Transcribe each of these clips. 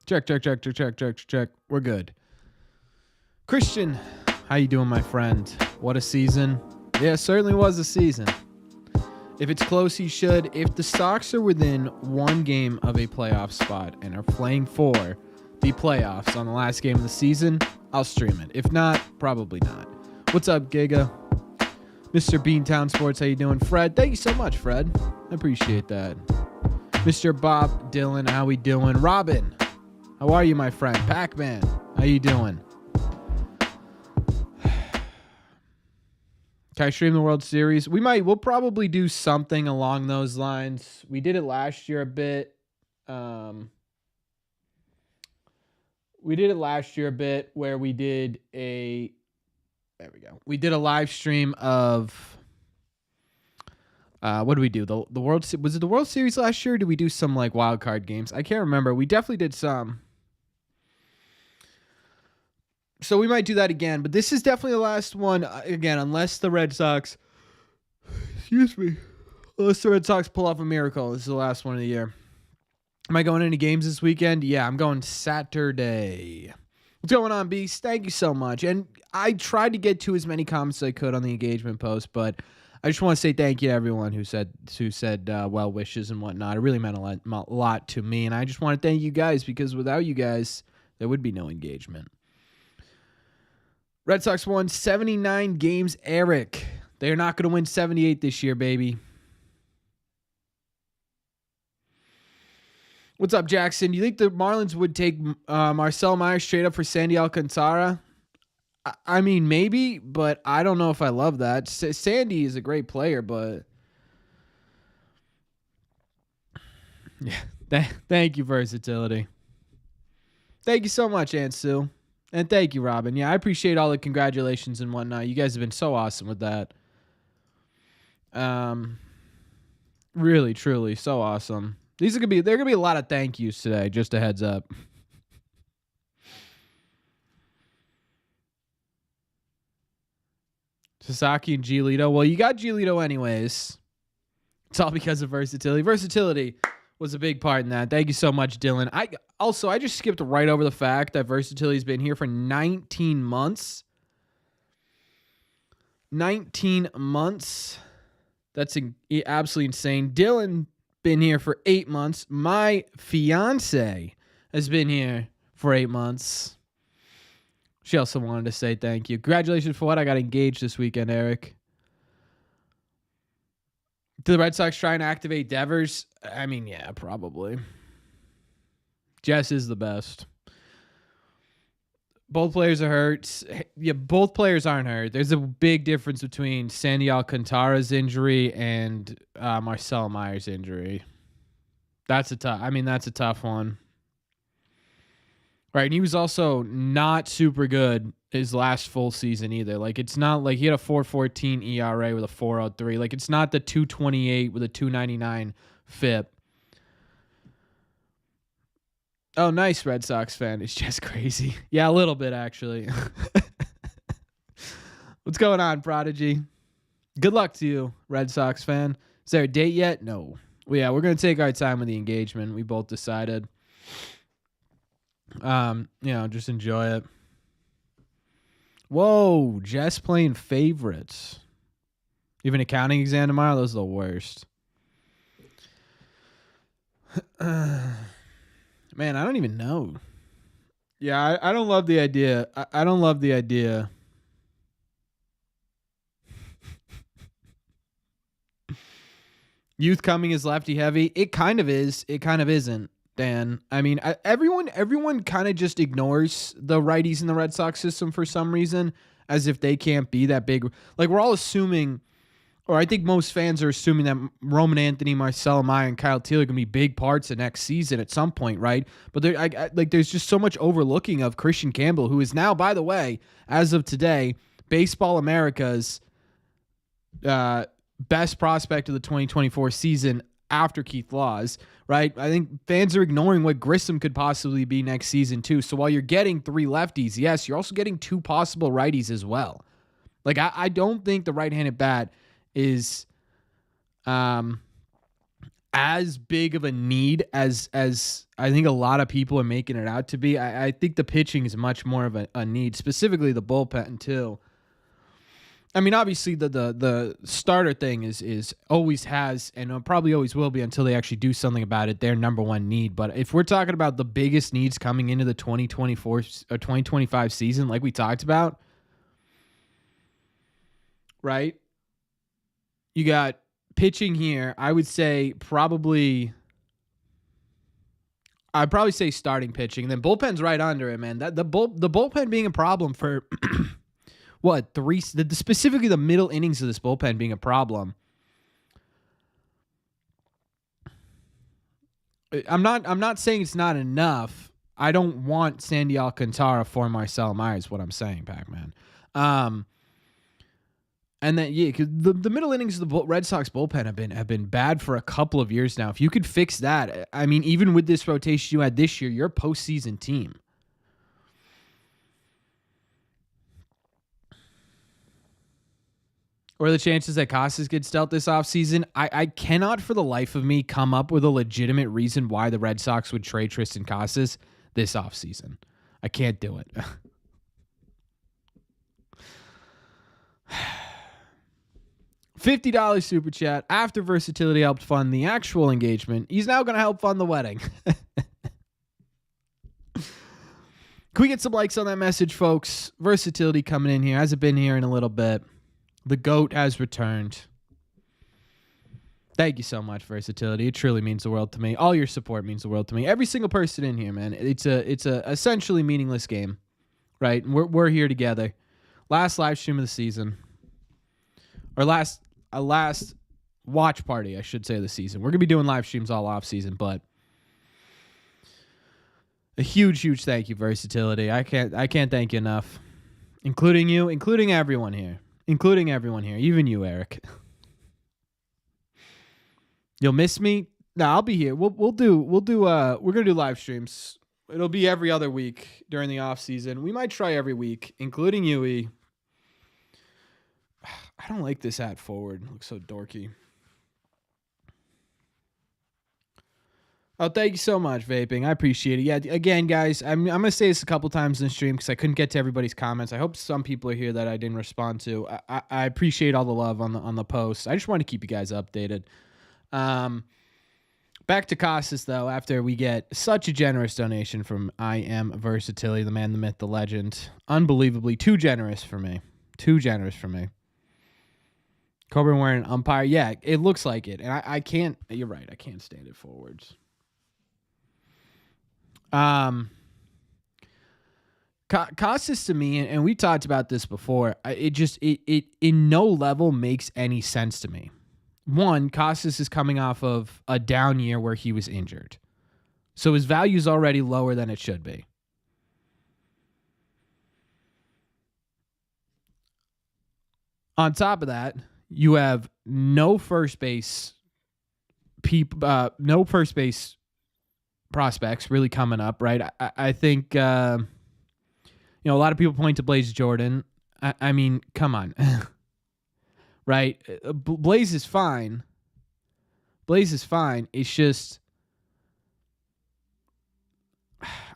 Check. We're good. Christian, how you doing, my friend? What a season. Yeah, it certainly was a season. If it's close, he should. If the Sox are within one game of a playoff spot and are playing for the playoffs on the last game of the season, I'll stream it. If not, probably not. What's up, Giga? Mr. Beantown Sports, how you doing? Fred, thank you so much, Fred. I appreciate that. Mr. Bob Dylan, how we doing? Robin, how are you, my friend? Pac-Man, how you doing? Can I stream the World Series? We'll probably do something along those lines. We did it last year a bit. Where we did there we go. We did a live stream of what did we do? The World was it the World Series last year? Or did we do some like wild card games? I can't remember. We definitely did some. So we might do that again, but this is definitely the last one again, unless the Red Sox pull off a miracle. This is the last one of the year. Am I going into games this weekend? Yeah, I'm going Saturday. What's going on, Beast? Thank you so much. And I tried to get to as many comments as I could on the engagement post, but I just want to say thank you to everyone who said well wishes and whatnot. It really meant a lot to me, and I just want to thank you guys because without you guys, there would be no engagement. Red Sox won 79 games, Eric. They're not going to win 78 this year, baby. What's up, Jackson? Do you think the Marlins would take Marcel Myers straight up for Sandy Alcantara? I mean, maybe, but I don't know if I love that. Sandy is a great player, but... Yeah, thank you, Versatility. Thank you so much, Aunt Sue. And thank you, Robin. Yeah, I appreciate all the congratulations and whatnot. You guys have been so awesome with that. Really, truly, so awesome. There are gonna be a lot of thank yous today, just a heads up. Sasaki and Giolito. Well, you got Giolito anyways. It's all because of versatility. Versatility was a big part in that. Thank you so much, Dylan. I just skipped right over the fact that Versatility's been here for 19 months. 19 months. That's absolutely insane. Dylan been here for 8 months. My fiance has been here for 8 months. She also wanted to say thank you. Congratulations for what? I got engaged this weekend, Eric. Do the Red Sox try and activate Devers? I mean, yeah, probably. Jess is the best. Both players are hurt. Yeah, both players aren't hurt. There's a big difference between Sandy Alcantara's injury and Marcel Myers' injury. That's a tough one. Right, and he was also not super good his last full season either. Like, it's not like he had a 4.14 ERA with a 4.03. Like, it's not the 2.28 with a 2.99 FIP. Oh, nice, Red Sox fan. It's just crazy. Yeah, a little bit, actually. What's going on, Prodigy? Good luck to you, Red Sox fan. Is there a date yet? No. Well, yeah, we're going to take our time with the engagement. We both decided. Just enjoy it. Whoa, Jess playing favorites. You have an accounting exam tomorrow? Those are the worst. Man, I don't even know. Yeah, I don't love the idea. I don't love the idea. Youth coming is lefty heavy. It kind of is. It kind of isn't. Dan, I mean, everyone kind of just ignores the righties in the Red Sox system for some reason, as if they can't be that big. Like, we're all assuming, or I think most fans are assuming that Roman Anthony, Marcelo Meyer, and Kyle Teel are going to be big parts of next season at some point, right? But there's just so much overlooking of Christian Campbell, who is now, by the way, as of today, Baseball America's best prospect of the 2024 season after Keith Laws, right? I think fans are ignoring what Grissom could possibly be next season too. So while you're getting 3 lefties, yes, you're also getting 2 possible righties as well. Like, I don't think the right-handed bat is as big of a need as I think a lot of people are making it out to be. I think the pitching is much more of a need, specifically the bullpen too. I mean, obviously the starter thing is always has and probably always will be until they actually do something about it, their number one need. But if we're talking about the biggest needs coming into the 2024 or 2025 season, like we talked about, right? You got pitching here. I'd probably say starting pitching. And then bullpen's right under it, man. The bullpen being a problem for what, specifically the middle innings of this bullpen being a problem. I'm not saying it's not enough. I don't want Sandy Alcantara for Marcel Myers, what I'm saying, Pac-Man. And then, yeah, because the middle innings of the Red Sox bullpen have been bad for a couple of years now. If you could fix that, I mean, even with this rotation you had this year, you're a postseason team. What are the chances that Casas gets dealt this offseason? I cannot for the life of me come up with a legitimate reason why the Red Sox would trade Tristan Casas this offseason. I can't do it. $50 super chat. After versatility helped fund the actual engagement, he's now going to help fund the wedding. Can we get some likes on that message, folks? Versatility coming in here. Hasn't been here in a little bit. The GOAT has returned. Thank you so much, Versatility. It truly means the world to me. All your support means the world to me. Every single person in here, man. It's a essentially meaningless game, right? We're here together. Last live stream of the season, or last watch party, I should say, of the season. We're gonna be doing live streams all off season, but a huge thank you, Versatility. I can't thank you enough, including you, including everyone here. Even you, Eric. You'll miss me? No, I'll be here. We're gonna do live streams. It'll be every other week during the off season. We might try every week, including Yui. I don't like this hat forward. It looks so dorky. Oh, thank you so much, Vaping. I appreciate it. Yeah, again, guys, I'm going to say this a couple times in the stream because I couldn't get to everybody's comments. I hope some people are here that I didn't respond to. I appreciate all the love on the post. I just want to keep you guys updated. Back to Casas, though, after we get such a generous donation from I Am Versatility, the man, the myth, the legend. Unbelievably too generous for me. Coburn wearing an umpire. Yeah, it looks like it. And I can't, you're right, I can't stand it forwards. Casas to me, and we talked about this before, it in no level makes any sense to me. One, Casas is coming off of a down year where he was injured. So his value is already lower than it should be. On top of that, you have no first base prospects really coming up, right? I think, a lot of people point to Blaze Jordan. I mean, come on. Right? Blaze is fine. It's just,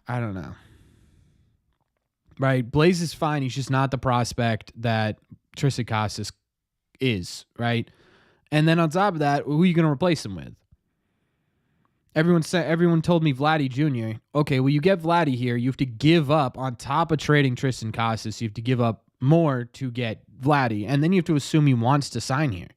I don't know. Right? Blaze is fine. He's just not the prospect that Tristan Casas is, right? And then on top of that, who are you going to replace him with? Everyone told me Vladdy Jr. Okay, well, you get Vladdy here. You have to give up, on top of trading Tristan Casas, you have to give up more to get Vladdy. And then you have to assume he wants to sign here.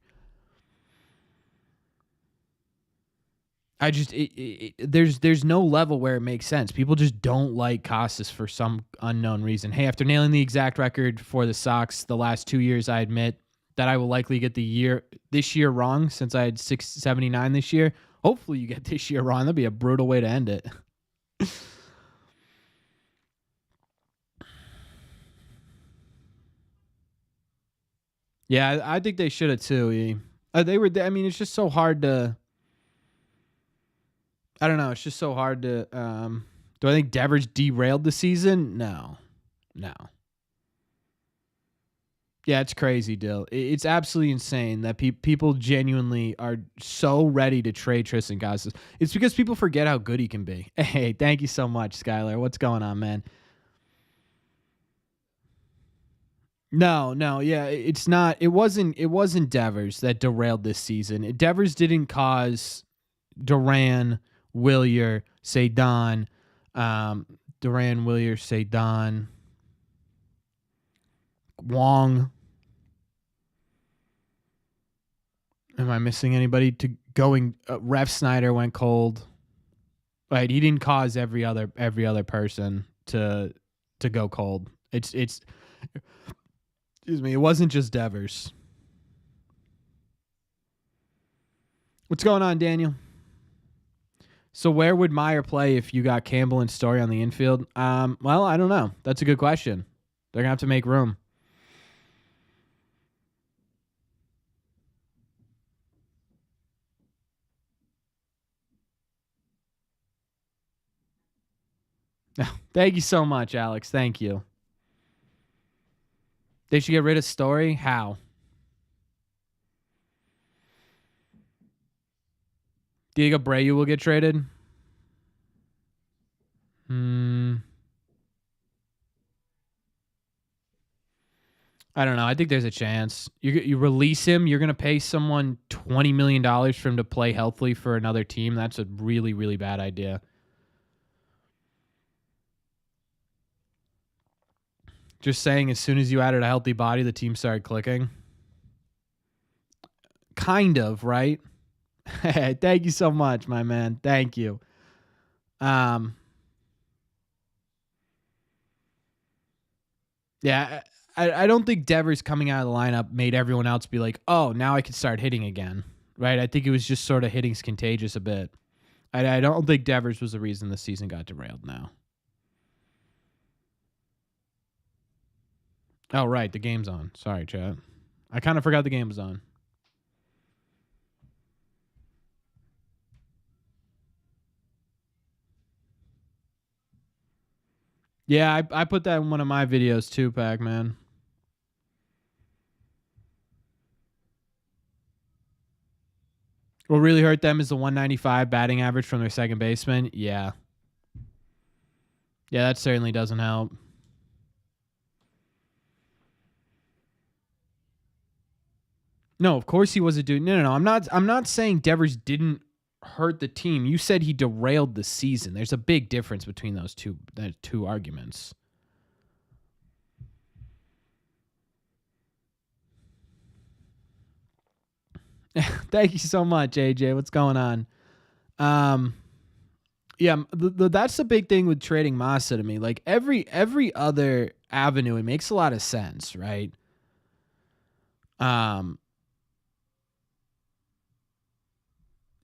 There's no level where it makes sense. People just don't like Casas for some unknown reason. Hey, after nailing the exact record for the Sox the last 2 years, I admit that I will likely get this year wrong since I had 679 this year. Hopefully you get this year wrong. That'd be a brutal way to end it. Yeah, I think they should have too. It's just so hard to. I don't know. It's just so hard to. Do I think Devers derailed the season? No. Yeah, it's crazy, Dill. It's absolutely insane that people genuinely are so ready to trade Tristan Casas. It's because people forget how good he can be. Hey, thank you so much, Skylar. What's going on, man? No, yeah, it's not. It wasn't Devers that derailed this season. Devers didn't cause Duran, Willier, Cedon, um, Duran, Willier, Cedon, Wong. Am I missing anybody? To going? Ref Snyder went cold. Right, he didn't cause every other person to go cold. It's excuse me. It wasn't just Devers. What's going on, Daniel? So where would Meyer play if you got Campbell and Story on the infield? Well, I don't know. That's a good question. They're gonna have to make room. Thank you so much, Alex. Thank you. They should get rid of Story. How? Diego Abreu will get traded. I don't know. I think there's a chance. You release him. You're going to pay someone $20 million for him to play healthily for another team. That's a really, really bad idea. Just saying, as soon as you added a healthy body, the team started clicking. Kind of, right? Thank you so much, my man. Thank you. Yeah, I don't think Devers coming out of the lineup made everyone else be like, oh, now I can start hitting again, right? I think it was just sort of hitting's contagious a bit. I don't think Devers was the reason the season got derailed now. Oh, right, the game's on. Sorry, chat. I kind of forgot the game was on. Yeah, I put that in one of my videos too, Pac-Man. What really hurt them is the 195 batting average from their second baseman. Yeah. Yeah, that certainly doesn't help. No, of course he wasn't doing. No. I'm not saying Devers didn't hurt the team. You said he derailed the season. There's a big difference between those two arguments. Thank you so much, AJ. What's going on? Yeah, that's the big thing with trading Massa to me. Like every other avenue, it makes a lot of sense, right?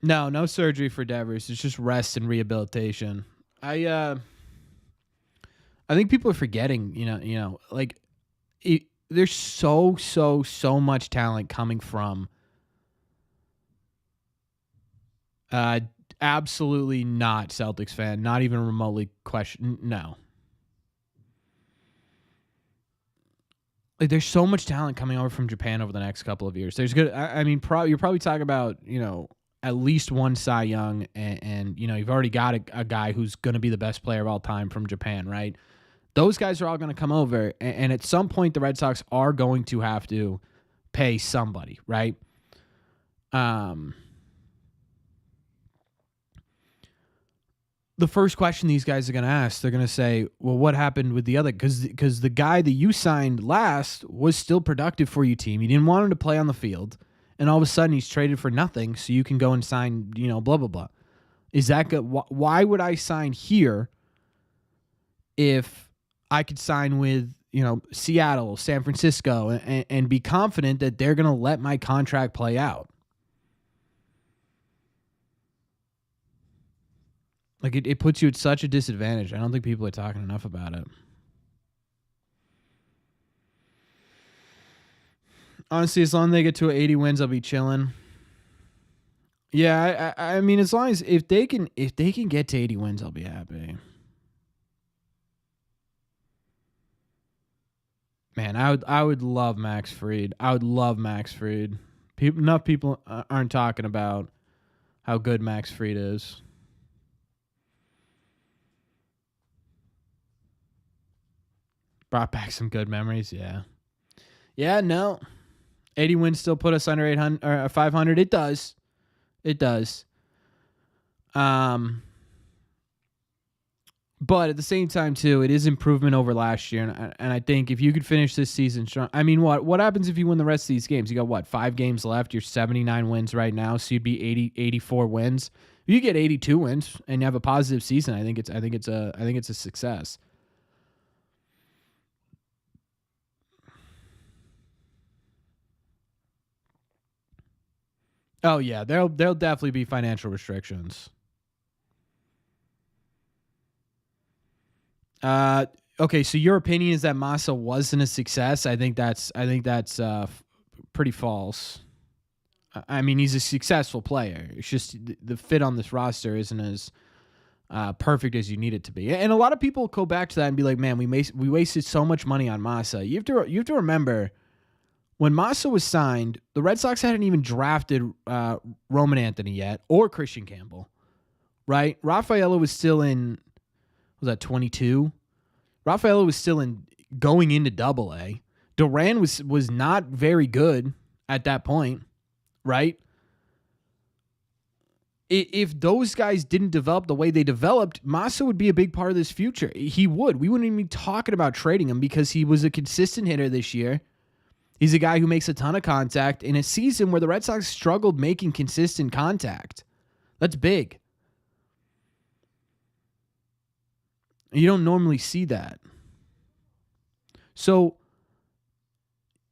No surgery for Devers. It's just rest and rehabilitation. I think people are forgetting, like there's so much talent coming from absolutely not Celtics fan, not even remotely question. No. Like there's so much talent coming over from Japan over the next couple of years. There's good. I mean, you're probably talking about at least one Cy Young, and you've already got a guy who's going to be the best player of all time from Japan, right? Those guys are all going to come over, and at some point, the Red Sox are going to have to pay somebody, right? The first question these guys are going to ask, they're going to say, well, what happened with the other? Because the guy that you signed last was still productive for your team. You didn't want him to play on the field, and all of a sudden he's traded for nothing, so you can go and sign, blah, blah, blah. Is that good? Why would I sign here if I could sign with, Seattle, San Francisco, and be confident that they're going to let my contract play out? Like it puts you at such a disadvantage. I don't think people are talking enough about it. Honestly, as long as they get to 80 wins, I'll be chilling. Yeah, I mean, as long as if they can get to 80 wins, I'll be happy. Man, I would love Max Fried. I would love Max Fried. Enough people aren't talking about how good Max Fried is. Brought back some good memories. Yeah. Yeah. No. 80 wins still put us under 800 or 500. It does. It does. But at the same time, too, it is improvement over last year. And I think if you could finish this season strong, I mean, what happens if you win the rest of these games? You got what, 5 games left? You're 79 wins right now, so you'd be 84 wins. If you get 82 wins and you have a positive season, I think it's a success. Oh yeah, there'll definitely be financial restrictions. Okay, so your opinion is that Massa wasn't a success. I think that's pretty false. I mean, he's a successful player. It's just the fit on this roster isn't as perfect as you need it to be. And a lot of people go back to that and be like, "Man, we wasted so much money on Massa." You have to remember when Massa was signed, the Red Sox hadn't even drafted Roman Anthony yet or Christian Campbell, right? Rafaela was still in. Was that 22? Rafaela was still in going into Double A. Duran was not very good at that point, right? If those guys didn't develop the way they developed, Massa would be a big part of this future. He would. We wouldn't even be talking about trading him because he was a consistent hitter this year. He's a guy who makes a ton of contact in a season where the Red Sox struggled making consistent contact. That's big. You don't normally see that. So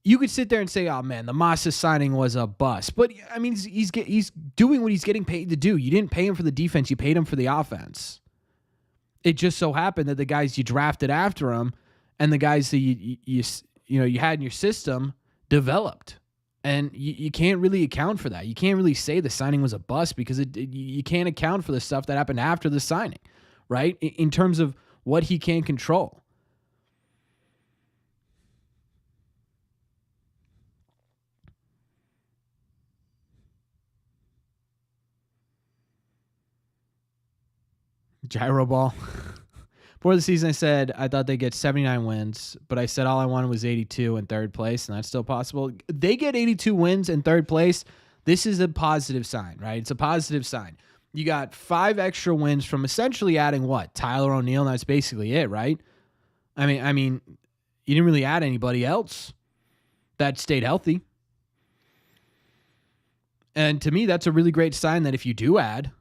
you could sit there and say, "Oh man, the Massa signing was a bust," but I mean, he's doing what he's getting paid to do. You didn't pay him for the defense; you paid him for the offense. It just so happened that the guys you drafted after him and the guys that you had in your system developed, and you can't really account for that. You can't really say the signing was a bust because you can't account for the stuff that happened after the signing, right? In terms of what he can control. Gyro ball. Before the season, I said I thought they'd get 79 wins, but I said all I wanted was 82 in third place, and that's still possible. They get 82 wins in third place. This is a positive sign, right? It's a positive sign. You got 5 extra wins from essentially adding what? Tyler O'Neill, and that's basically it, right? I mean, you didn't really add anybody else that stayed healthy. And to me, that's a really great sign that if you do add,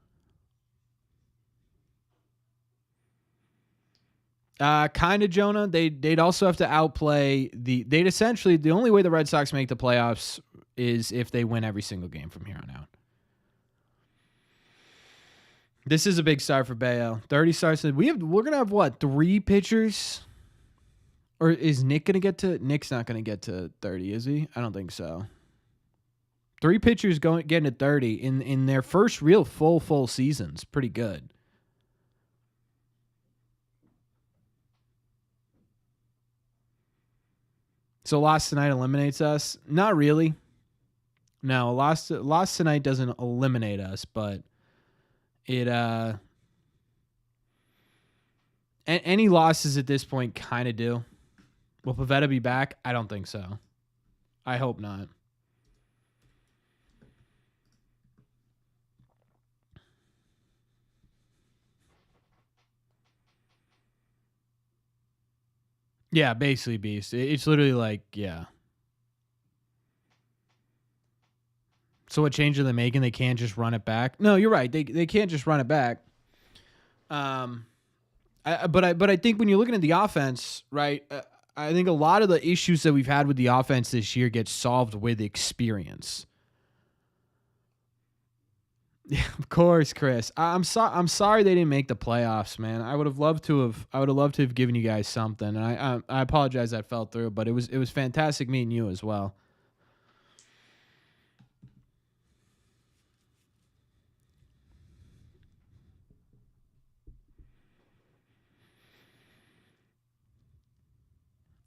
kind of, Jonah. They'd also have to outplay they'd essentially, the only way the Red Sox make the playoffs is if they win every single game from here on out. This is a big start for Bayo. 30 starts. We're gonna have what, 3 pitchers? Or is Nick gonna get to? Nick's not gonna get to 30, is he? I don't think so. 3 pitchers getting to 30 in their first real full seasons. Pretty good. So loss tonight eliminates us? Not really. No, loss tonight doesn't eliminate us, but it any losses at this point kind of do. Will Pivetta be back? I don't think so. I hope not. Yeah, basically beast. It's literally like, yeah. So what change are they making? They can't just run it back. No, you're right. They can't just run it back. But I think when you're looking at the offense, right? I think a lot of the issues that we've had with the offense this year get solved with experience. Yeah, of course, Chris. I'm sorry they didn't make the playoffs, man. I would have loved to have given you guys something. And I apologize that fell through, but it was fantastic meeting you as well.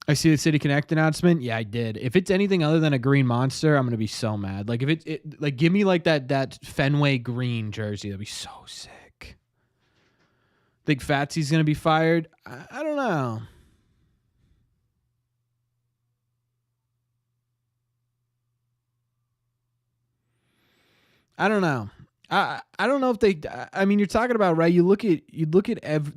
I see the City Connect announcement. Yeah, I did. If it's anything other than a green monster, I'm gonna be so mad. Like if it like give me like that Fenway green jersey. That'd be so sick. Think Fatsy's gonna be fired? I don't know. I don't know. I don't know if they. I mean, you're talking about right. You look at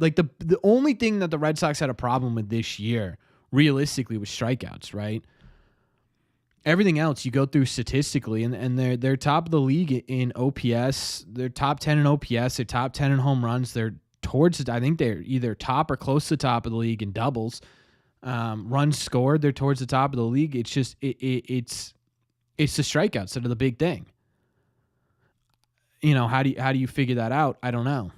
like the only thing that the Red Sox had a problem with this year, realistically, was strikeouts. Right. Everything else you go through statistically, and they're top of the league in OPS. They're top 10 in OPS. They're top 10 in home runs. They're towards. I think they're either top or close to the top of the league in doubles. Runs scored. They're towards the top of the league. It's just it's the strikeouts that are the big thing. You know, how do you figure that out? I don't know.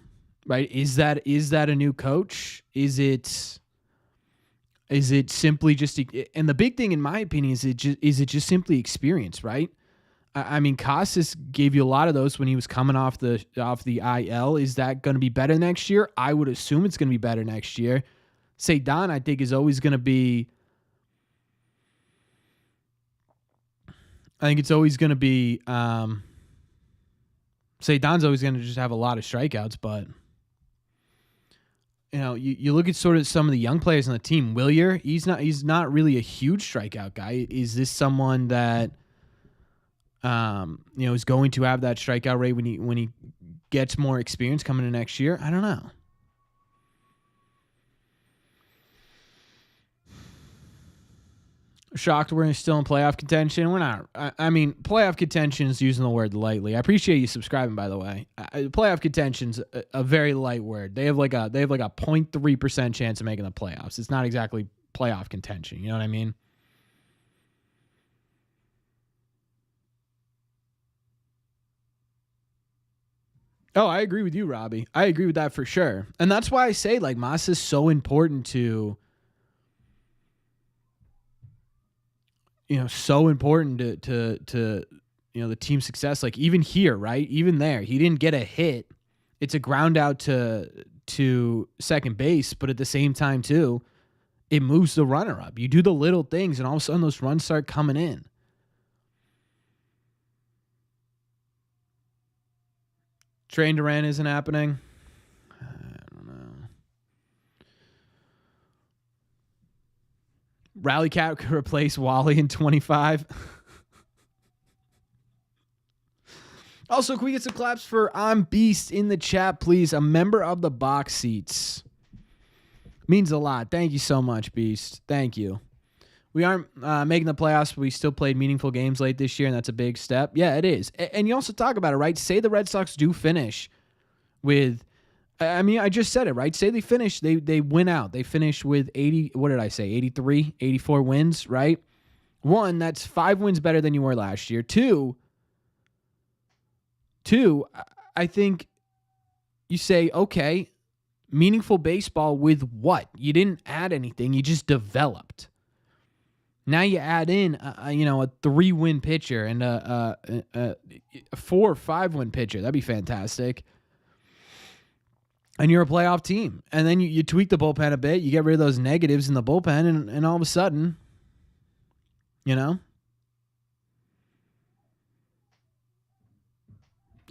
Right? Is that a new coach? Is it simply just, and the big thing in my opinion is it just simply experience, right? I mean, Casas gave you a lot of those when he was coming off the IL. Is that going to be better next year? I would assume it's going to be better next year. Cedán, I think, is always going to be. I think it's always going to be. Cedán's always going to just have a lot of strikeouts, but you know, you look at sort of some of the young players on the team. Willier, he's not really a huge strikeout guy. Is this someone that is going to have that strikeout rate when he gets more experience coming in next year? I don't know. Shocked we're still in playoff contention. We're not. I mean, playoff contention is using the word lightly. I appreciate you subscribing, by the way. Playoff contention's a very light word. They have like a 0.3% chance of making the playoffs. It's not exactly playoff contention. You know what I mean? Oh, I agree with you, Robbie. I agree with that for sure. And that's why I say like Masa is so important to. So important to the team's success. Like even here, right? Even there, he didn't get a hit. It's a ground out to second base, but at the same time too, it moves the runner up. You do the little things, and all of a sudden those runs start coming in. Train Duran isn't happening. Rally Cat could replace Wally in 25. Also, can we get some claps for I'm Beast in the chat, please? A member of the box seats. Means a lot. Thank you so much, Beast. Thank you. We aren't making the playoffs, but we still played meaningful games late this year, and that's a big step. Yeah, it is. And you also talk about it, right? Say the Red Sox do finish with... I mean, I just said it, right? Say they finish, they win out. They finish with 80, what did I say, 83, 84 wins, right? One, that's 5 wins better than you were last year. Two, I think you say, okay, meaningful baseball with what? You didn't add anything. You just developed. Now you add in, a 3-win pitcher and a 4 or 5-win pitcher. That'd be fantastic. And you're a playoff team. And then you tweak the bullpen a bit. You get rid of those negatives in the bullpen, and all of a sudden,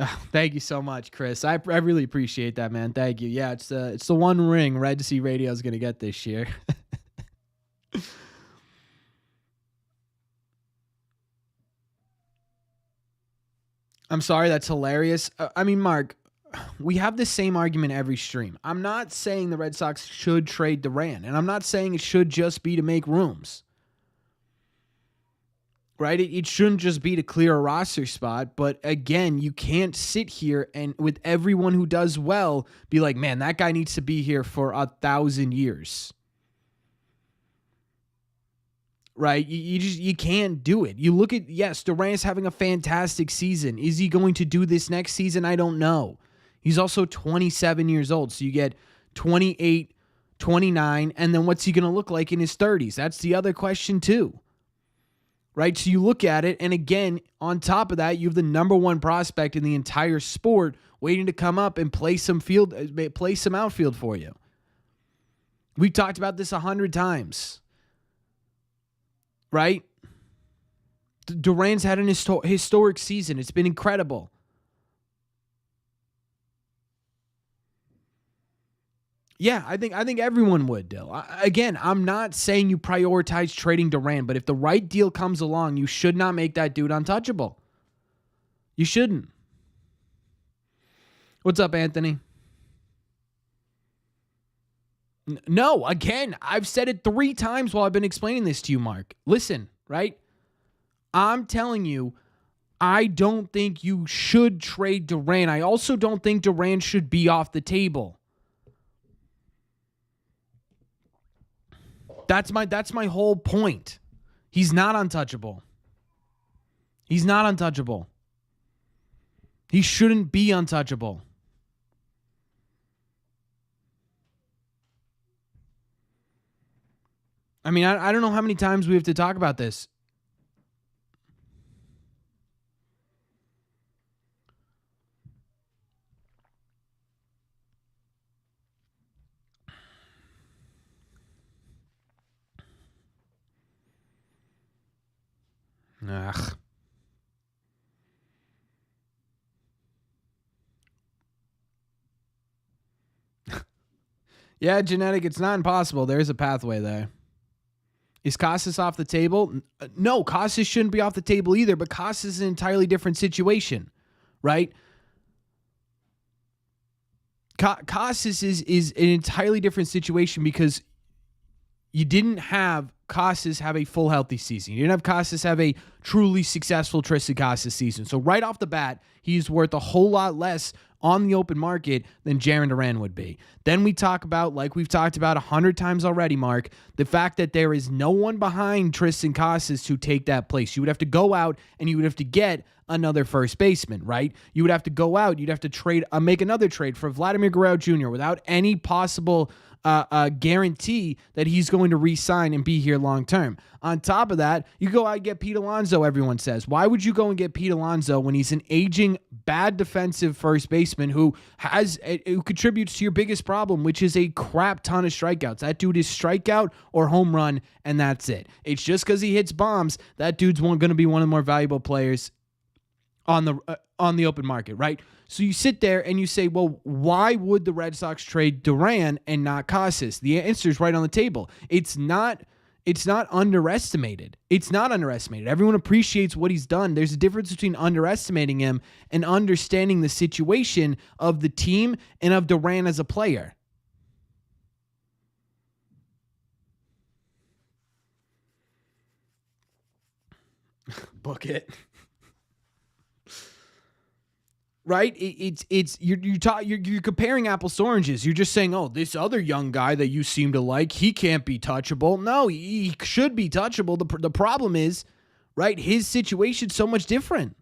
Oh, thank you so much, Chris. I really appreciate that, man. Thank you. Yeah, it's the one ring Red Sea Radio is going to get this year. I'm sorry, that's hilarious. I mean, Mark, we have the same argument every stream. I'm not saying the Red Sox should trade Duran, and I'm not saying it should just be to make rooms. Right? It shouldn't just be to clear a roster spot, but again, you can't sit here and with everyone who does well be like, man, that guy needs to be here for 1,000 years. Right? You can't do it. You look at, yes, Duran's having a fantastic season. Is he going to do this next season? I don't know. He's also 27 years old. So you get 28, 29, and then what's he going to look like in his 30s? That's the other question too. Right? So you look at it, and again, on top of that, you have the number one prospect in the entire sport waiting to come up and play some outfield for you. We've talked about this 100 times. right? Duran's had an historic season. It's been incredible. Yeah, I think everyone would, Dill. Again, I'm not saying you prioritize trading Duran, but if the right deal comes along, you should not make that dude untouchable. You shouldn't. What's up, Anthony? No, again, I've said it 3 times while I've been explaining this to you, Mark. Listen, right? I'm telling you, I don't think you should trade Duran. I also don't think Duran should be off the table. That's my whole point. He's not untouchable. He's not untouchable. He shouldn't be untouchable. I mean, I don't know how many times we have to talk about this. Ugh. Yeah, genetic, it's not impossible. There's a pathway there. Is Casas off the table? No, Casas shouldn't be off the table either, but Casas is an entirely different situation, right? Casas is an entirely different situation because you didn't have Casas have a full healthy season. You didn't have Casas have a truly successful Tristan Casas season. So right off the bat, he's worth a whole lot less on the open market than Jarren Duran would be. Then we talk about, like we've talked about 100 times already, Mark, the fact that there is no one behind Tristan Casas to take that place. You would have to go out and you would have to get another first baseman, right? You would have to go out, you'd have to trade, make another trade for Vladimir Guerrero Jr. without any possible guarantee that he's going to re-sign and be here long term. On top of that, you go out and get Pete Alonso, everyone says. Why would you go and get Pete Alonso when he's an aging, bad defensive first baseman who contributes to your biggest problem, which is a crap ton of strikeouts? That dude is strikeout or home run, and that's it. It's just because he hits bombs, that dude's going to be one of the more valuable players on the open market, right? So you sit there and you say, well, why would the Red Sox trade Duran and not Casas? The answer is right on the table. It's not underestimated. It's not underestimated. Everyone appreciates what he's done. There's a difference between underestimating him and understanding the situation of the team and of Duran as a player. Book it. Right? You're comparing apples to oranges. You're just saying, oh, this other young guy that you seem to like, he can't be touchable. No, he should be touchable. The problem is, right, his situation's so much different.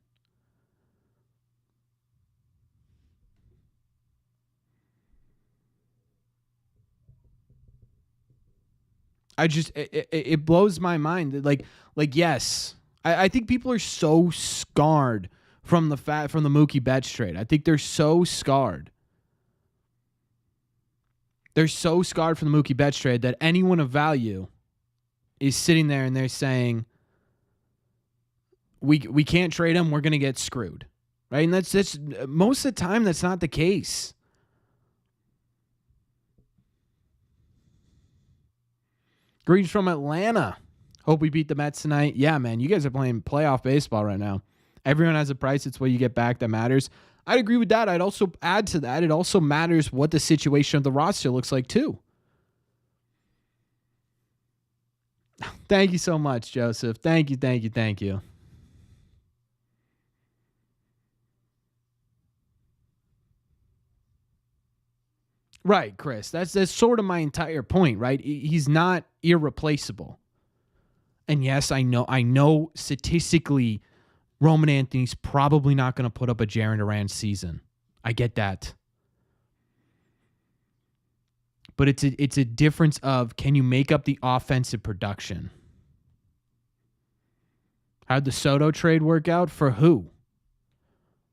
It blows my mind. Like yes, I think people are so scarred from the Mookie Betts trade. I think they're so scarred. They're so scarred from the Mookie Betts trade that anyone of value is sitting there and they're saying, we can't trade him, we're going to get screwed. Right? And that's most of the time that's not the case. Greetings from Atlanta. Hope we beat the Mets tonight. Yeah, man, you guys are playing playoff baseball right now. Everyone has a price. It's what you get back that matters. I'd agree with that. I'd also add to that, it also matters what the situation of the roster looks like too. Thank you so much, Joseph. Thank you. Right, Chris. That's sort of my entire point, right? He's not irreplaceable. And yes, I know statistically Roman Anthony's probably not going to put up a Jarren Duran season. I get that. But it's a difference of, can you make up the offensive production? How'd the Soto trade work out? For who?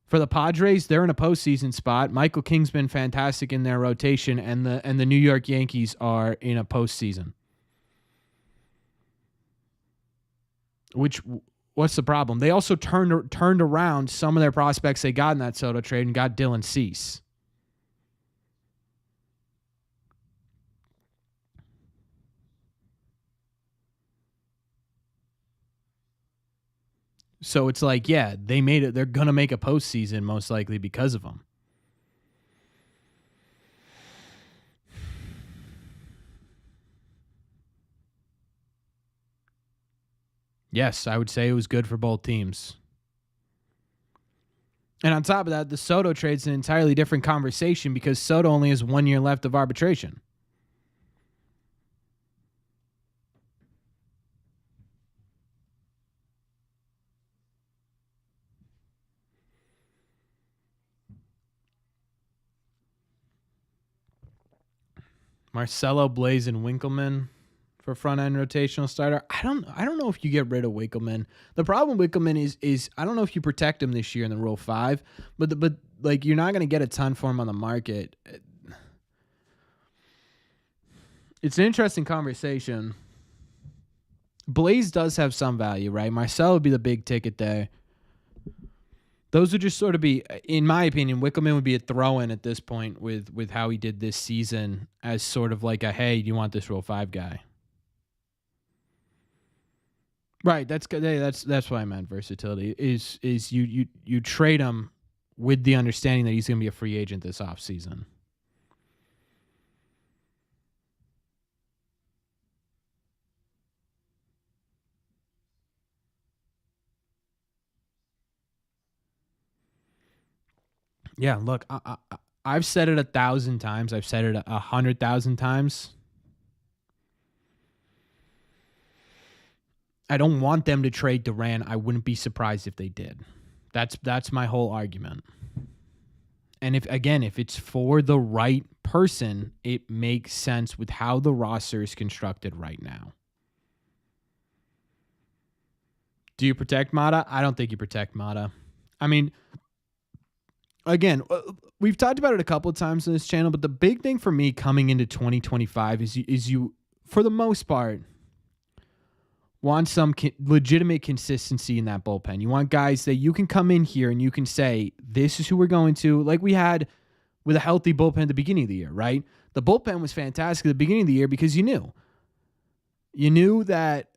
For the Padres, they're in a postseason spot. Michael King's been fantastic in their rotation, and the New York Yankees are in a postseason. Which, what's the problem? They also turned around some of their prospects they got in that Soto trade and got Dylan Cease. So it's like, yeah, they made it. They're going to make a postseason most likely because of them. Yes, I would say it was good for both teams. And on top of that, the Soto trade's an entirely different conversation because Soto only has 1 year left of arbitration. Marcelo, Blaze, and Winkleman for front end rotational starter. I don't know if you get rid of Winkleman. The problem with Winkleman is I don't know if you protect him this year in the Rule 5, but like you're not going to get a ton for him on the market. It's an interesting conversation. Blaze does have some value, right? Marcelo would be the big ticket there. Those would just sort of be, in my opinion, Winkleman would be a throw-in at this point with how he did this season as sort of like a, hey, do you want this Rule 5 guy? Right, that's what I meant. Versatility is you trade him with the understanding that he's going to be a free agent this offseason. Yeah, look, I've said it 1,000 times. I've said it 100,000 times. I don't want them to trade Duran. I wouldn't be surprised if they did. That's my whole argument. And if it's for the right person, it makes sense with how the roster is constructed right now. Do you protect Mata? I don't think you protect Mata. I mean, again, we've talked about it a couple of times on this channel, but the big thing for me coming into 2025 is you for the most part, want some legitimate consistency in that bullpen. You want guys that you can come in here and you can say, this is who we're going to, like we had with a healthy bullpen at the beginning of the year, right? The bullpen was fantastic at the beginning of the year because you knew that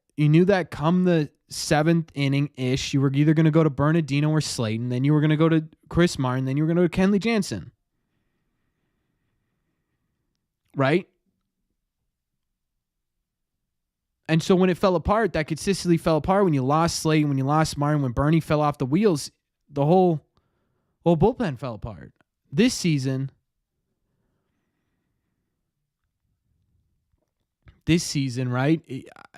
come the 7th inning-ish, you were either going to go to Bernardino or Slayton, then you were going to go to Chris Martin, then you were going to go to Kenley Jansen. Right? And so when it fell apart, that consistently fell apart when you lost Slayton, when you lost Martin, when Bernie fell off the wheels, the whole bullpen fell apart. This season, right,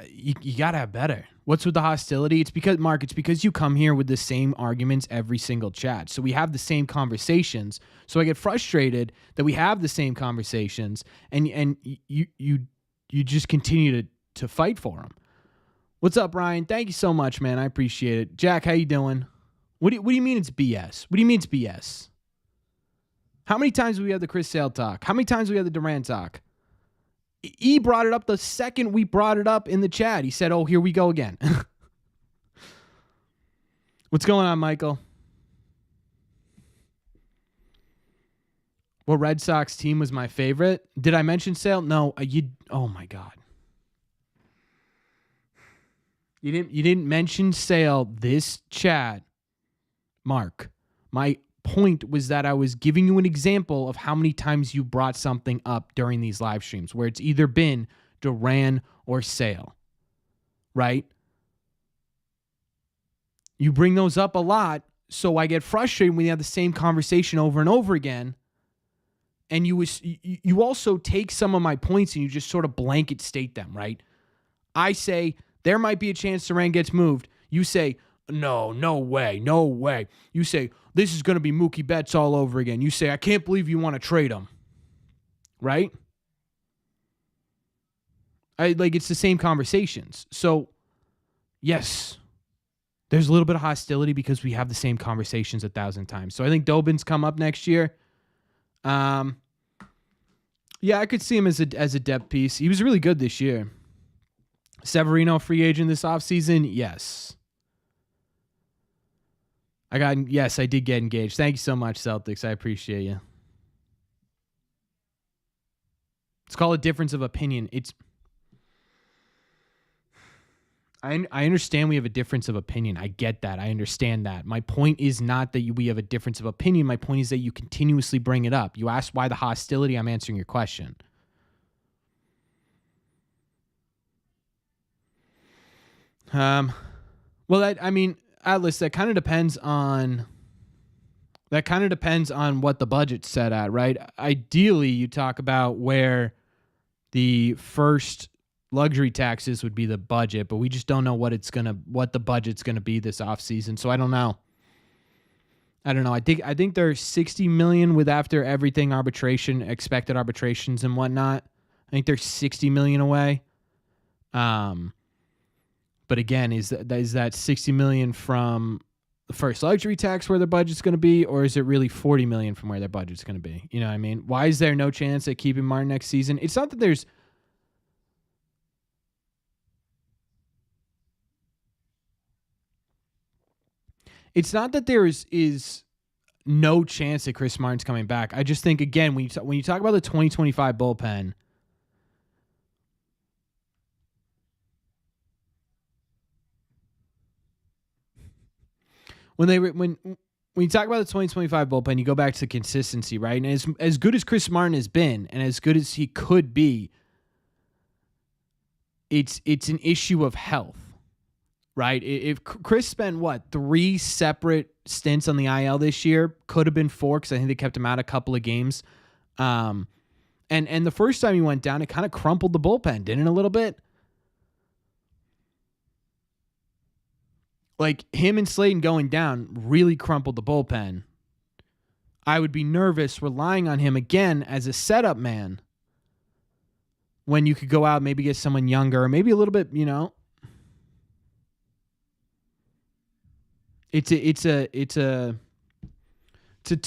you got to have better. What's with the hostility? It's because you come here with the same arguments every single chat. So we have the same conversations. So I get frustrated that we have the same conversations and you just continue to fight for them. What's up, Ryan? Thank you so much, man. I appreciate it. Jack, how you doing? What do you mean it's BS? What do you mean it's BS? How many times do we have the Chris Sale talk? How many times do we have the Durant talk? E brought it up the second we brought it up in the chat. He said, oh, here we go again. What's going on, Michael? What Red Sox team was my favorite? Did I mention Sale? No. Oh, my God. You didn't mention Sale this chat, Mark. My point was that I was giving you an example of how many times you brought something up during these live streams where it's either been Duran or Sale, right? You bring those up a lot, so I get frustrated when you have the same conversation over and over again. And you also take some of my points and you just sort of blanket state them, right? I say there might be a chance Duran gets moved. You say, no way. You say, this is going to be Mookie Betts all over again. You say, I can't believe you want to trade him. Right? It's the same conversations. So, yes, there's a little bit of hostility because we have the same conversations 1,000 times. So I think Dobin's come up next year. Yeah, I could see him as a depth piece. He was really good this year. Severino free agent this offseason? Yes. Yes, I did get engaged. Thank you so much, Celtics. I appreciate you. It's called a difference of opinion. I understand we have a difference of opinion. I get that. I understand that. My point is not that we have a difference of opinion. My point is that you continuously bring it up. You asked why the hostility. I'm answering your question. Well, Atlas, that kind of depends on what the budget's set at, right? Ideally, you talk about where the first luxury taxes would be the budget, but we just don't know what the budget's gonna be this offseason. So I don't know. I think there's 60 million with after everything arbitration, expected arbitrations and whatnot. I think there's 60 million away. But again, is that 60 million from the first luxury tax where their budget's going to be, or is it really 40 million from where their budget's going to be? You know what I mean? Why is there no chance at keeping Martin next season? It's not that there's is no chance that Chris Martin's coming back. I just think, again, when you talk about the 2025 bullpen, when you talk about the 2025 bullpen, you go back to consistency, right? And as good as Chris Martin has been, and as good as he could be, it's an issue of health, right? If Chris spent 3 separate stints on the IL this year, could have been 4 because I think they kept him out a couple of games. And the first time he went down, it kind of crumpled the bullpen, didn't it, a little bit? Like him and Slayton going down really crumpled the bullpen. I would be nervous relying on him again as a setup man when you could go out and maybe get someone younger or maybe a little bit, to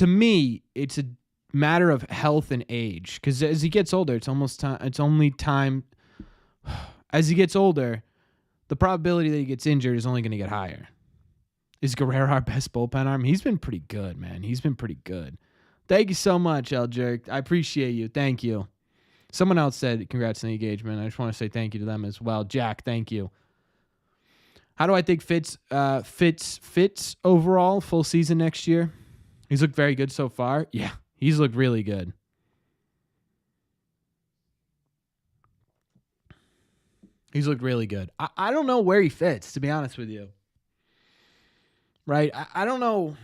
me, it's a matter of health and age. Because as he gets older, as he gets older, the probability that he gets injured is only going to get higher. Is Guerrero our best bullpen arm? He's been pretty good, man. He's been pretty good. Thank you so much, El Jerk. I appreciate you. Thank you. Someone else said congrats on the engagement. I just want to say thank you to them as well. Jack, thank you. How do I think Fitz overall full season next year? He's looked very good so far. Yeah, he's looked really good. He's looked really good. I don't know where he fits, to be honest with you. Right? I don't know.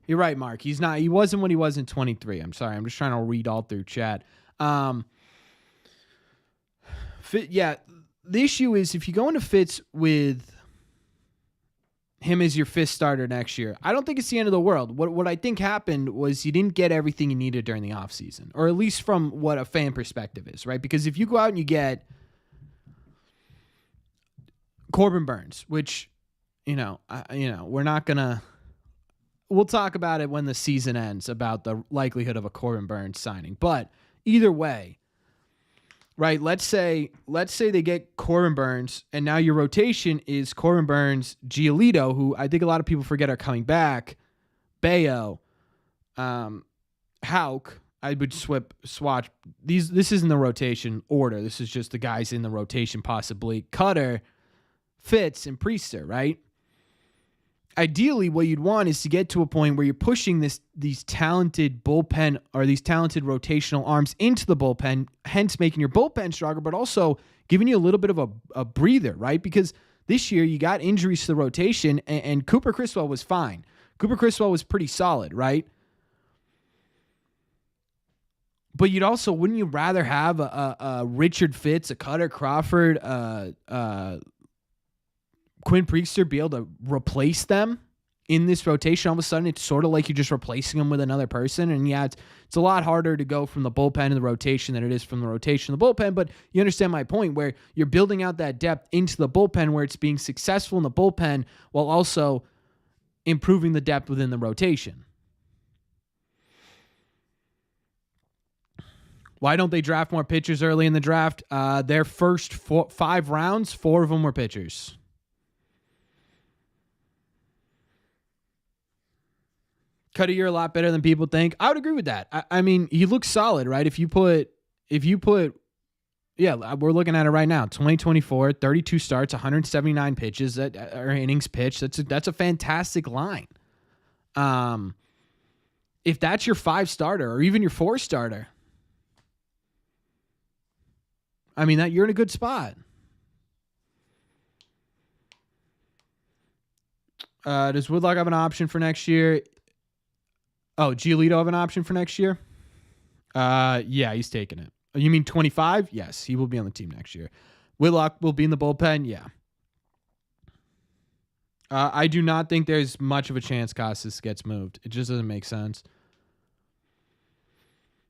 You're right, Mark. He wasn't what he was in 23. I'm sorry. I'm just trying to read all through chat. The issue is if you go into Fitz with him as your 5th starter next year, I don't think it's the end of the world. What I think happened was you didn't get everything you needed during the offseason, or at least from what a fan perspective is, right? Because if you go out and you get Corbin Burnes, which, we're not going to... We'll talk about it when the season ends about the likelihood of a Corbin Burnes signing. But either way, right, let's say they get Corbin Burnes, and now your rotation is Corbin Burnes, Giolito, who I think a lot of people forget are coming back, Bayo, Houck. I would swatch these. This isn't the rotation order. This is just the guys in the rotation possibly. Cutter, Fitz, and Priester, right? Ideally, what you'd want is to get to a point where you're pushing these talented bullpen or these talented rotational arms into the bullpen, hence making your bullpen stronger, but also giving you a little bit of a breather, right? Because this year you got injuries to the rotation, and Cooper Criswell was fine. Cooper Criswell was pretty solid, right? But wouldn't you rather have a Richard Fitz, a Cutter Crawford, Quinn Priester be able to replace them in this rotation? All of a sudden, it's sort of like you're just replacing them with another person. And yeah, it's a lot harder to go from the bullpen to the rotation than it is from the rotation to the bullpen. But you understand my point, where you're building out that depth into the bullpen, where it's being successful in the bullpen while also improving the depth within the rotation. Why don't they draft more pitchers early in the draft? Their first 5 rounds, 4 of them were pitchers. Cut a year a lot better than people think. I would agree with that. I mean, he looks solid, right? If you put, yeah, we're looking at it right now. 2024, 32 starts, 179 pitches or innings pitched. That's a fantastic line. If that's your 5 starter or even your 4 starter, I mean, that you're in a good spot. Does Woodlock have an option for next year? Oh, Giolito have an option for next year? Yeah, he's taking it. You mean 25? Yes, he will be on the team next year. Whitlock will be in the bullpen? Yeah. I do not think there's much of a chance Costas gets moved. It just doesn't make sense.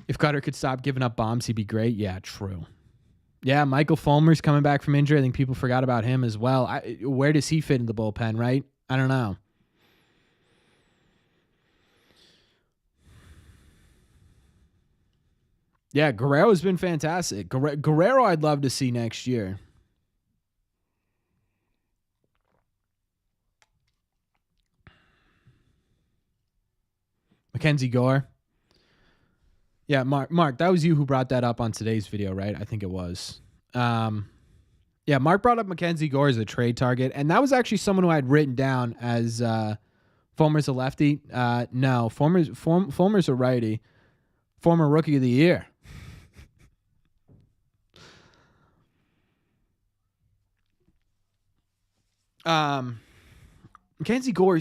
If Cutter could stop giving up bombs, he'd be great. Yeah, true. Yeah, Michael Fulmer's coming back from injury. I think people forgot about him as well. Where does he fit in the bullpen, right? I don't know. Yeah, Guerrero's been fantastic. Guerrero I'd love to see next year. Mackenzie Gore. Yeah, Mark, that was you who brought that up on today's video, right? I think it was. Yeah, Mark brought up Mackenzie Gore as a trade target, and that was actually someone who I had written down as Fulmer's a lefty. No, Fulmer's a righty. Former Rookie of the Year. Mackenzie Gore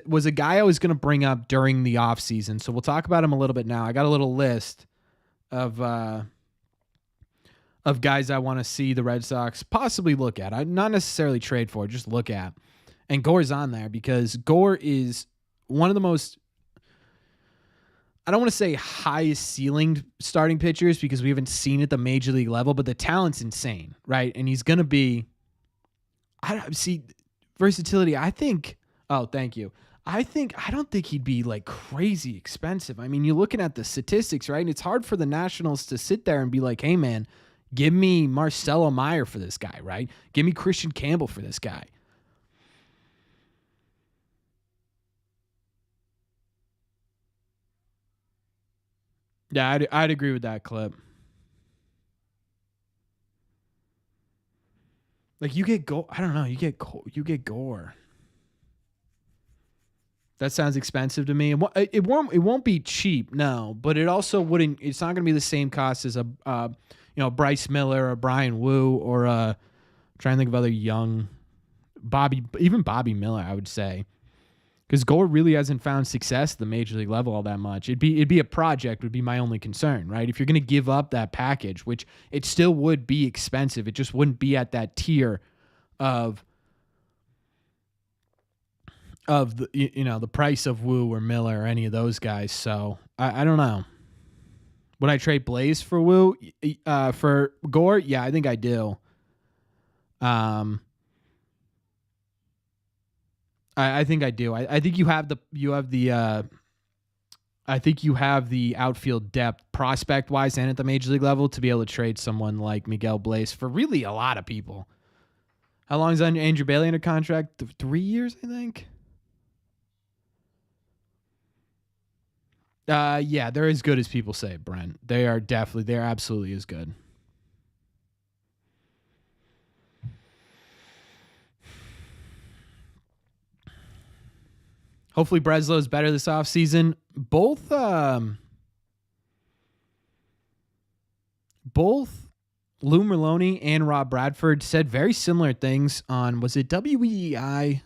was a guy I was going to bring up during the offseason, so we'll talk about him a little bit now. I got a little list of guys I want to see the Red Sox possibly look at. I not necessarily trade for, just look at. And Gore's on there because Gore is one of the most, I don't want to say highest ceilinged starting pitchers because we haven't seen at the major league level, but the talent's insane, right? And he's going to be, versatility, I think. Oh, thank you. I don't think he'd be like crazy expensive. I mean, you're looking at the statistics, right? And it's hard for the Nationals to sit there and be like, hey, man, give me Marcelo Meyer for this guy, right? Give me Christian Campbell for this guy. Yeah, I'd agree with that clip. Like you get I don't know, you get Gore. That sounds expensive to me. It won't be cheap, no, but it also wouldn't. It's not going to be the same cost as a Bryce Miller or Brian Wu or trying to think of other young Bobby Miller. I would say because Gore really hasn't found success at the major league level all that much. It'd be a project. Would be my only concern, right? If you're going to give up that package, which it still would be expensive, it just wouldn't be at that tier of the price of Wu or Miller or any of those guys. So I don't know. Would I trade Blaze for Wu for Gore? Yeah, I think I do. I think I do. I think you have the outfield depth prospect wise and at the major league level to be able to trade someone like Miguel Blaze for really a lot of people. How long is Andrew Bailey under contract? 3 years, I think. Yeah, they're as good as people say, Brent. They're absolutely as good. Hopefully Breslow is better this offseason. Both Lou Merloni and Rob Bradford said very similar things on, was it WEEI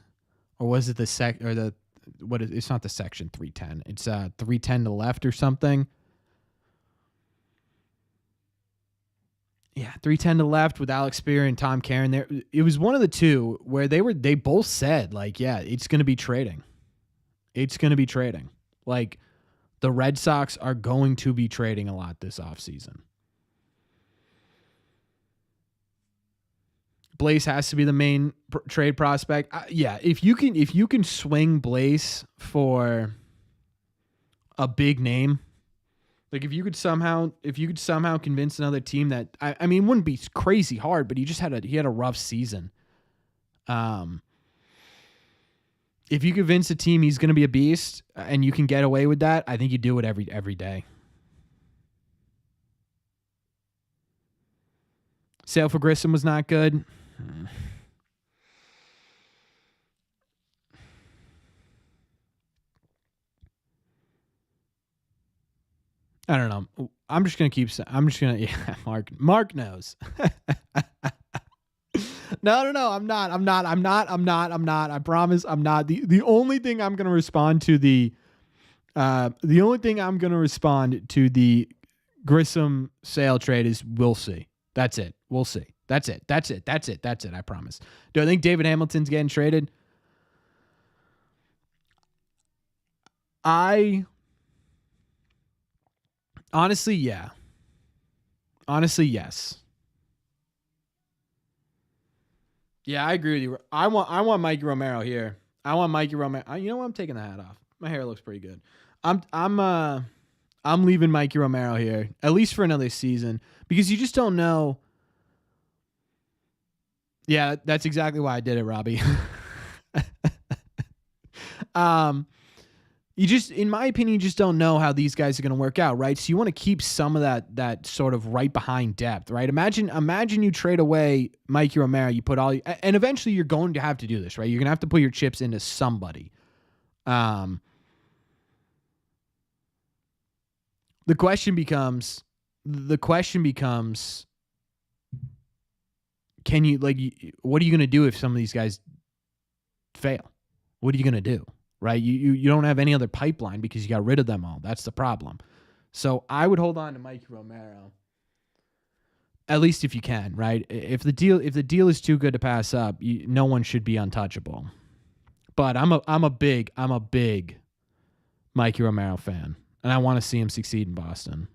or was it it's not the section 310. It's 310 to left or something. Yeah, 310 to left with Alex Spear and Tom Caron there. It was one of the two where they both said like, yeah, it's going to be trading. It's going to be trading. Like the Red Sox are going to be trading a lot this offseason. Blaze has to be the main trade prospect. Yeah, if you can swing Blaze for a big name, like if you could somehow convince another team that I mean, it wouldn't be crazy hard, but he had a rough season. If you convince a team he's going to be a beast and you can get away with that, I think you do it every day. Sale for Grissom was not good. I don't know. I'm just going to yeah, Mark knows. No. I'm not. I promise I'm not. The only thing I'm going to respond to the Grissom sale trade is we'll see. That's it. We'll see. That's it. I promise. Do I think David Hamilton's getting traded? Honestly, yeah. Honestly, yes. Yeah, I agree with you. I want Mikey Romero here. I want Mikey Romero. You know what? I'm taking the hat off. My hair looks pretty good. I'm leaving Mikey Romero here, at least for another season, because you just don't know. Yeah, that's exactly why I did it, Robbie. You just, in my opinion, you just don't know how these guys are going to work out, right? So you want to keep some of that sort of right behind depth, right? Imagine you trade away Mikey Romero, you put all, and eventually you're going to have to do this, right? You're going to have to put your chips into somebody. The question becomes, can you, what are you going to do if some of these guys fail? What are you going to do? Right? You don't have any other pipeline because you got rid of them all. That's the problem. So I would hold on to Mikey Romero, at least if you can, right? If the deal is too good to pass up, no one should be untouchable. But I'm a big Mikey Romero fan, and I want to see him succeed in Boston.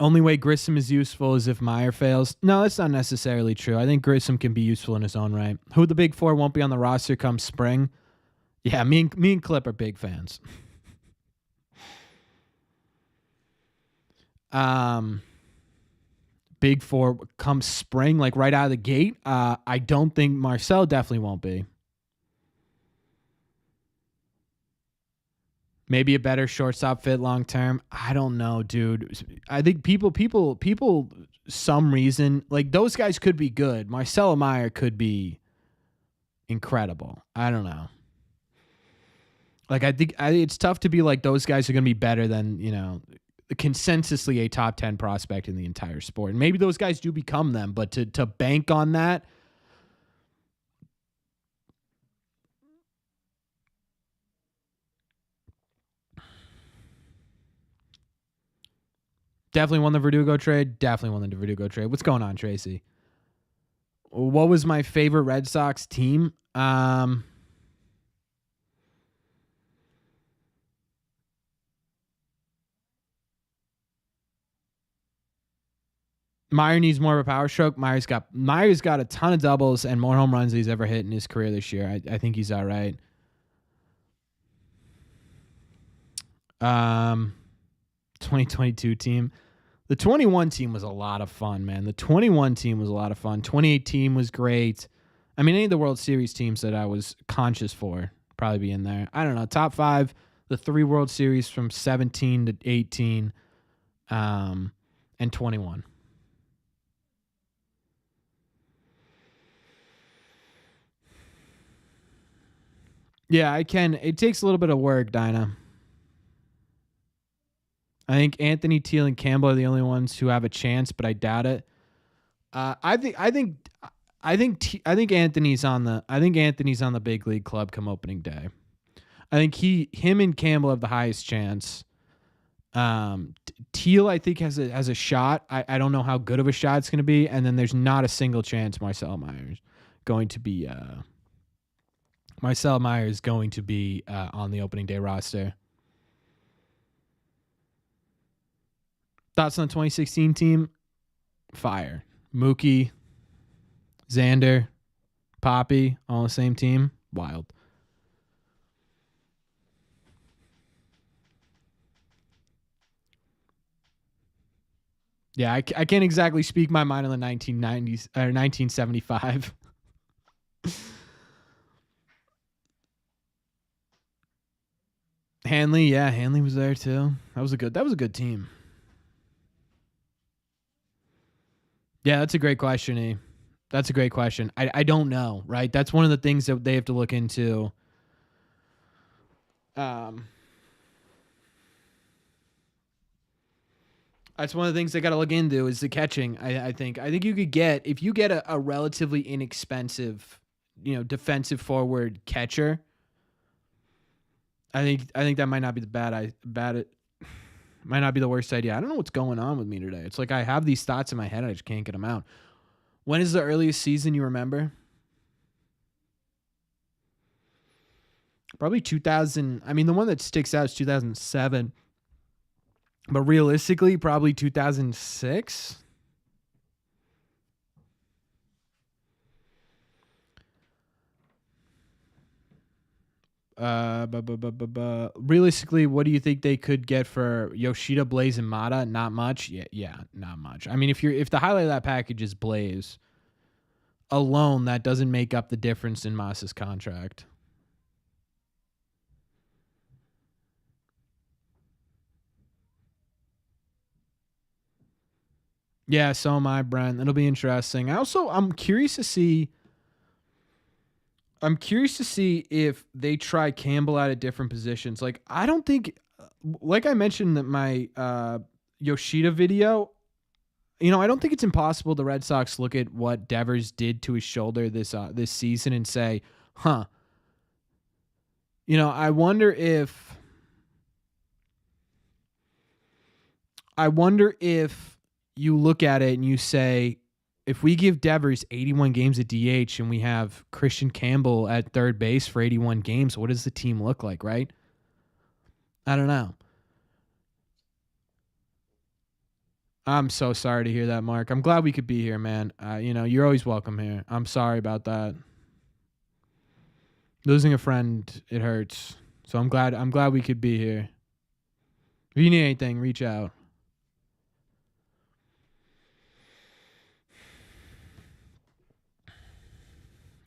Only way Grissom is useful is if Meyer fails. No, that's not necessarily true. I think Grissom can be useful in his own right. Who the big four won't be on the roster come spring? Yeah, me and Clip are big fans. Big four come spring, like right out of the gate. I don't think Marcel definitely won't be. Maybe a better shortstop fit long term. I don't know, dude. I think people, some reason, like those guys could be good. Marcelo Meyer could be incredible. I don't know. Like I think it's tough to be like those guys are going to be better than, consensusly a top 10 prospect in the entire sport. And maybe those guys do become them, but to bank on that, definitely won the Verdugo trade. What's going on, Tracy? What was my favorite Red Sox team? Meyer needs more of a power stroke. Meyer's got a ton of doubles and more home runs than he's ever hit in his career this year. I think he's all right. 2022 team. The 21 team was a lot of fun, man. 2018 team was great. I mean, any of the World Series teams that I was conscious for probably be in there. I don't know. Top 5, the 3 World Series from 17 to 18, and 21. Yeah, I can. It takes a little bit of work, Dinah. I think Anthony, Teal, and Campbell are the only ones who have a chance, but I doubt it. I think Anthony's on the big league club come opening day. I think him and Campbell have the highest chance. Teal, I think, has a shot. I don't know how good of a shot it's going to be, and then there's not a single chance Marcel Meyer is going to be on the opening day roster. Thoughts on the 2016 team? Fire. Mookie, Xander, Poppy, all the same team. Wild. Yeah, I can't exactly speak my mind on the 1990s or 1975. Hanley was there too. That was a good team. Yeah, that's a great question, E. That's a great question. I don't know, right? That's one of the things that they have to look into. That's one of the things they got to look into is the catching. I think you could get, if you get a relatively inexpensive, defensive forward catcher. I think that might not be might not be the worst idea. I don't know what's going on with me today. It's like I have these thoughts in my head, I just can't get them out. When is the earliest season you remember? Probably 2000. I mean, the one that sticks out is 2007. But realistically, probably 2006. Realistically, what do you think they could get for Yoshida, Blaze, and Mata? Not much. Yeah, not much. I mean, if the highlight of that package is Blaze alone, that doesn't make up the difference in Moss's contract. Yeah, so am I, Brent. It'll be interesting. I'm curious to see. I'm curious to see if they try Campbell out at different positions. Like, I don't think, like I mentioned that my Yoshida video, I don't think it's impossible the Red Sox look at what Devers did to his shoulder this season and say, huh. I wonder if you look at it and you say, if we give Devers 81 games at DH and we have Christian Campbell at third base for 81 games, what does the team look like, right? I don't know. I'm so sorry to hear that, Mark. I'm glad we could be here, man. You're always welcome here. I'm sorry about that. Losing a friend, it hurts. So I'm glad we could be here. If you need anything, reach out.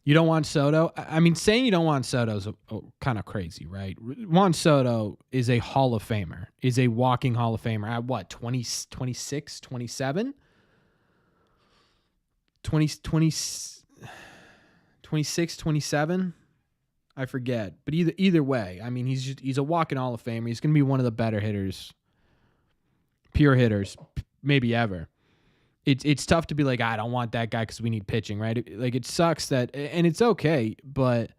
You don't want Soto? I mean, saying you don't want Soto is kind of crazy, right? Juan Soto is a Hall of Famer, is a walking Hall of Famer at what, 20, 26, 27? 20, 26, 27? I forget. But either way, I mean, he's a walking Hall of Famer. He's going to be one of the better hitters, pure hitters, maybe ever. It's tough to be like, I don't want that guy because we need pitching, right? It sucks that, and it's okay, but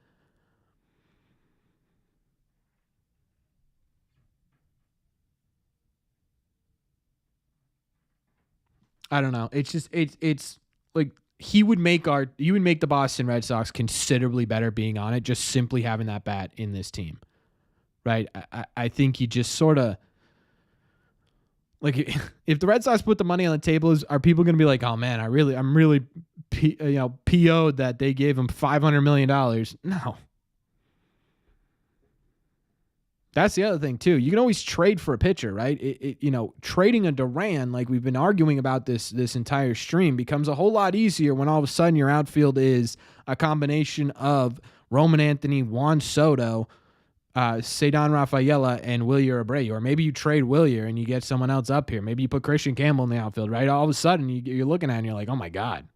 I don't know. It's just it's like he would make the Boston Red Sox considerably better being on it, just simply having that bat in this team, right? I think he just sort of. Like, if the Red Sox put the money on the table, are people going to be like, "Oh man, I'm really, PO'd that they gave him $500 million"? No. That's the other thing too. You can always trade for a pitcher, right? Trading a Duran, like we've been arguing about this entire stream, becomes a whole lot easier when all of a sudden your outfield is a combination of Roman Anthony, Juan Soto, Cedon Rafaela, and Wilyer Abreu. Or maybe you trade Wilyer and you get someone else up here. Maybe you put Christian Campbell in the outfield, right? All of a sudden you're looking at it and you're like, oh my God.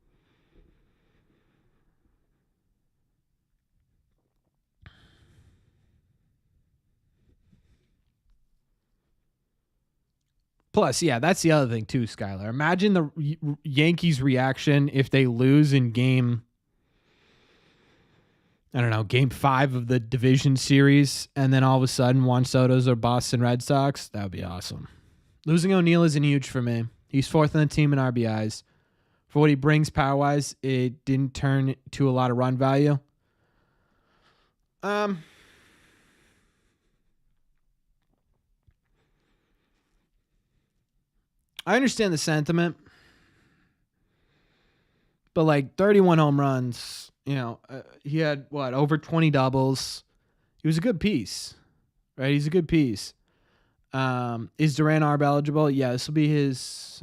Plus, yeah, that's the other thing too, Skylar. Imagine the Yankees' reaction if they lose in game 5 of the division series, and then all of a sudden Juan Soto's or Boston Red Sox. That would be awesome. Losing O'Neill isn't huge for me. He's fourth on the team in RBIs. For what he brings power-wise, it didn't turn to a lot of run value. I understand the sentiment, but like 31 home runs, he had over 20 doubles. He was a good piece, right? He's a good piece. Is Duran Arb eligible? Yeah, this will be his.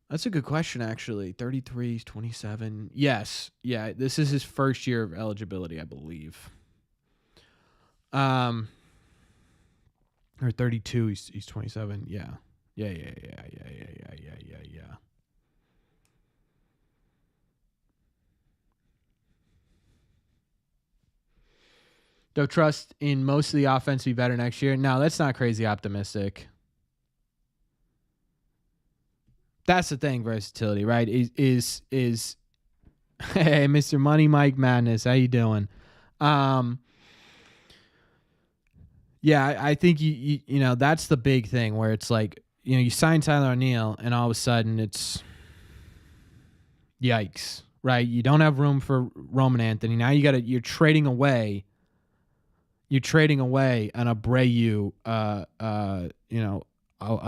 That's a good question, actually. 33, 27. Yes. Yeah, this is his first year of eligibility, I believe. Or 32. He's 27. Yeah. Yeah. They'll trust in most of the offense to be better next year. No, that's not crazy optimistic. That's the thing, versatility, right? Is hey, Mr. Money Mike Madness, how you doing? Yeah, I think you know that's the big thing where it's like, you know, you sign Tyler O'Neill and all of a sudden it's yikes, right? You don't have room for Roman Anthony. Now you're trading away an Abreu, a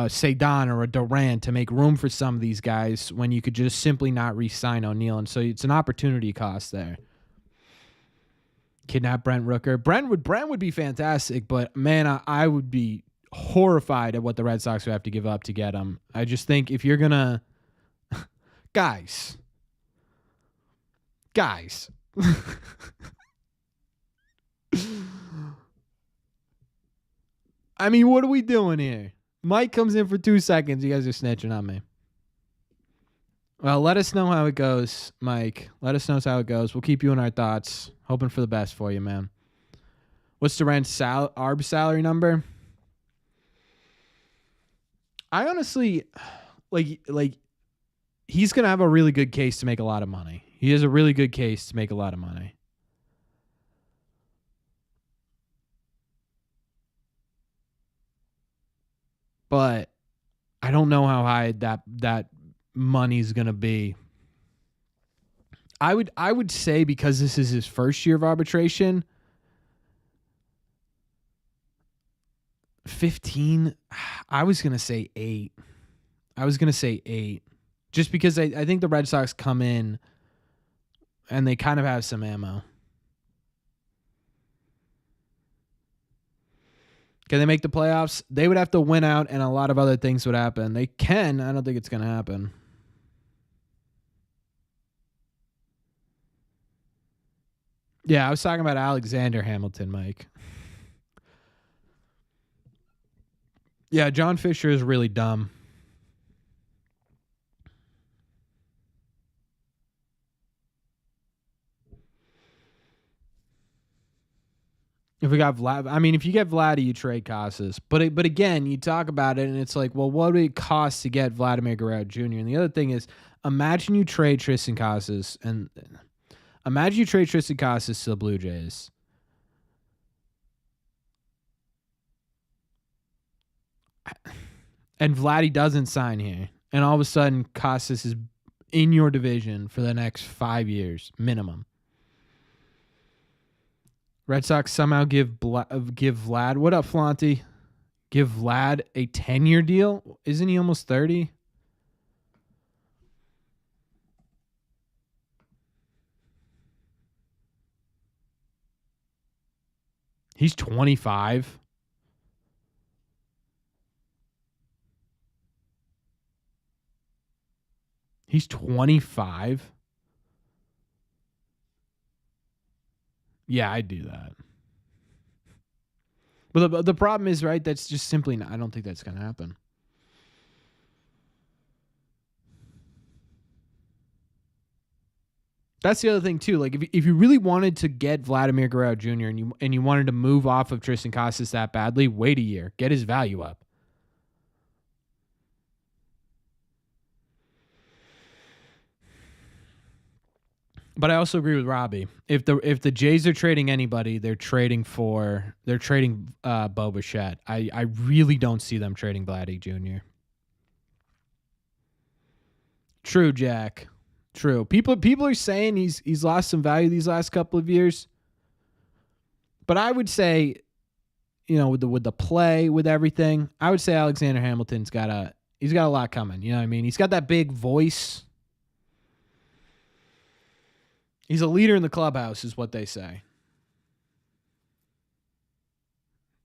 Cedon or a Durant to make room for some of these guys when you could just simply not re-sign O'Neill. And so it's an opportunity cost there. Kidnap Brent Rooker. Brent would be fantastic, but man, I would be horrified at what the Red Sox would have to give up to get him. I just think if you're gonna guys. I mean, what are we doing here? Mike comes in for 2 seconds. You guys are snitching on me. Well, let us know how it goes, Mike. Let us know how it goes. We'll keep you in our thoughts. Hoping for the best for you, man. What's Durant's ARB salary number? I honestly, like he's going to have a really good case to make a lot of money. He has a really good case to make a lot of money. But I don't know how high that money's going to be. I would say because this is his first year of arbitration, 15, I was going to say 8. Just because I think the Red Sox come in and they kind of have some ammo. Can they make the playoffs? They would have to win out and a lot of other things would happen. They can. I don't think it's going to happen. Yeah, I was talking about Alexander Hamilton, Mike. Yeah, John Fisher is really dumb. If we got Vlad, I mean, if you get Vladdy, you trade Casas. But again, you talk about it, and it's like, well, what would it cost to get Vladimir Guerrero Jr.? And the other thing is, imagine you trade Tristan Casas, and imagine you trade Tristan Casas to the Blue Jays. And Vladdy doesn't sign here. And all of a sudden, Casas is in your division for the next 5 years, minimum. Red Sox somehow give Vlad, what up, Flaunty? Give Vlad a 10-year deal? Isn't he almost 30? He's 25. He's 25. Yeah, I'd do that. But the problem is, right, that's just simply not, I don't think that's going to happen. That's the other thing, too. Like, if you really wanted to get Vladimir Guerrero Jr. and you wanted to move off of Tristan Casas that badly, wait a year. Get his value up. But I also agree with Robbie. If the Jays are trading anybody, they're trading Bo Bichette. I really don't see them trading Vladdy Jr. True, Jack. True. People are saying he's lost some value these last couple of years. But I would say, you know, with the play, with everything, I would say Alexander Hamilton's got a lot coming. You know what I mean? He's got that big voice. He's a leader in the clubhouse, is what they say.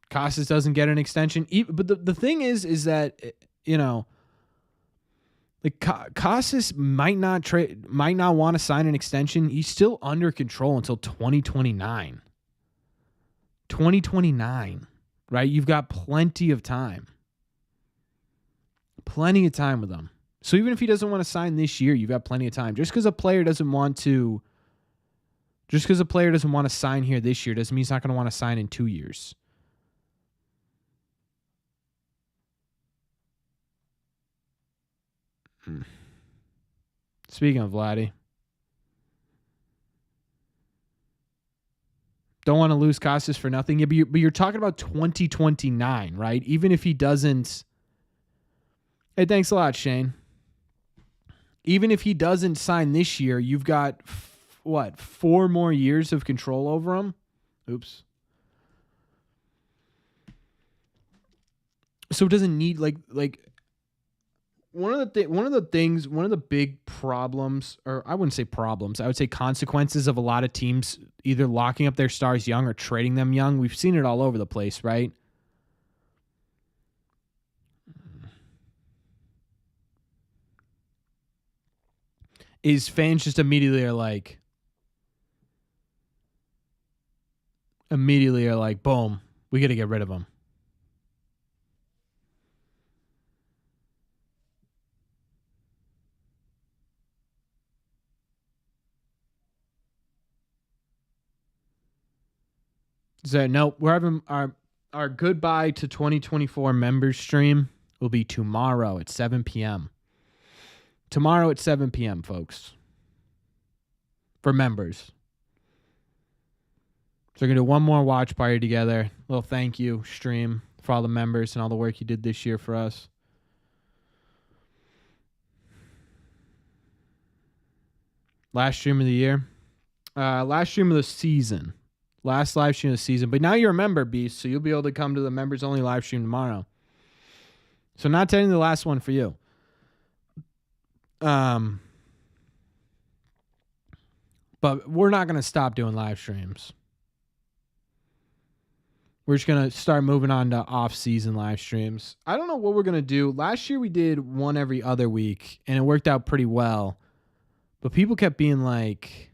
Casas doesn't get an extension, but the thing is that, you know, like Casas might not want to sign an extension. He's still under control until 2029. 2029, right? You've got plenty of time. Plenty of time with him. So even if he doesn't want to sign this year, you've got plenty of time. Just because a player doesn't want to sign here this year doesn't mean he's not going to want to sign in 2 years. Speaking of Vladdy, don't want to lose Casas for nothing. Yeah, but you're talking about 2029, right? Even if he doesn't. Hey, thanks a lot, Shane. Even if he doesn't sign this year, you've got, 4 more years of control over him? Oops. So it doesn't need, like one of the big problems, or I wouldn't say problems, I would say consequences of a lot of teams either locking up their stars young or trading them young. We've seen it all over the place, right? Is fans just immediately are like, boom, we got to get rid of him. So no, we're having our goodbye to 2024 members stream will be tomorrow at 7 p.m. Tomorrow at 7 p.m., folks. For members. So we're going to do one more watch party together. A little thank you stream for all the members and all the work you did this year for us. Last stream of the year. Last stream of the season. Last live stream of the season. But now you're a member, Beast, so you'll be able to come to the members only live stream tomorrow. So not technically the last one for you. But we're not going to stop doing live streams. We're just going to start moving on to off-season live streams. I don't know what we're going to do. Last year we did one every other week, and it worked out pretty well. But people kept being like...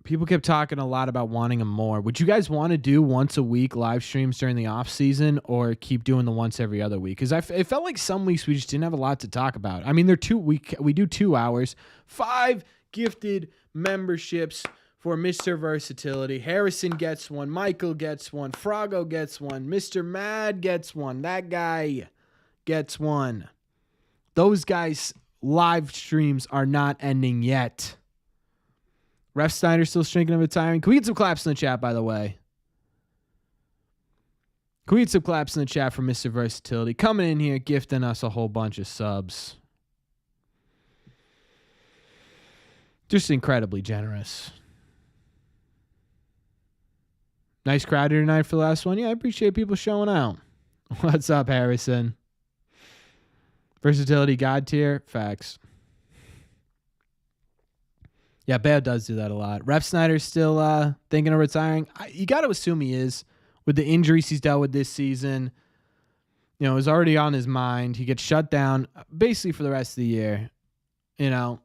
People kept talking a lot about wanting them more. Would you guys want to do once a week live streams during the off season, or keep doing the once every other week? Because it felt like some weeks we just didn't have a lot to talk about. I mean, we do 2 hours, 5 gifted memberships for Mr. Versatility. Harrison gets one, Michael gets one, Frago gets one, Mr. Mad gets one, that guy gets one. Those guys' live streams are not ending yet. Ref Snyder still thinking of retiring. Can we get some claps in the chat, by the way? Can we get some claps in the chat for Mr. Versatility? Coming in here, gifting us a whole bunch of subs. Just incredibly generous. Nice crowd here tonight for the last one. Yeah, I appreciate people showing out. What's up, Harrison? Versatility God tier. Facts. Yeah, Bear does do that a lot. Ref Snyder's still thinking of retiring. You got to assume he is with the injuries he's dealt with this season. You know, it was already on his mind. He gets shut down basically for the rest of the year. You know,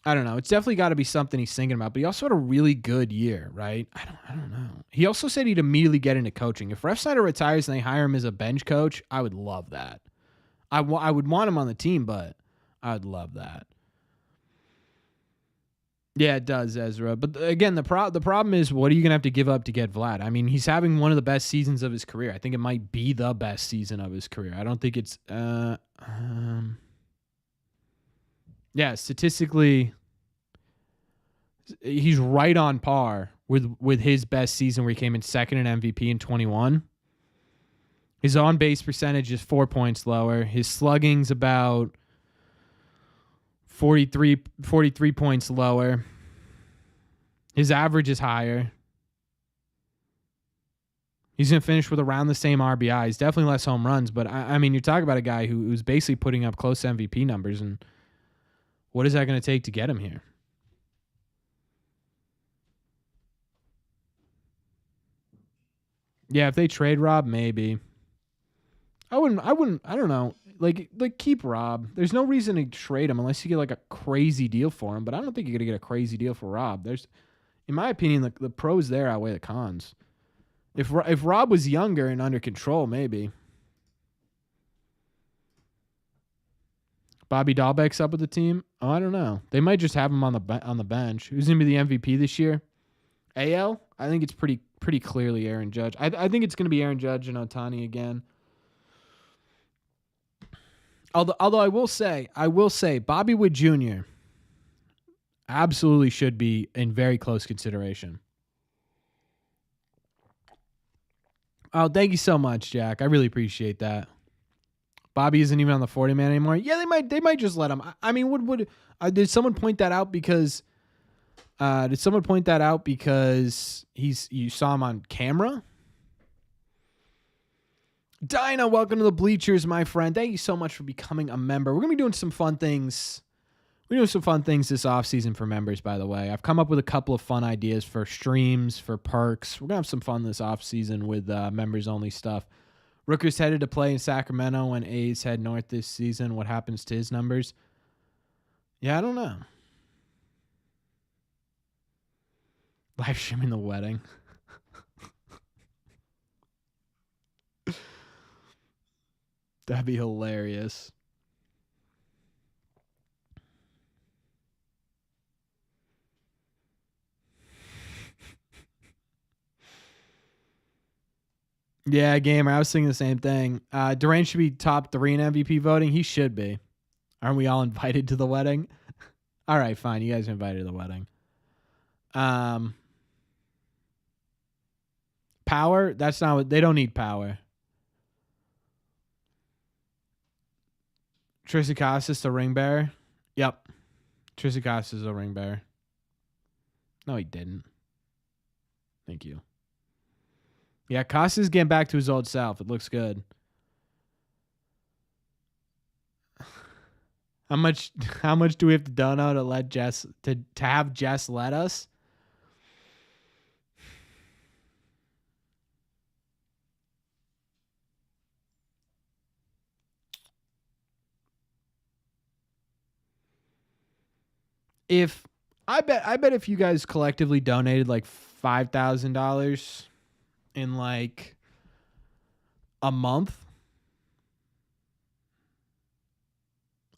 I don't know. It's definitely got to be something he's thinking about. But he also had a really good year, right? I don't know. He also said he'd immediately get into coaching. If Ref Snyder retires and they hire him as a bench coach, I would love that. I would want him on the team, but I would love that. Yeah, it does, Ezra. But again, the problem is, what are you going to have to give up to get Vlad? I mean, he's having one of the best seasons of his career. I think it might be the best season of his career. I don't think it's... Yeah, statistically, he's right on par with his best season where he came in second in MVP in 21. His on-base percentage is 4 points lower. His slugging's about 43 points lower. His average is higher. He's going to finish with around the same RBIs. Definitely less home runs, but I mean, you're talking about a guy who's basically putting up close to MVP numbers, and what is that going to take to get him here? Yeah, if they trade Rob, maybe. I don't know. Like keep Rob. There's no reason to trade him unless you get like a crazy deal for him. But I don't think you're gonna get a crazy deal for Rob. There's, in my opinion, the pros there outweigh the cons. If Rob was younger and under control, maybe. Bobby Dahlbeck's up with the team. Oh, I don't know. They might just have him on the bench. Who's gonna be the MVP this year? AL? I think it's pretty clearly Aaron Judge. I think it's gonna be Aaron Judge and Ohtani again. Although I will say, Bobby Wood Jr. absolutely should be in very close consideration. Oh, thank you so much, Jack. I really appreciate that. Bobby isn't even on the 40-man anymore. Yeah, they might just let him. I mean, did someone point that out because you saw him on camera? Dinah, welcome to the bleachers, my friend. Thank you so much for becoming a member. We're going to be doing some fun things. We're doing some fun things this offseason for members, by the way. I've come up with a couple of fun ideas for streams, for perks. We're going to have some fun this offseason with members-only stuff. Rooker's headed to play in Sacramento when A's head north this season. What happens to his numbers? Yeah, I don't know. Live streaming the wedding. That'd be hilarious. Yeah, gamer. I was thinking the same thing. Derailed should be top 3 in MVP voting. He should be. Aren't we all invited to the wedding? All right, fine. You guys are invited to the wedding. Power? That's not what they don't need power. Trisicassis the ring bearer? Yep. Trisicassis is a ring bearer. No, he didn't. Thank you. Yeah, Casas getting back to his old self. It looks good. How much do we have to dono to let Jess to have Jess let us? If I bet if you guys collectively donated like $5,000 in like a month,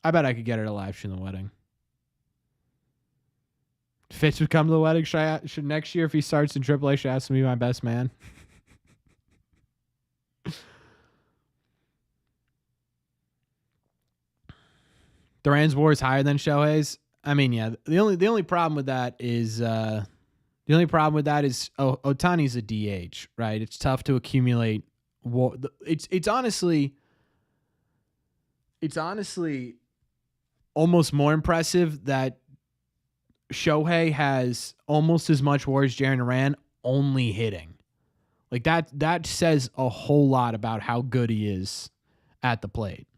I bet I could get her to live stream the wedding. Fitz would come to the wedding. Should next year, if he starts in AAA, should ask him to be my best man. Duran's WAR is higher than Shohei's. I mean, yeah. The only problem with that is Ohtani's a DH, right? It's tough to accumulate. It's honestly almost more impressive that Shohei has almost as much WAR as Jarren Duran, only hitting. Like that says a whole lot about how good he is at the plate.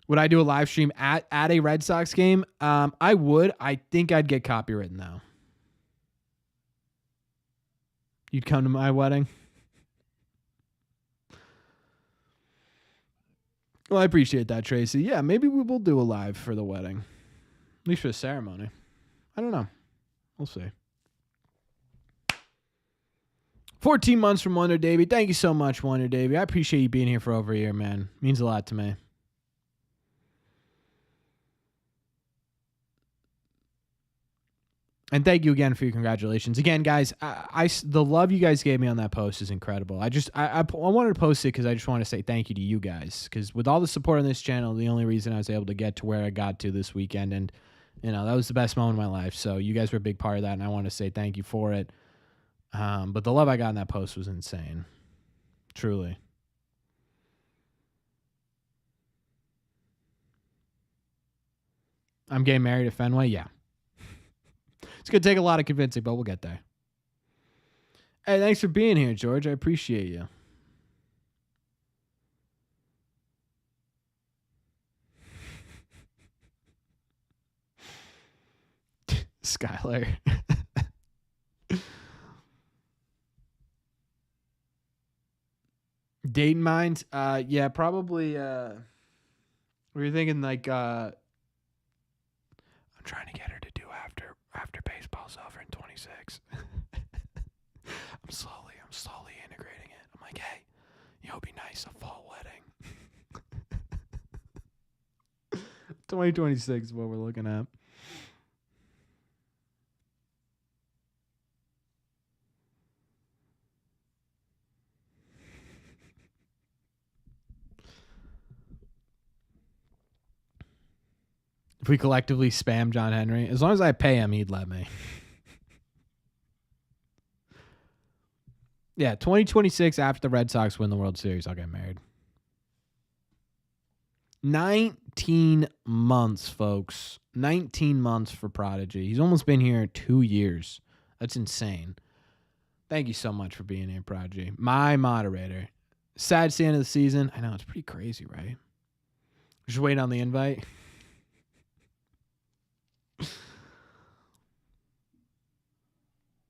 Would I do a live stream at a Red Sox game? I would. I think I'd get copywritten though. You'd come to my wedding? Well, I appreciate that, Tracy. Yeah, maybe we will do a live for the wedding. At least for the ceremony. I don't know. We'll see. 14 months from Wonder Davey. Thank you so much, Wonder Davey. I appreciate you being here for over a year, man. Means a lot to me. And thank you again for your congratulations. Again, guys, the love you guys gave me on that post is incredible. I wanted to post it because I just want to say thank you to you guys. Because with all the support on this channel, the only reason I was able to get to where I got to this weekend, and that was the best moment of my life. So you guys were a big part of that, and I want to say thank you for it. But the love I got in that post was insane. Truly. I'm getting married at Fenway? Yeah. It's going to take a lot of convincing, but we'll get there. Hey, thanks for being here, George. I appreciate you. Skylar. date in mind? Yeah, probably. We were thinking like I'm trying to get her to do after baseball's over in 26. I'm slowly integrating it. I'm like, hey, you know, it'd be nice a fall wedding. 2026 is what we're looking at. If we collectively spam John Henry, as long as I pay him, he'd let me. Yeah, 2026 after the Red Sox win the World Series, I'll get married. 19 months, folks. 19 months for Prodigy. He's almost been here 2 years. That's insane. Thank you so much for being here, Prodigy. My moderator. Sad it's the end of the season. I know, it's pretty crazy, right? Just waiting on the invite.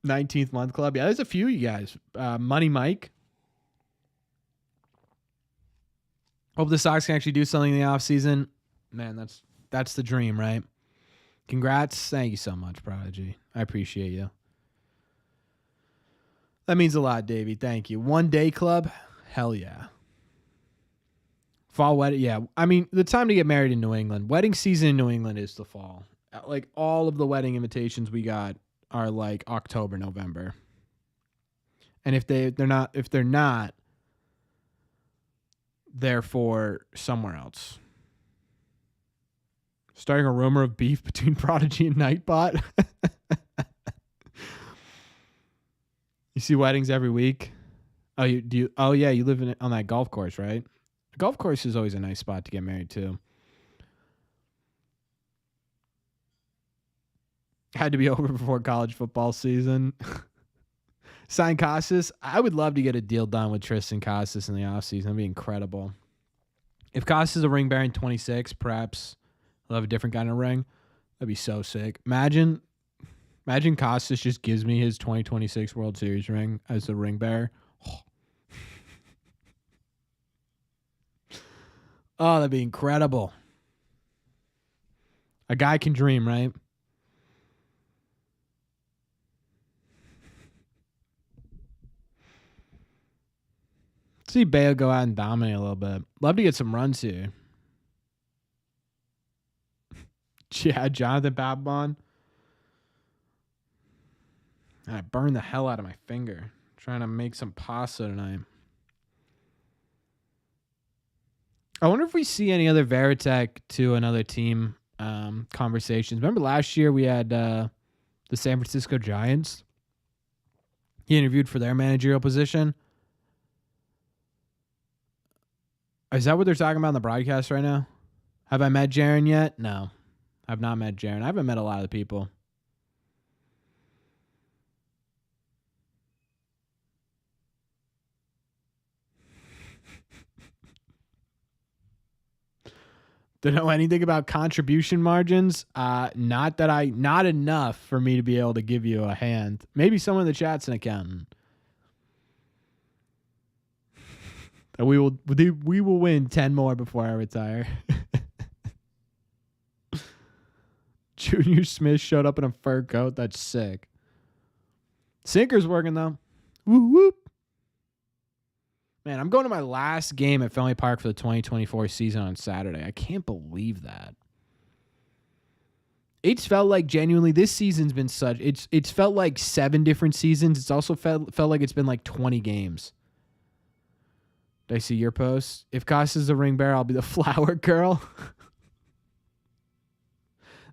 $19th month club. Yeah, there's a few of you guys. Money Mike. Hope the Sox can actually do something in the offseason. Man, that's the dream, right? Congrats. Thank you so much, Prodigy. I appreciate you. That means a lot, Davey. Thank you. 1 day club? Hell yeah. Fall wedding? Yeah. I mean, the time to get married in New England. Wedding season in New England is the fall. Like, all of the wedding invitations we got are like October, November. And if they're not, they're for somewhere else. Starting a rumor of beef between Prodigy and Nightbot. You see weddings every week. Oh, you live on that golf course, right? The golf course is always a nice spot to get married to. Had to be over before college football season. Sign Costas. I would love to get a deal done with Tristan Costas in the offseason. That'd be incredible. If Costas is a ring bearer in 26, perhaps he'll have a different kind of ring. That'd be so sick. Imagine Costas just gives me his 2026 World Series ring as the ring bearer. Oh, that'd be incredible. A guy can dream, right? Let's see Bayo go out and dominate a little bit. Love to get some runs here. Yeah, Jonathan Papelbon. I burned the hell out of my finger trying to make some pasta tonight. I wonder if we see any other Veritek to another team conversations. Remember last year we had the San Francisco Giants? He interviewed for their managerial position. Is that what they're talking about in the broadcast right now? Have I met Jaron yet? No. I've not met Jaron. I haven't met a lot of the people. Don't know anything about contribution margins. Not enough for me to be able to give you a hand. Maybe someone in the chat's an accountant. We will win 10 more before I retire. Junior Smith showed up in a fur coat. That's sick. Sinker's working though. Whoop whoop. Man, I'm going to my last game at Fenway Park for the 2024 season on Saturday. I can't believe that. It's felt like genuinely this season's been such. It's felt like 7 different seasons. It's also felt like it's been like 20 games. Did I see your post? If Costa's the ring bearer, I'll be the flower girl.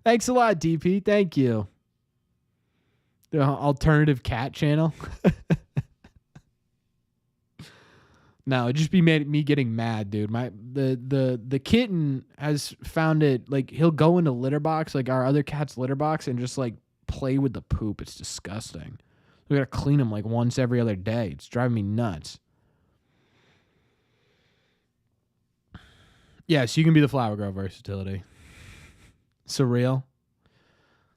Thanks a lot, DP. Thank you. The alternative cat channel. No, it'd just be me getting mad, dude. The kitten has found it, like, he'll go into litter box, like our other cat's litter box, and just like play with the poop. It's disgusting. We gotta clean him like once every other day. It's driving me nuts. Yes, you can be the flower girl versatility. Surreal.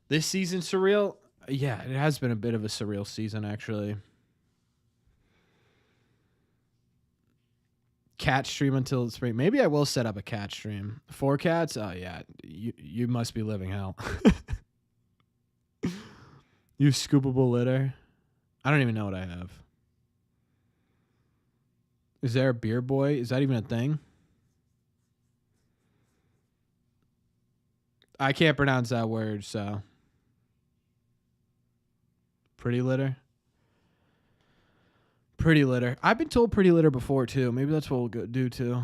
This season surreal? Yeah, it has been a bit of a surreal season, actually. cat stream until spring. Maybe I will set up a cat stream. 4 cats? Oh, yeah. You must be living hell. You scoopable litter. I don't even know what I have. Is there a beer boy? Is that even a thing? I can't pronounce that word, so. Pretty litter? Pretty litter. I've been told pretty litter before, too. Maybe that's what we'll do, too.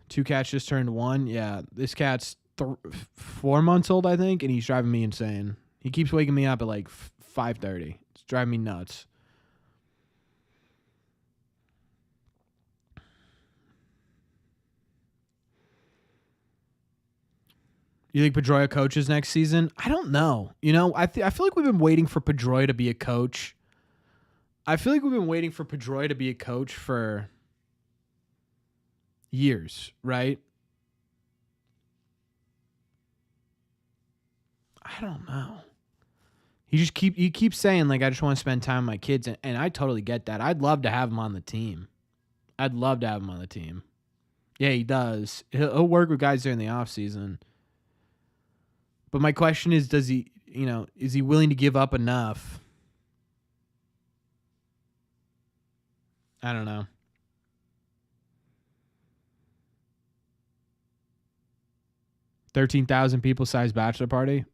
2 cats just turned 1. Yeah, this cat's 4 months old, I think, and he's driving me insane. He keeps waking me up at like 5:30. It's driving me nuts. You think Pedroia coaches next season? I don't know. You know, I feel like we've been waiting for Pedroia to be a coach. I feel like we've been waiting for Pedroia to be a coach for years, right? I don't know. He keeps saying, like, I just want to spend time with my kids, and I totally get that. I'd love to have him on the team. Yeah, he does. He'll work with guys during the offseason. But my question is, is he willing to give up enough? I don't know. $13,000 people size bachelor party.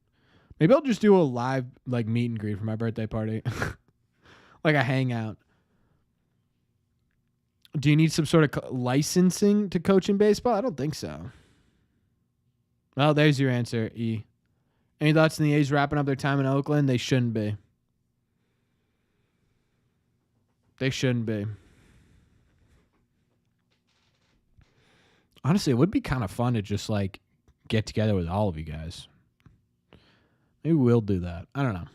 Maybe I'll just do a live like meet and greet for my birthday party. Like a hangout. Do you need some sort of licensing to coach in baseball? I don't think so. Well, there's your answer, E. Any thoughts on the A's wrapping up their time in Oakland? They shouldn't be. Honestly, it would be kind of fun to just like get together with all of you guys. Maybe we'll do that. I don't know.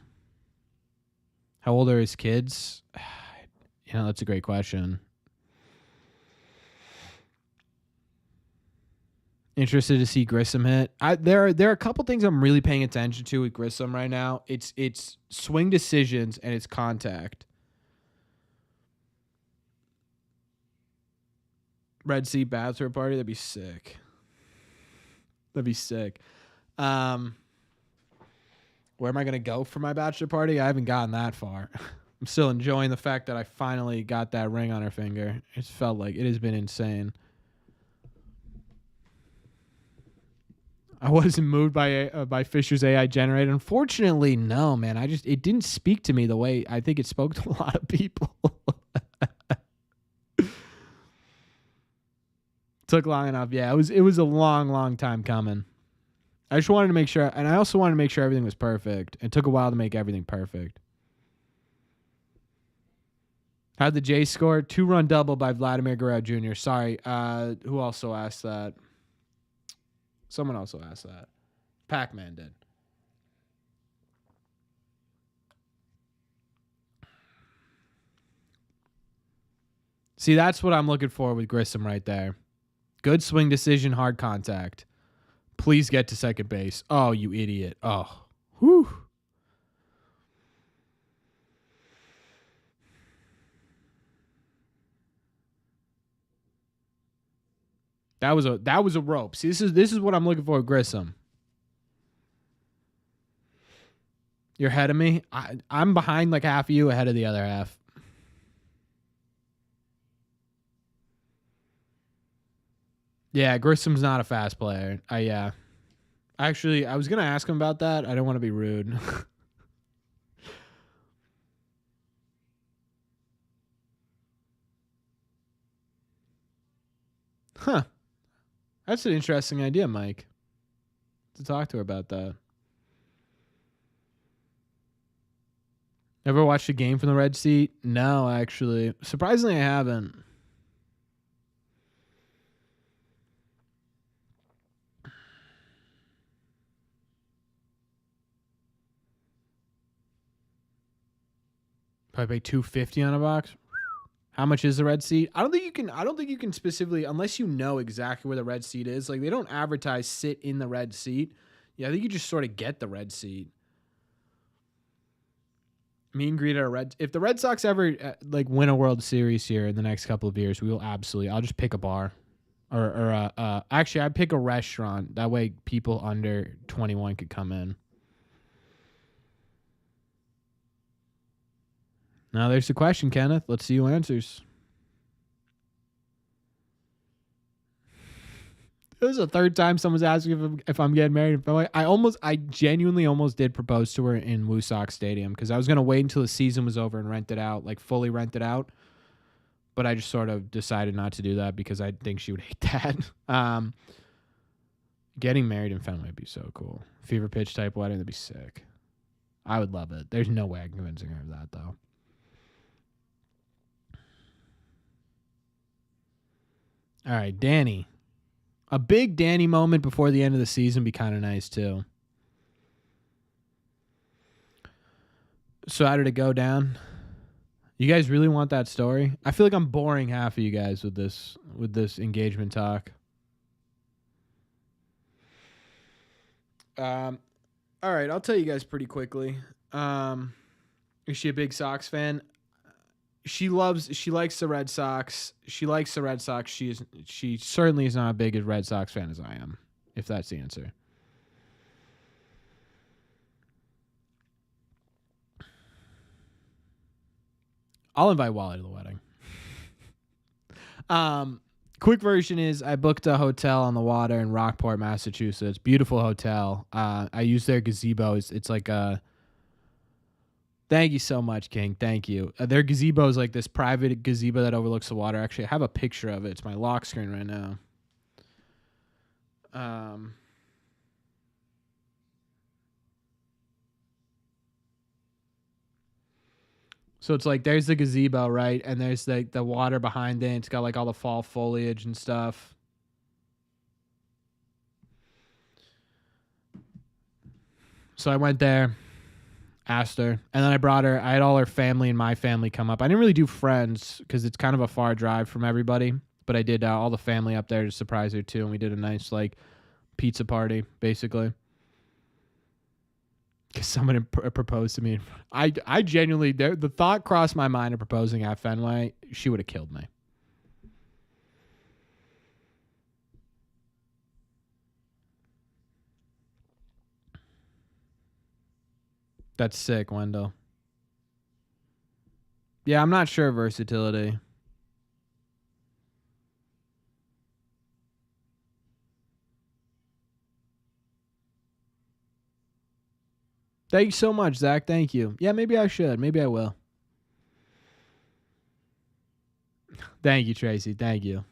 How old are his kids? That's a great question. Interested to see Grissom hit. There are a couple things I'm really paying attention to with Grissom right now. It's swing decisions and it's contact. Red Sea bachelor party. That'd be sick. Where am I going to go for my bachelor party? I haven't gotten that far. I'm still enjoying the fact that I finally got that ring on her finger. It's felt like it has been insane. I wasn't moved by Fisher's AI generator. Unfortunately, no, man. It didn't speak to me the way I think it spoke to a lot of people. Took long enough. Yeah, it was a long time coming. I just wanted to make sure, and I also wanted to make sure everything was perfect. It took a while to make everything perfect. How'd the Jays score? 2-run double by Vladimir Guerrero Jr. Sorry, who also asked that? Someone also asked that. Pac-Man did. See, that's what I'm looking for with Grissom right there. Good swing decision, hard contact. Please get to second base. Oh, you idiot. Oh. Whew. That was a rope. See, this is what I'm looking for with Grissom. You're ahead of me. I'm behind like half of you, ahead of the other half. Yeah, Grissom's not a fast player. Actually, I was gonna ask him about that. I don't want to be rude. Huh. That's an interesting idea, Mike. To talk to her about that. Ever watched a game from the red seat? No, actually. Surprisingly, I haven't. Probably pay $250 on a box. How much is the red seat? I don't think you can specifically, unless you know exactly where the red seat is. Like, they don't advertise sit in the red seat. Yeah, I think you just sort of get the red seat. meet and greet at a Red. If the Red Sox ever like win a World Series here in the next couple of years, we will absolutely. I'll just pick a bar, or actually, I'd pick a restaurant. That way, people under 21 could come in. Now, there's the question, Kenneth. Let's see who answers. It was the third time someone's asking if I'm getting married. I genuinely almost did propose to her in Woo Sox Stadium because I was going to wait until the season was over and rent it out, like fully rent it out. But I just sort of decided not to do that because I think she would hate that. Getting married in Fenway would be so cool. Fever pitch type wedding, that'd be sick. I would love it. There's no way I'm convincing her of that, though. All right, Danny. A big Danny moment before the end of the season would be kind of nice, too. So how did it go down? You guys really want that story? I feel like I'm boring half of you guys with this engagement talk. All right, I'll tell you guys pretty quickly. Is she a big Sox fan? She likes the Red Sox. She likes the Red Sox. She certainly is not as big a Red Sox fan as I am, if that's the answer. I'll invite Wally to the wedding. Quick version is I booked a hotel on the water in Rockport, Massachusetts. Beautiful hotel. I used their gazebo. It's like a... Thank you so much, King. Thank you. Their gazebo is like this private gazebo that overlooks the water. Actually, I have a picture of it. It's my lock screen right now. So it's like there's the gazebo, right? And there's like the water behind it. It's got like all the fall foliage and stuff. So I went there. Asked her, and then I brought her. I had all her family and my family come up. I didn't really do friends because it's kind of a far drive from everybody, but I did all the family up there to surprise her too, and we did a nice like pizza party basically. Because someone proposed to me. I genuinely, the thought crossed my mind of proposing at Fenway. She would have killed me. That's sick, Wendell. Yeah, I'm not sure versatility. Thank you so much, Zach. Thank you. Yeah, maybe I should. Maybe I will. Thank you, Tracy. Thank you.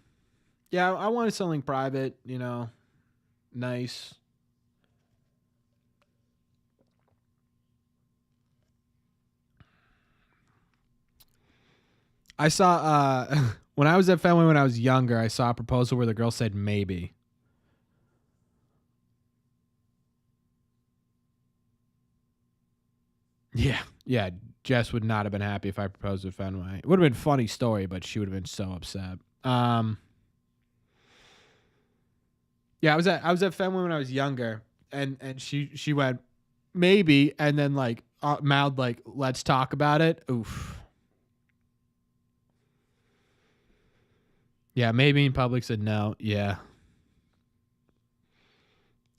Yeah, I wanted something private, nice. I saw when I was at Fenway when I was younger, I saw a proposal where the girl said maybe. Yeah. Jess would not have been happy if I proposed at Fenway. It would have been a funny story, but she would have been so upset. Yeah, I was at Fenway when I was younger, and she went maybe, and then like mouthed like let's talk about it. Oof. Yeah, maybe in public said no. Yeah.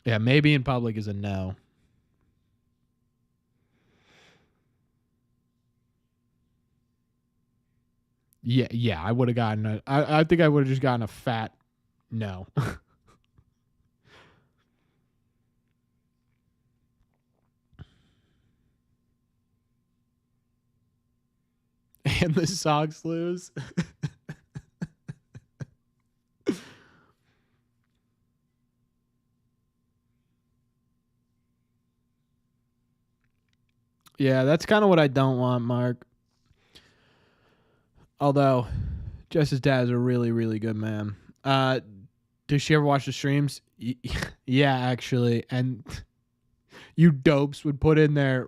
Yeah, maybe in public is a no. Yeah, I would have gotten I think I would have just gotten a fat no. And the Sox lose. Yeah, that's kind of what I don't want, Mark. Although, Jess's dad is a really, really good man. Does she ever watch the streams? Yeah, actually. And you dopes would put in their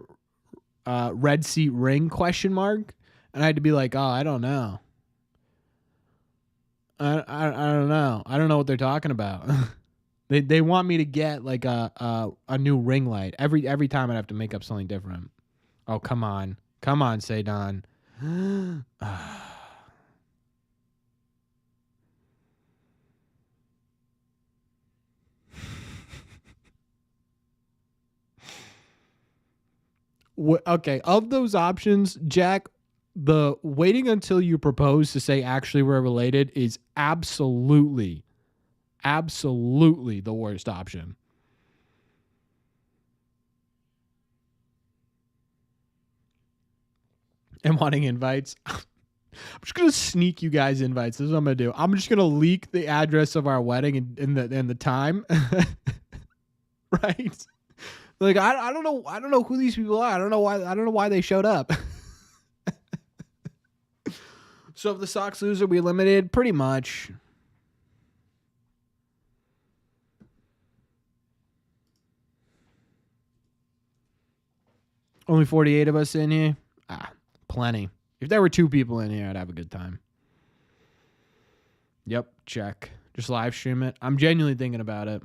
red seat ring question mark, and I had to be like, oh, I don't know. I don't know. I don't know what they're talking about. They want me to get like a new ring light every time. I'd have to make up something different. Oh, come on. Come on, Cedon. Okay, of those options, Jack, the waiting until you propose to say actually we're related is absolutely the worst option. And wanting invites. I'm just gonna sneak you guys invites. This is what I'm gonna do. I'm just gonna leak the address of our wedding and the time. Right? Like I don't know who these people are. I don't know why they showed up. So if the Sox lose, are we eliminated? Pretty much. Only 48 of us in here? Plenty. If there were 2 people in here, I'd have a good time. Yep, check. Just live stream it. I'm genuinely thinking about it.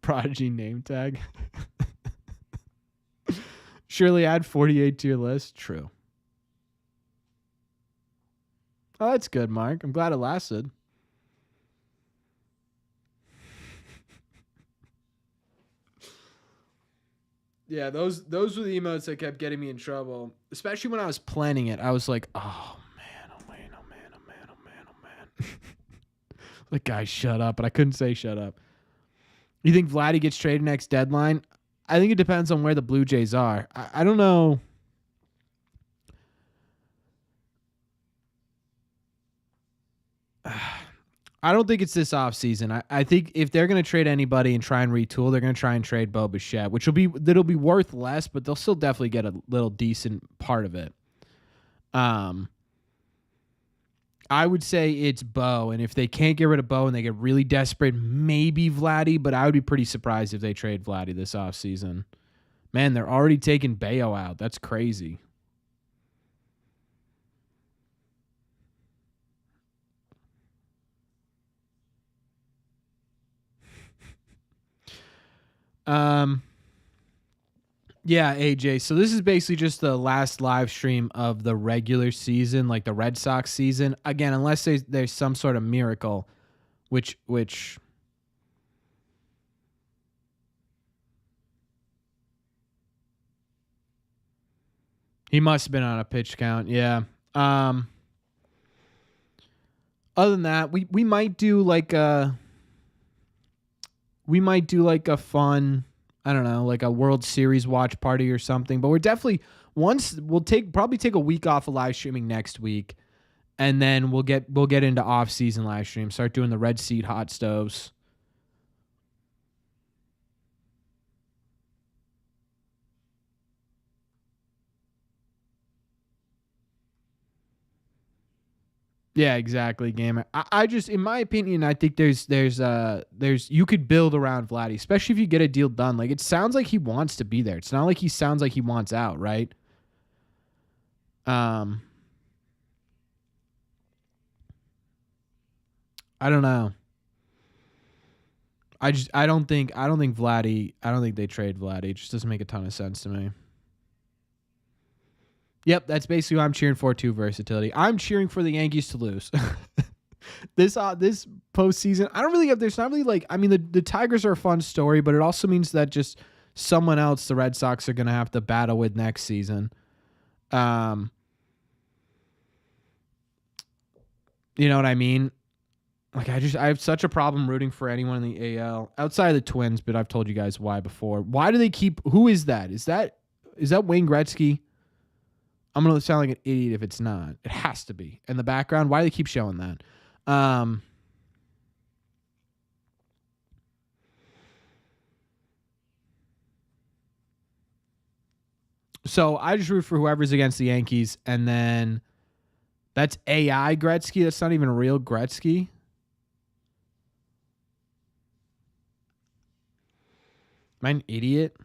Prodigy name tag. Surely add 48 to your list. True. Oh, that's good, Mark. I'm glad it lasted. Yeah, those were the emotes that kept getting me in trouble, especially when I was planning it. I was like, oh man. Like, guys, shut up. But I couldn't say shut up. You think Vladdy gets traded next deadline? I think it depends on where the Blue Jays are. I don't know. I don't think it's this offseason. I think if they're going to trade anybody and try and retool, they're going to try and trade Bo Bichette, that'll be worth less, but they'll still definitely get a little decent part of it. I would say it's Bo, and if they can't get rid of Bo and they get really desperate, maybe Vladdy, but I would be pretty surprised if they trade Vladdy this offseason. Man, they're already taking Bayo out. That's crazy. Yeah, AJ. So this is basically just the last live stream of the regular season, like the Red Sox season. Again, unless there's some sort of miracle, which he must have been on a pitch count. Yeah. Other than that, we might do like a fun, I don't know, like a World Series watch party or something. But we're definitely we'll probably take a week off of live streaming next week, and then we'll get into off-season live stream. Start doing the red seat hot stoves. Yeah, exactly, gamer. I just, in my opinion, I think there's you could build around Vladdy, especially if you get a deal done. Like, it sounds like he wants to be there. It's not like he sounds like he wants out, right? I don't know. I don't think Vladdy. I don't think they trade Vladdy. It just doesn't make a ton of sense to me. Yep, that's basically what I'm cheering for too. Versatility. I'm cheering for the Yankees to lose. This postseason, I don't really have. There's not really like. I mean, the Tigers are a fun story, but it also means that just someone else the Red Sox are going to have to battle with next season. You know what I mean? Like, I have such a problem rooting for anyone in the AL outside of the Twins, but I've told you guys why before. Why do they keep? Who is that? Is that Wayne Gretzky? I'm gonna sound like an idiot if it's not. It has to be. In the background, why do they keep showing that? So I just root for whoever's against the Yankees, and then that's AI Gretzky. That's not even a real Gretzky. Am I an idiot?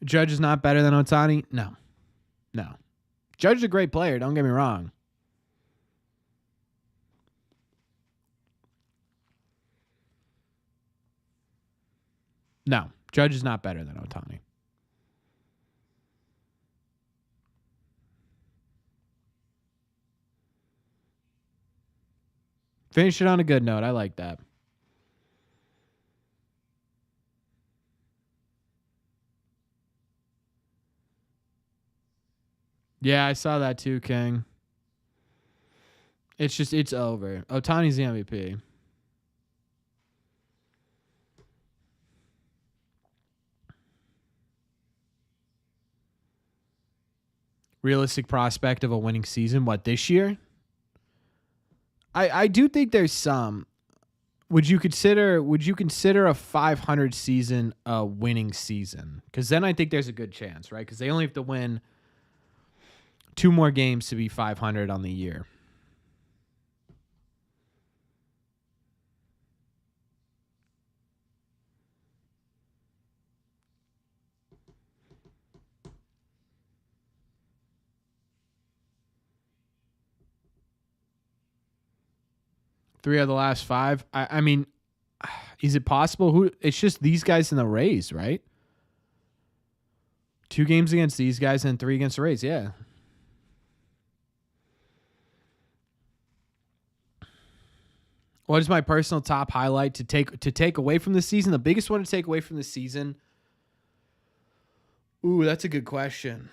Judge is not better than Ohtani? No. Judge is a great player. Don't get me wrong. No, Judge is not better than Ohtani. Finish it on a good note. I like that. Yeah, I saw that too, King. It's over. Ohtani's the MVP. Realistic prospect of a winning season. What, this year? I do think there's some. Would you consider a 500 season a winning season? Because then I think there's a good chance, right? Because they only have to win 2 more games to be 500 on the year. Three of the last 5. I mean, is it possible? It's just these guys in the Rays, right? 2 games against these guys and 3 against the Rays. Yeah. What is my personal top highlight to take away from the season? The biggest one to take away from the season. Ooh, that's a good question.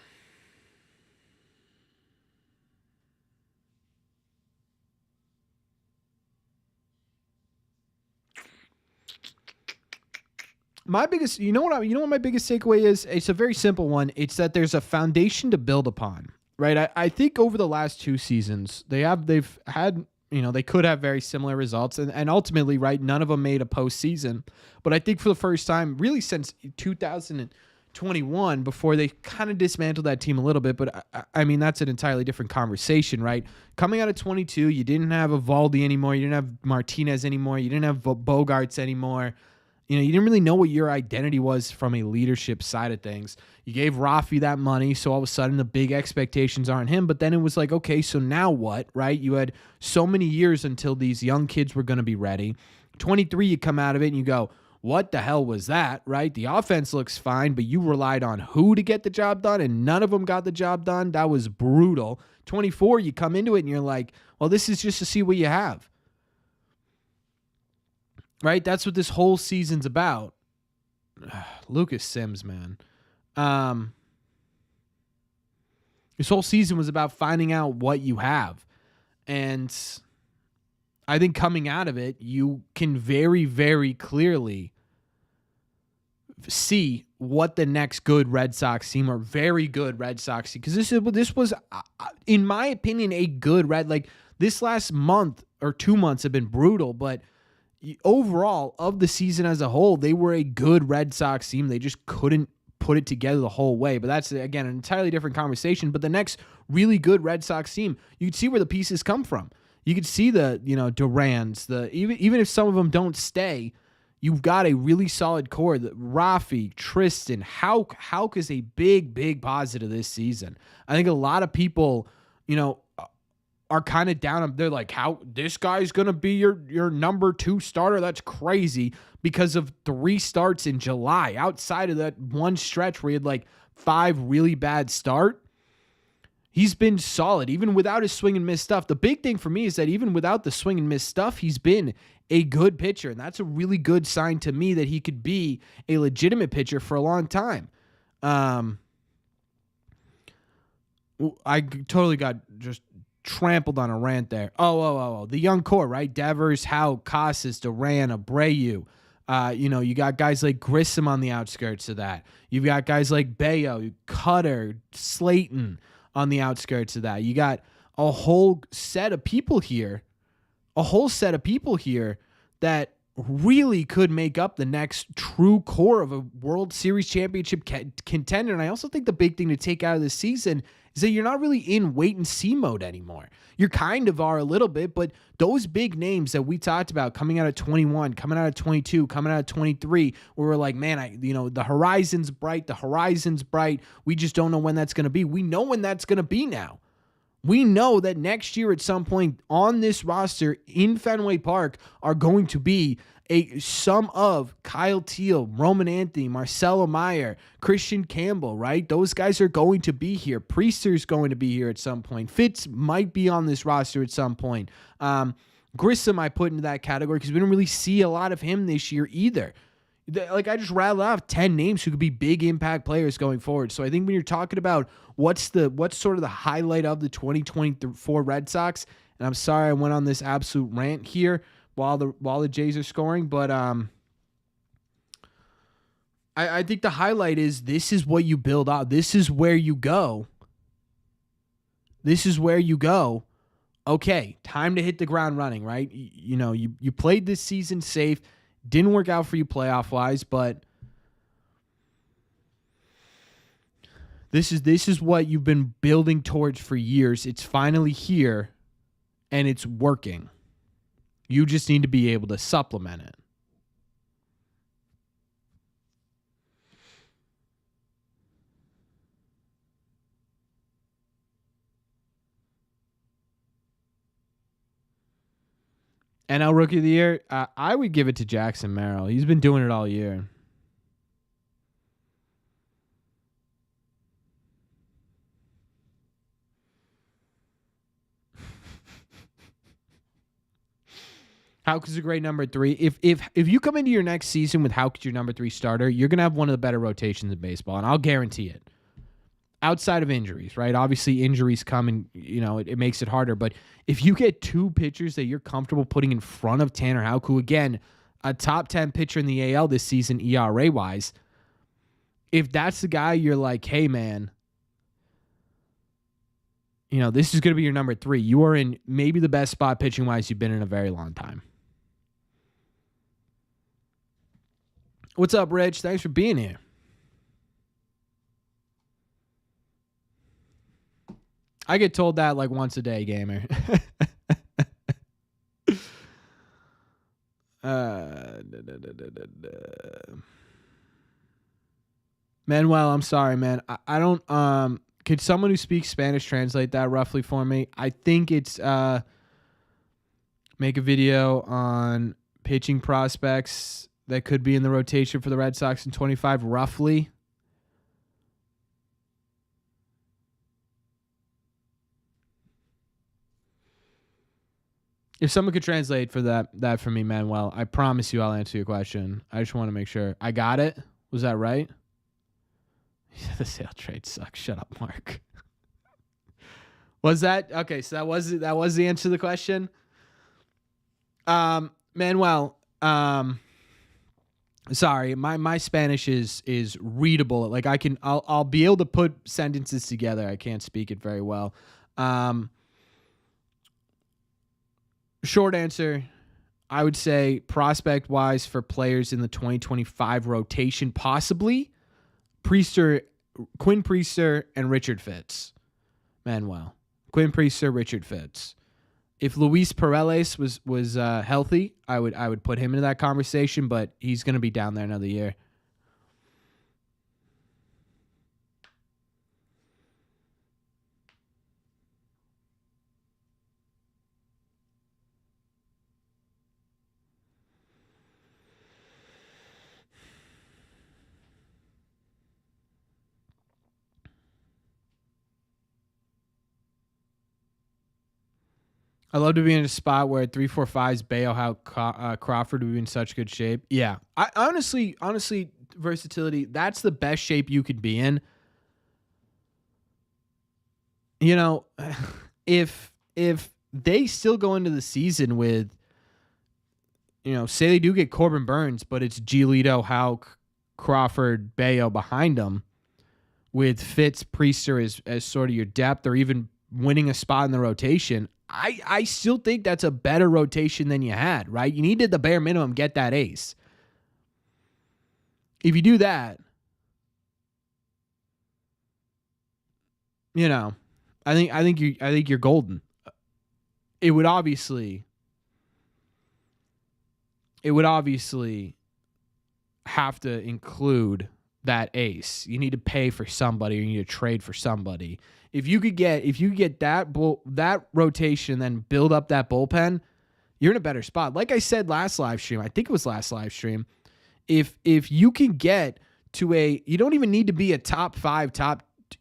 My biggest, you know what my biggest takeaway is? It's a very simple one. It's that there's a foundation to build upon, right? I think over the last 2 seasons, they've had, they could have very similar results, and ultimately, right, none of them made a postseason. But I think for the first time, really since 2021, before they kind of dismantled that team a little bit, but I mean, that's an entirely different conversation, right? Coming out of 22, you didn't have Evaldi anymore, you didn't have Martinez anymore, you didn't have Bogarts anymore. You didn't really know what your identity was from a leadership side of things. You gave Rafi that money, so all of a sudden the big expectations are on him. But then it was like, okay, so now what, right? You had so many years until these young kids were going to be ready. 23, you come out of it and you go, what the hell was that, right? The offense looks fine, but you relied on who to get the job done, and none of them got the job done. That was brutal. 24, you come into it and you're like, well, this is just to see what you have. Right? That's what this whole season's about. Lucas Sims, man. This whole season was about finding out what you have. And I think coming out of it, you can very, very clearly see what the next good Red Sox team or very good Red Sox team, because this was, in my opinion, a good this last month or 2 months have been brutal, but overall, of the season as a whole, they were a good Red Sox team. They just couldn't put it together the whole way. But that's, again, an entirely different conversation. But the next really good Red Sox team, you could see where the pieces come from. You could see the, Duran's, even if some of them don't stay, you've got a really solid core. Rafi, Tristan, Houck is a big, big positive this season. I think a lot of people, are kind of down. They're like, how this guy's going to be your number 2 starter? That's crazy, because of 3 starts in July. Outside of that one stretch where he had 5 really bad start, he's been solid, even without his swing and miss stuff. The big thing for me is that even without the swing and miss stuff, he's been a good pitcher. And that's a really good sign to me that he could be a legitimate pitcher for a long time. I totally got just trampled on a rant there. Oh, the young core, right? Devers, Howe, Casas, Duran, Abreu. You got guys like Grissom on the outskirts of that. You've got guys like Bayo, Cutter, Slayton on the outskirts of that. You got a whole set of people here that really could make up the next true core of a World Series championship contender. And I also think the big thing to take out of this season is that you're not really in wait-and-see mode anymore. You kind of are a little bit, but those big names that we talked about coming out of 21, coming out of 22, coming out of 23, where we're like, man, the horizon's bright, we just don't know when that's going to be. We know when that's going to be now. We know that next year at some point on this roster in Fenway Park are going to be a sum of Kyle Teal, Roman Anthony, Marcelo Meyer, Christian Campbell, right? Those guys are going to be here. Priester's going to be here at some point. Fitz might be on this roster at some point. Grissom I put into that category because we didn't really see a lot of him this year either. Like I just rattled off 10 names who could be big impact players going forward. So I think when you're talking about what's sort of the highlight of the 2024 Red Sox, and I'm sorry I went on this absolute rant here while the Jays are scoring, but I think the highlight is this is what you build out. This is where you go. This is where you go. Okay, time to hit the ground running, right? You played this season safe. Didn't work out for you playoff-wise, but this is what you've been building towards for years. It's finally here, and it's working. You just need to be able to supplement it. NL Rookie of the Year, I would give it to Jackson Merrill. He's been doing it all year. Houck is a great number 3. If you come into your next season with Houck as your number 3 starter, you're going to have one of the better rotations in baseball, and I'll guarantee it. Outside of injuries, right? Obviously, injuries come and, it makes it harder. But if you get 2 pitchers that you're comfortable putting in front of Tanner Houck, who, again, a top 10 pitcher in the AL this season, ERA-wise, if that's the guy you're like, hey, man, this is going to be your number 3. You are in maybe the best spot pitching-wise you've been in a very long time. What's up, Rich? Thanks for being here. I get told that like once a day, gamer. Manuel, I'm sorry, man. I don't could someone who speaks Spanish translate that roughly for me? I think it's make a video on pitching prospects that could be in the rotation for the Red Sox in 25 roughly. If someone could translate for that for me, Manuel, I promise you I'll answer your question. I just want to make sure. I got it? Was that right? The sale trade sucks. Shut up, Mark. Was that? Okay, so that was the answer to the question. Manuel, sorry, my Spanish is readable. Like I'll be able to put sentences together. I can't speak it very well. Short answer, I would say prospect-wise for players in the 2025 rotation, possibly Quinn Priester and Richard Fitz. Manuel. Quinn Priester, Richard Fitz. If Luis Paredes was healthy, I would put him into that conversation, but he's going to be down there another year. I love to be in a spot where 3-4-5's Bayo, how Crawford would be in such good shape. Yeah, I honestly, versatility. That's the best shape you could be in. If they still go into the season with, say they do get Corbin Burns, but it's Giolito, Houck, Crawford, Bayo behind them, with Fitz, Priester as sort of your depth, or even winning a spot in the rotation. I still think that's a better rotation than you had, right? You need to, at the bare minimum, get that ace. If you do that, I think you're golden. It would obviously have to include that ace. You need to pay for somebody, or you need to trade for somebody. If you could get that rotation, then build up that bullpen, you're in a better spot. Like I said last live stream, I think it was last live stream. If you can get to you don't even need to be a top 5,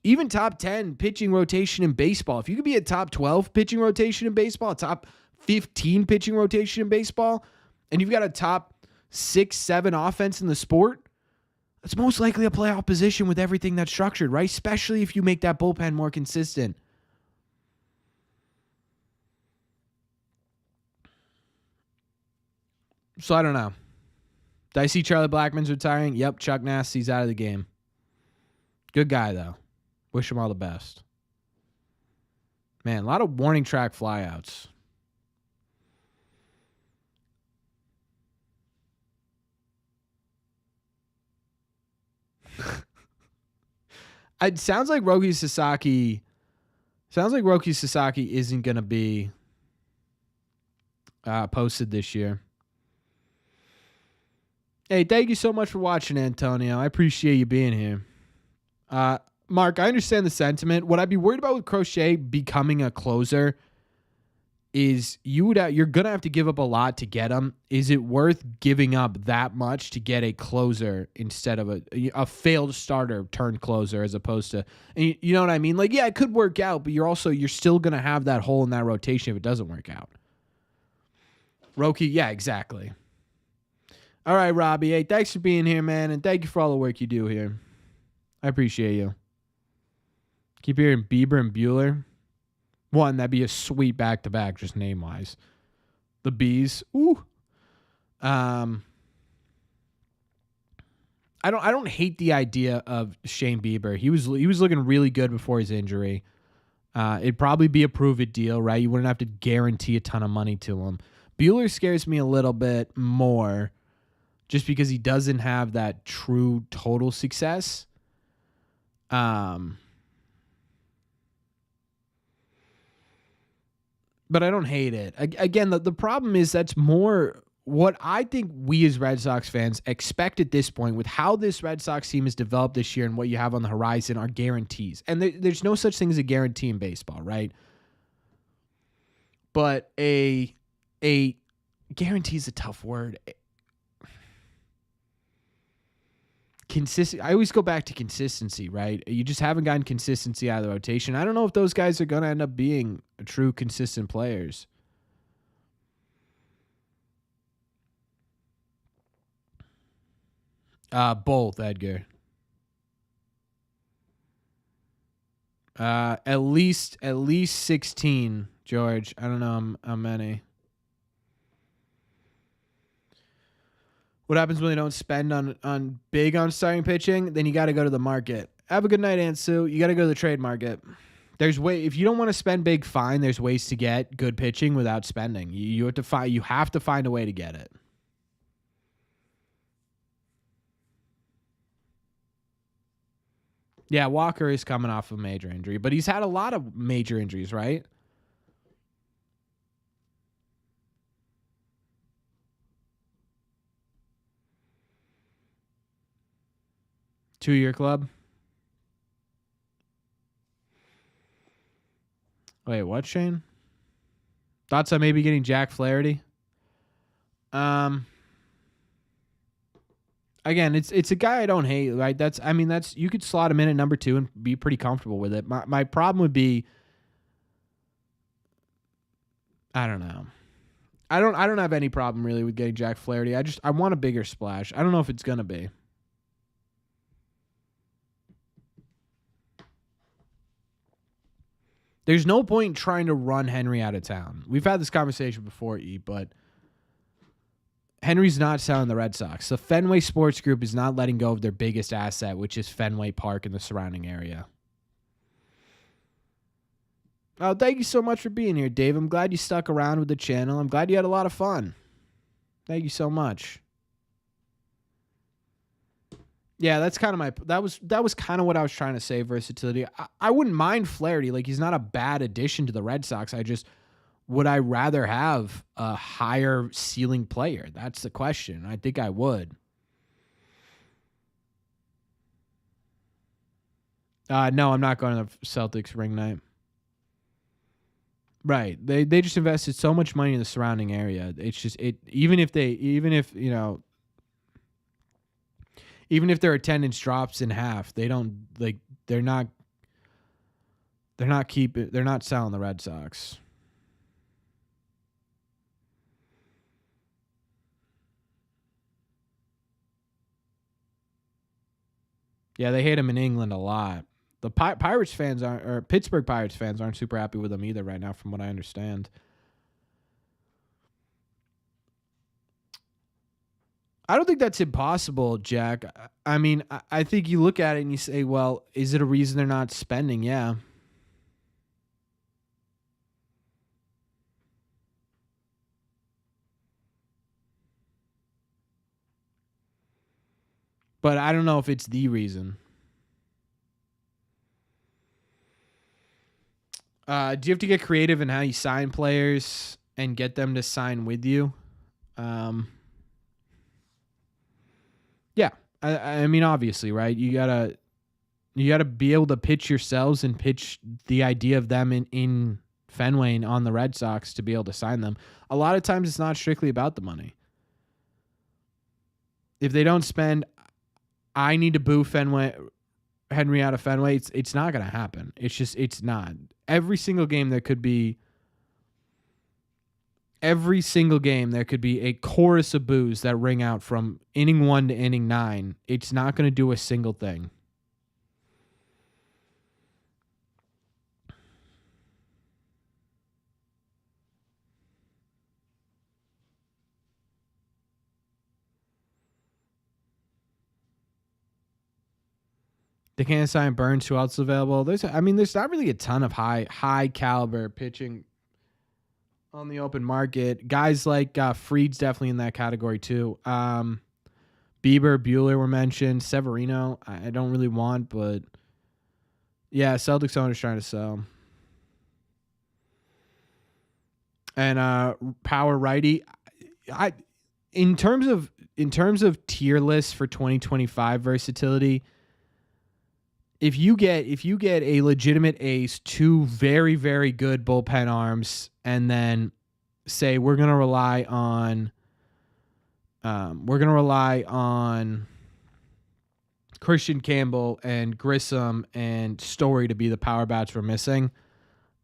even top 10 pitching rotation in baseball. If you could be a top 12 pitching rotation in baseball, a top 15 pitching rotation in baseball, and you've got a top 6, 7 offense in the sport, it's most likely a playoff position with everything that's structured, right? Especially if you make that bullpen more consistent. So I don't know. Did I see Charlie Blackmon's retiring? Yep, Chuck Nasty's out of the game. Good guy, though. Wish him all the best. Man, a lot of warning track flyouts. It sounds like Roki Sasaki. Isn't going to be posted this year. Hey, thank you so much for watching, Antonio. I appreciate you being here. Mark, I understand the sentiment. What I'd be worried about with Crochet becoming a closer is you're going to have to give up a lot to get him. Is it worth giving up that much to get a closer instead of a failed starter turned closer, as opposed to, and you know what I mean? Like, yeah, it could work out, but you're still going to have that hole in that rotation if it doesn't work out. Roki, yeah, exactly. All right, Robbie. Hey, thanks for being here, man, and thank you for all the work you do here. I appreciate you. Keep hearing Bieber and Bueller. One, that'd be a sweet back-to-back, just name-wise. The Bees. Ooh. I don't hate the idea of Shane Bieber. He was looking really good before his injury. It'd probably be a prove-it deal, right? You wouldn't have to guarantee a ton of money to him. Bueller scares me a little bit more just because he doesn't have that true total success. But I don't hate it. Again, the problem is that's more what I think we as Red Sox fans expect at this point with how this Red Sox team has developed this year and what you have on the horizon are guarantees. And there's no such thing as a guarantee in baseball, right? But a guarantee is a tough word. I always go back to consistency, right? You just haven't gotten consistency out of the rotation. I don't know if those guys are going to end up being true consistent players. Both, Edgar. At least 16, George. I don't know how many. What happens when they don't spend on big on starting pitching? Then you got to go to the market. Have a good night, Ansu. You got to go to the trade market. If you don't want to spend big, fine. There's ways to get good pitching without spending. You have to find a way to get it. Yeah, Walker is coming off a major injury, but he's had a lot of major injuries, right? Two-year club. Wait, what, Shane? Thoughts on maybe getting Jack Flaherty? Again, it's a guy I don't hate, right? That's you could slot him in at number 2 and be pretty comfortable with it. My problem would be, I don't know. I don't have any problem really with getting Jack Flaherty. I want a bigger splash. I don't know if it's gonna be. There's no point in trying to run Henry out of town. We've had this conversation before, but Henry's not selling the Red Sox. The Fenway Sports Group is not letting go of their biggest asset, which is Fenway Park and the surrounding area. Oh, thank you so much for being here, Dave. I'm glad you stuck around with the channel. I'm glad you had a lot of fun. Thank you so much. Yeah, that's kind of that was kind of what I was trying to say, versatility. I wouldn't mind Flaherty. Like, he's not a bad addition to the Red Sox. Would I rather have a higher ceiling player? That's the question. I think I would. No, I'm not going to the Celtics ring night. Right. They just invested so much money in the surrounding area. It's just even if their attendance drops in half, they don't like they're not selling the Red Sox. Yeah, they hate him in England a lot. The Pirates fans aren't, or Pittsburgh Pirates fans aren't super happy with him either right now, from what I understand. I don't think that's impossible, Jack. I mean, I think you look at it and you say, well, is it a reason they're not spending? Yeah. But I don't know if it's the reason. Do you have to get creative in how you sign players and get them to sign with you? Yeah. I mean, obviously, right? You gotta be able to pitch yourselves and pitch the idea of them in Fenway and on the Red Sox to be able to sign them. A lot of times it's not strictly about the money. If they don't spend, I need to boo Henry out of Fenway. It's not going to happen. It's not. Every single game there could be a chorus of boos that ring out from inning 1 to inning 9. It's not going to do a single thing. They can't sign Burns. Who else is available? There's not really a ton of high caliber pitching on the open market. Guys like Fried's definitely in that category too. Bieber, Bueller were mentioned. Severino, I don't really want, but yeah, Celtics owners trying to sell. And power righty, in terms of tier lists for 2025 versatility. If you get a legitimate ace, 2 very, very good bullpen arms, and then say we're gonna rely on Christian Campbell and Grissom and Story to be the power bats we're missing,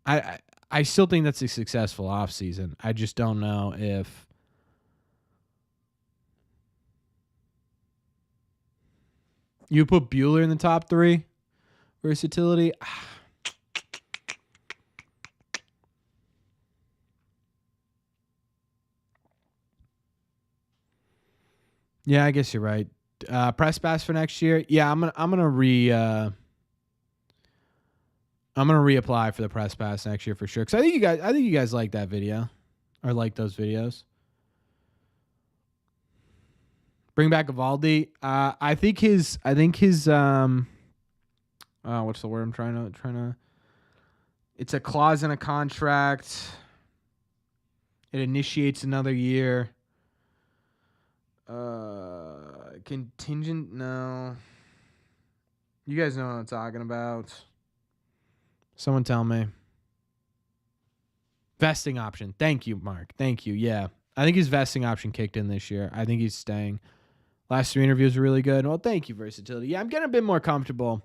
I still think that's a successful offseason. I just don't know if you put Bueller in the top 3. Versatility. Yeah, I guess you're right. Press pass for next year. Yeah, I'm gonna reapply for the press pass next year for sure. Because I think you guys like that video, or like those videos. Bring back Evaldi. I think his what's the word I'm trying to it's a clause in a contract. It initiates another year. Contingent, no. You guys know what I'm talking about. Someone tell me. Vesting option. Thank you, Mark. Thank you. Yeah. I think his vesting option kicked in this year. I think he's staying. Last 3 interviews were really good. Well, thank you, versatility. Yeah, I'm getting a bit more comfortable.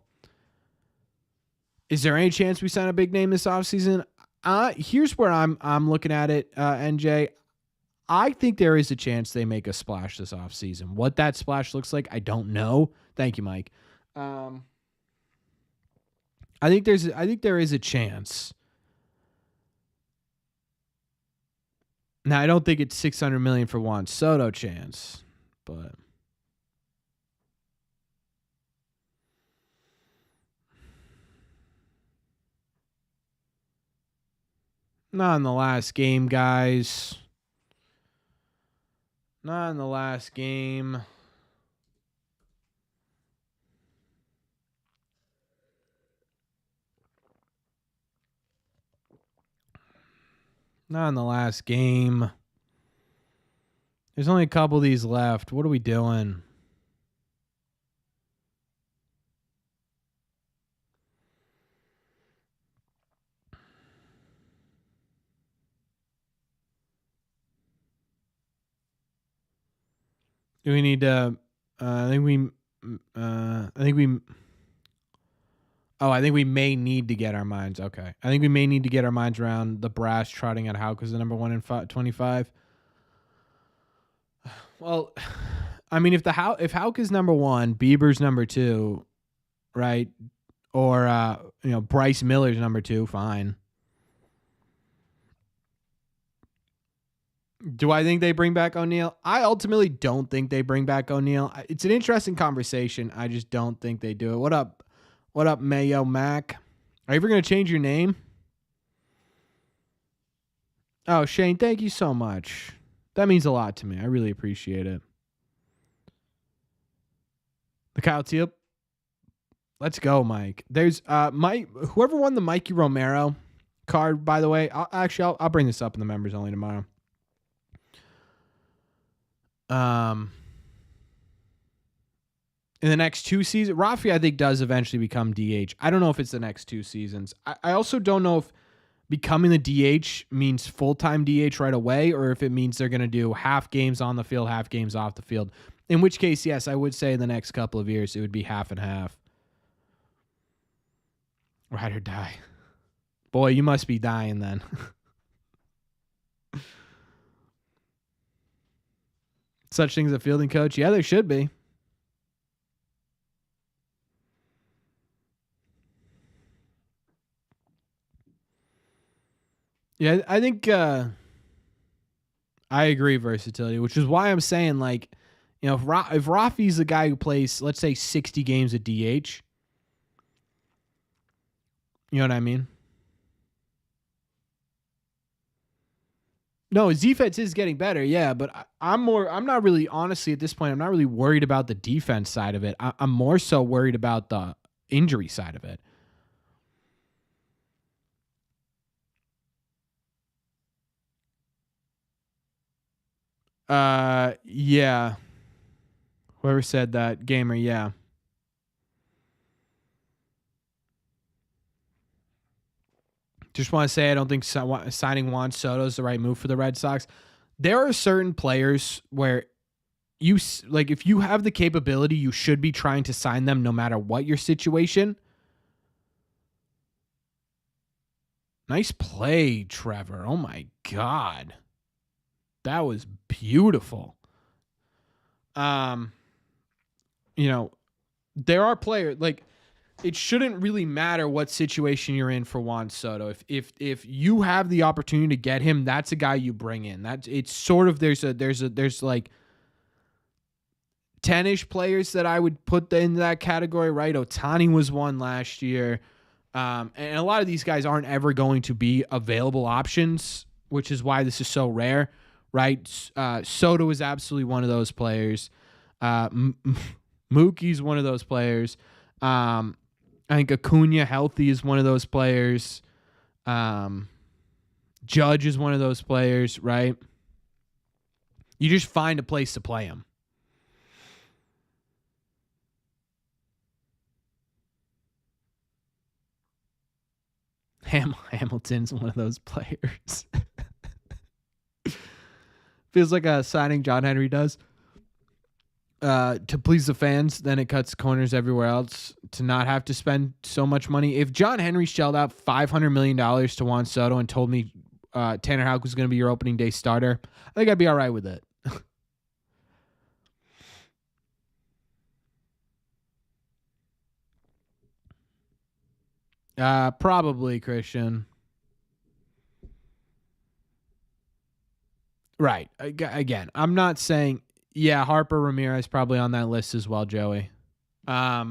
Is there any chance we sign a big name this offseason? Here's where I'm looking at it, NJ. I think there is a chance they make a splash this offseason. What that splash looks like, I don't know. Thank you, Mike. I think there is a chance. Now, I don't think it's $600 million for Juan Soto chance, but not in the last game, guys. Not in the last game. Not in the last game. There's only a couple of these left. What are we doing? Do we need to? I think we. I think we. Oh, I think we may need to get our minds. Okay. I think we may need to get our minds around the brass trotting at Houck as the number one in 25. Well, I mean, if Houck is number one, Bieber's number two, right? Or, Bryce Miller's number two, fine. Do I think they bring back O'Neill? I ultimately don't think they bring back O'Neill. It's an interesting conversation. I just don't think they do it. What up? What up, Mayo Mac? Are you ever going to change your name? Oh, Shane, thank you so much. That means a lot to me. I really appreciate it. The Kyle Teal. Let's go, Mike. There's Mike. Whoever won the Mikey Romero card, by the way. I'll bring this up in the members only tomorrow. In the next 2 seasons, Rafi, I think, does eventually become DH. I don't know if it's the next 2 seasons. I also don't know if becoming the DH means full-time DH right away or if it means they're going to do half games on the field, half games off the field. In which case, yes, I would say in the next couple of years, it would be half and half. Ride or die. Boy, you must be dying then. Such things as a fielding coach? Yeah, there should be. Yeah, I think I agree versatility, which is why I'm saying, like, if Rafi's the guy who plays, let's say, 60 games at DH, you know what I mean? No, his defense is getting better, yeah, but I'm not really, honestly, at this point, I'm not really worried about the defense side of it. I'm more so worried about the injury side of it. Yeah. Whoever said that, gamer, yeah. Just want to say I don't think signing Juan Soto is the right move for the Red Sox. There are certain players where if you have the capability, you should be trying to sign them no matter what your situation. Nice play, Trevor. Oh my God. That was beautiful. There are players, like, it shouldn't really matter what situation you're in for Juan Soto. If you have the opportunity to get him, that's a guy you bring in. It's sort of there's like 10-ish players that I would put in that category, right? Ohtani was one last year. And a lot of these guys aren't ever going to be available options, which is why this is so rare, right? Soto is absolutely one of those players. Mookie's one of those players. I think Acuna healthy is one of those players. Judge is one of those players, right? You just find a place to play him. Hamilton's one of those players. Feels like a signing John Henry does. To please the fans, then it cuts corners everywhere else to not have to spend so much money. If John Henry shelled out $500 million to Juan Soto and told me Tanner Houck was going to be your opening day starter, I think I'd be all right with it. Probably, Christian. Right. Again, I'm not saying... Yeah, Harper Ramirez probably on that list as well, Joey. Yeah,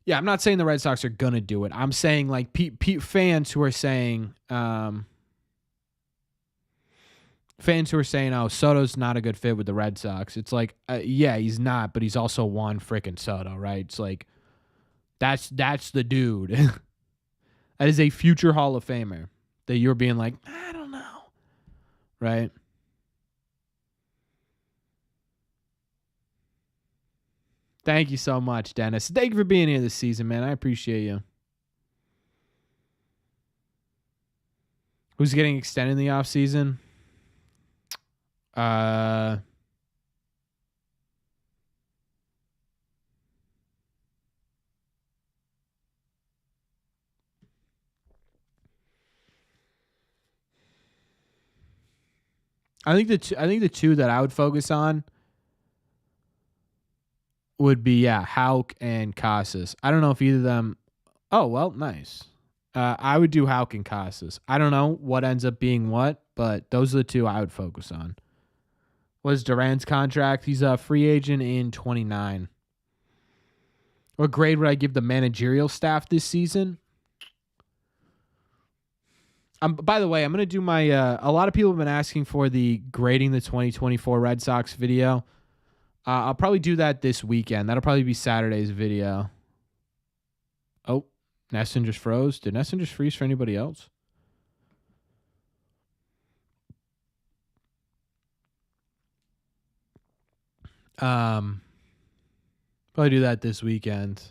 I'm not saying the Red Sox are going to do it. I'm saying, like, fans who are saying, oh, Soto's not a good fit with the Red Sox. It's like, yeah, he's not, but he's also Juan frickin' Soto, right? It's like, that's the dude. That is a future Hall of Famer that you're being like, I don't know, right? Thank you so much, Dennis. Thank you for being here this season, man. I appreciate you. Who's getting extended in the offseason? I think the two that I would focus on would be Houck and Casas. I don't know if either of them. Oh well, nice. I would do Houck and Casas. I don't know what ends up being what, but those are the two I would focus on. What is Duran's contract? He's a free agent in 29. What grade would I give the managerial staff this season? By the way, I'm going to do my a lot of people have been asking for the grading the 2024 Red Sox video. I'll probably do that this weekend. That'll probably be Saturday's video. Oh, Nesson just froze. Did Nesson just freeze for anybody else? Probably do that this weekend.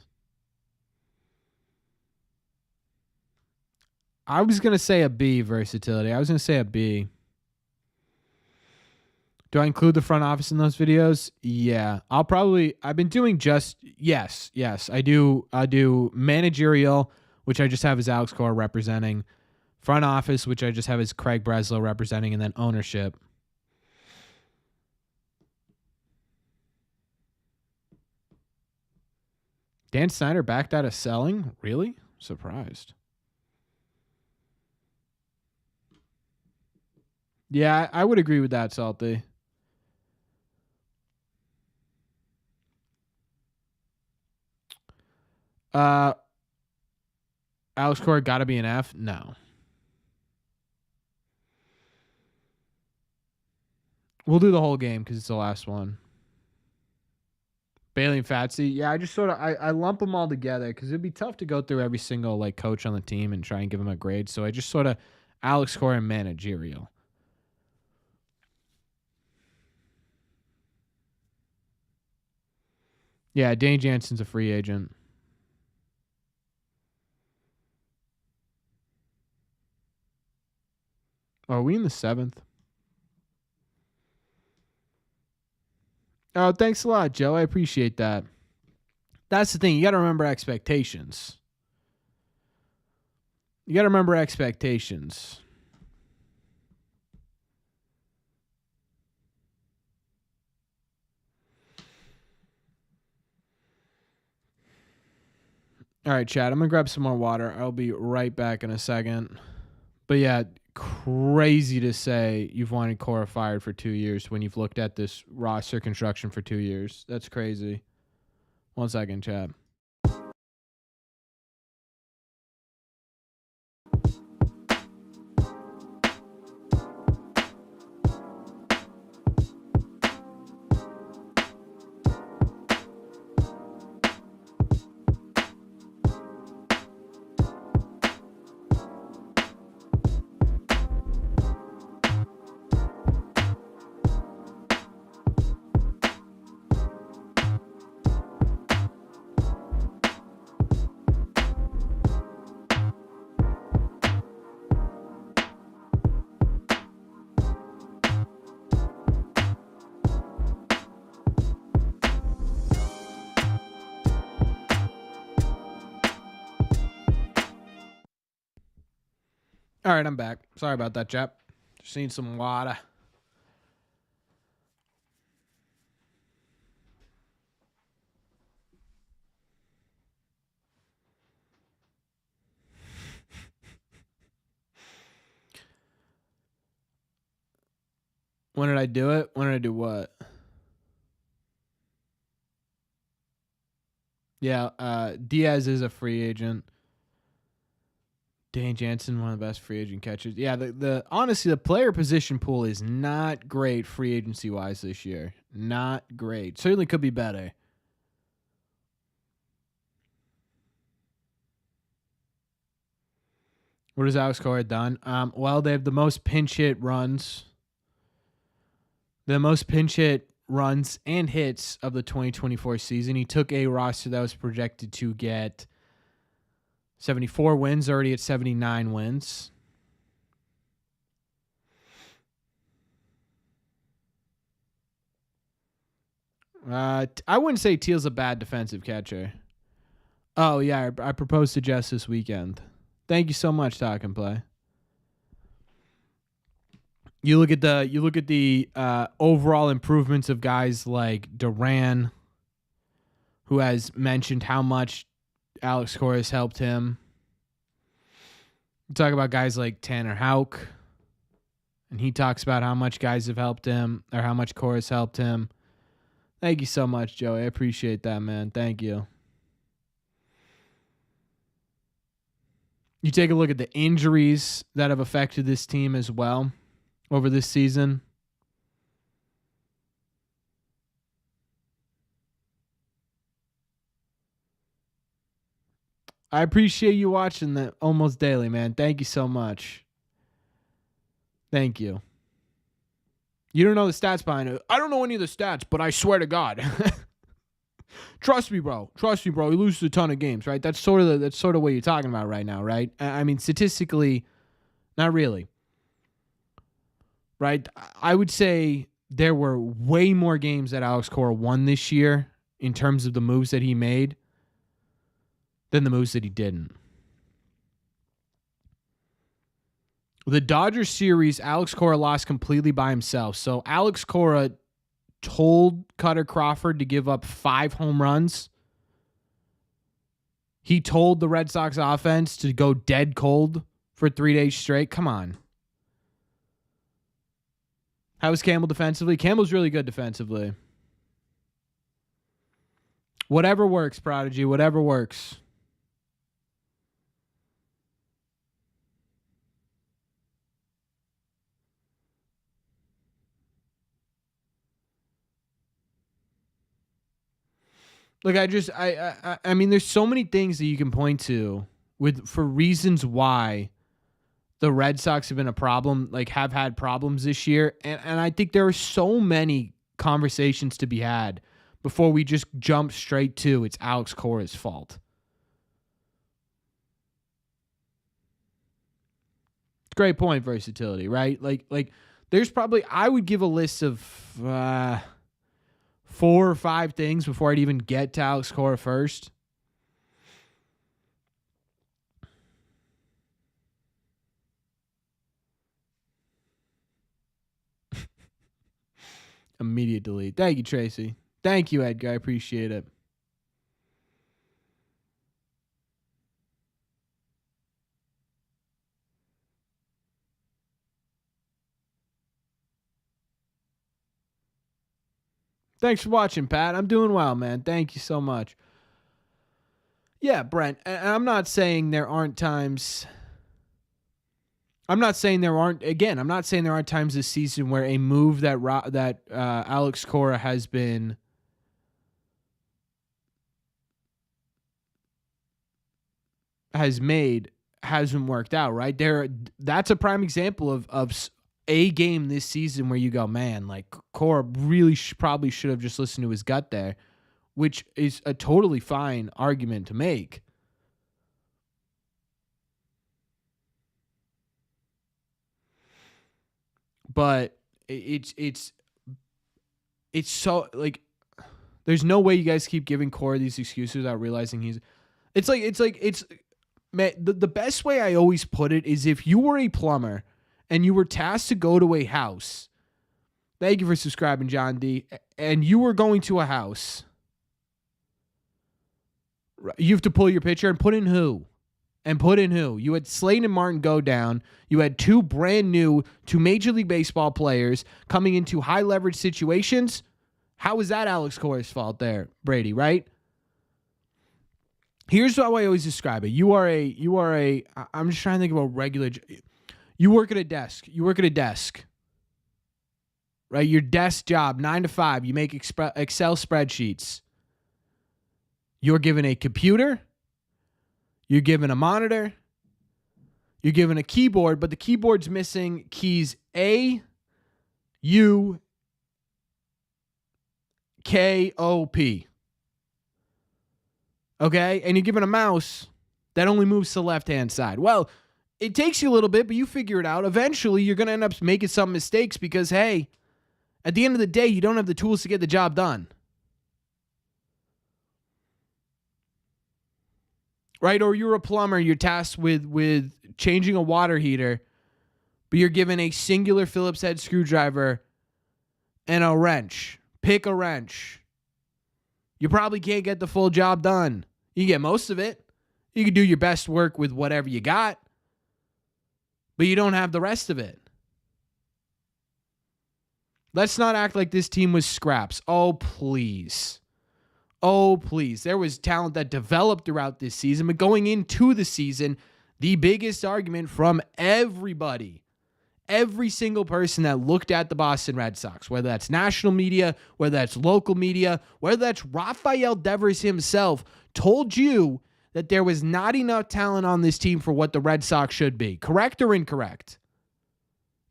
I was going to say a B, versatility. I was going to say a B. Do I include the front office in those videos? Yeah. I've been doing yes, I do managerial, which I just have as Alex Cora representing, front office, which I just have as Craig Breslow representing, and then ownership. Dan Snyder backed out of selling? Really? Surprised. Yeah, I would agree with that, Salty. Alex Cora got to be an F? No. We'll do the whole game because it's the last one. Bailey and Fatsy. Yeah, I just sort of I lump them all together because it'd be tough to go through every single like coach on the team and try and give them a grade. So I just sort of Alex Cora and managerial. Yeah, Danny Jansen's a free agent. Oh, are we in the 7th? Oh, thanks a lot, Joe. I appreciate that. That's the thing. You got to remember expectations. All right, Chad, I'm going to grab some more water. I'll be right back in a second. But yeah, crazy to say you've wanted Cora fired for 2 years when you've looked at this roster construction for 2 years. That's crazy. 1 second, Chad. All right, I'm back. Sorry about that, chap. Just need some water. When did I do it? When did I do what? Yeah, Diaz is a free agent. Dane Jansen, one of the best free agent catchers. Yeah, the honestly, the player position pool is not great free agency wise this year. Not great. Certainly could be better. What has Alex Cora done? Well, they have the most pinch hit runs. The most pinch hit runs and hits of the 2024 season. He took a roster that was projected to get 74 wins, already at 79 wins. I wouldn't say Teal's a bad defensive catcher. Oh, yeah, I proposed to Jess this weekend. Thank you so much, Talk and Play. You look at the overall improvements of guys like Duran, who has mentioned how much Alex Cora has helped him. You talk about guys like Tanner Houck, and he talks about how much guys have helped him, or how much Cora's helped him. Thank you so much, Joey. I appreciate that, man. Thank you. You take a look at the injuries that have affected this team as well over this season. I appreciate you watching that almost daily, man. Thank you so much. Thank you. You don't know the stats behind it. I don't know any of the stats, but I swear to God. Trust me, bro. Trust me, bro. He loses a ton of games, right? That's sort of what you're talking about right now, right? I mean, statistically, not really. Right? I would say there were way more games that Alex Cora won this year in terms of the moves that he made than the moves that he didn't. The Dodgers series, Alex Cora lost completely by himself. So Alex Cora told Cutter Crawford to give up 5 home runs. He told the Red Sox offense to go dead cold for 3 days straight. Come on. How was Campbell defensively? Campbell's really good defensively. Whatever works, Prodigy. Whatever works. Look, I mean, there's so many things that you can point to for reasons why the Red Sox have been a problem, like have had problems this year. And I think there are so many conversations to be had before we just jump straight to it's Alex Cora's fault. Great point, versatility, right? Like there's probably, I would give a list of 4 or 5 things before I'd even get to Alex Cora first. Immediate delete. Thank you, Tracy. Thank you, Edgar. I appreciate it. Thanks for watching, Pat. I'm doing well, man. Thank you so much. Yeah, Brent, and I'm not saying there aren't times. I'm not saying there aren't times this season where a move that Alex Cora has made hasn't worked out, right? That's a prime example of a game this season where you go, man, like Cora really probably should have just listened to his gut there, which is a totally fine argument to make. But it's so, like, there's no way you guys keep giving Cora these excuses without realizing man, the best way I always put it is if you were a plumber and you were tasked to go to a house. Thank you for subscribing, John D. And you were going to a house. You have to pull your pitcher and put in who? You had Slayton and Martin go down. You had 2 Major League Baseball players coming into high leverage situations. How is that Alex Cora's fault there, Brady, right? Here's how I always describe it. I'm just trying to think of a regular. You work at a desk. Right? Your desk job, 9 to 5. You make Excel spreadsheets. You're given a computer. You're given a monitor. You're given a keyboard, but the keyboard's missing keys A, U, K, O, P. Okay? And you're given a mouse that only moves to the left-hand side. Well, it takes you a little bit, but you figure it out. Eventually, you're going to end up making some mistakes because, hey, at the end of the day, you don't have the tools to get the job done. Right? Or you're a plumber, you're tasked with changing a water heater, but you're given a singular Phillips head screwdriver and a wrench. Pick a wrench. You probably can't get the full job done. You get most of it. You can do your best work with whatever you got, but you don't have the rest of it. Let's not act like this team was scraps. Oh, please. Oh, please. There was talent that developed throughout this season, but going into the season, the biggest argument from everybody, every single person that looked at the Boston Red Sox, whether that's national media, whether that's local media, whether that's Rafael Devers himself, told you that there was not enough talent on this team for what the Red Sox should be. Correct or incorrect?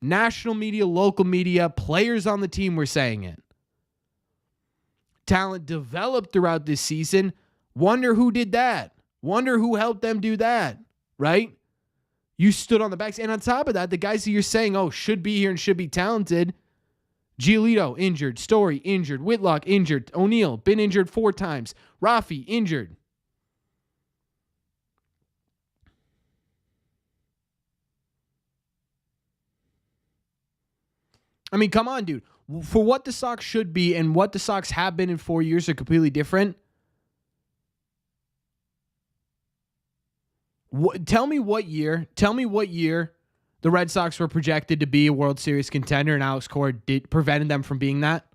National media, local media, players on the team were saying it. Talent developed throughout this season. Wonder who did that. Wonder who helped them do that, right? You stood on the backs. And on top of that, the guys that you're saying, oh, should be here and should be talented. Giolito, injured. Story, injured. Whitlock, injured. O'Neill, been injured 4 times. Rafi, injured. I mean, come on, dude. For what the Sox should be and what the Sox have been in 4 years are completely different. Tell me what year the Red Sox were projected to be a World Series contender and Alex Cora prevented them from being that.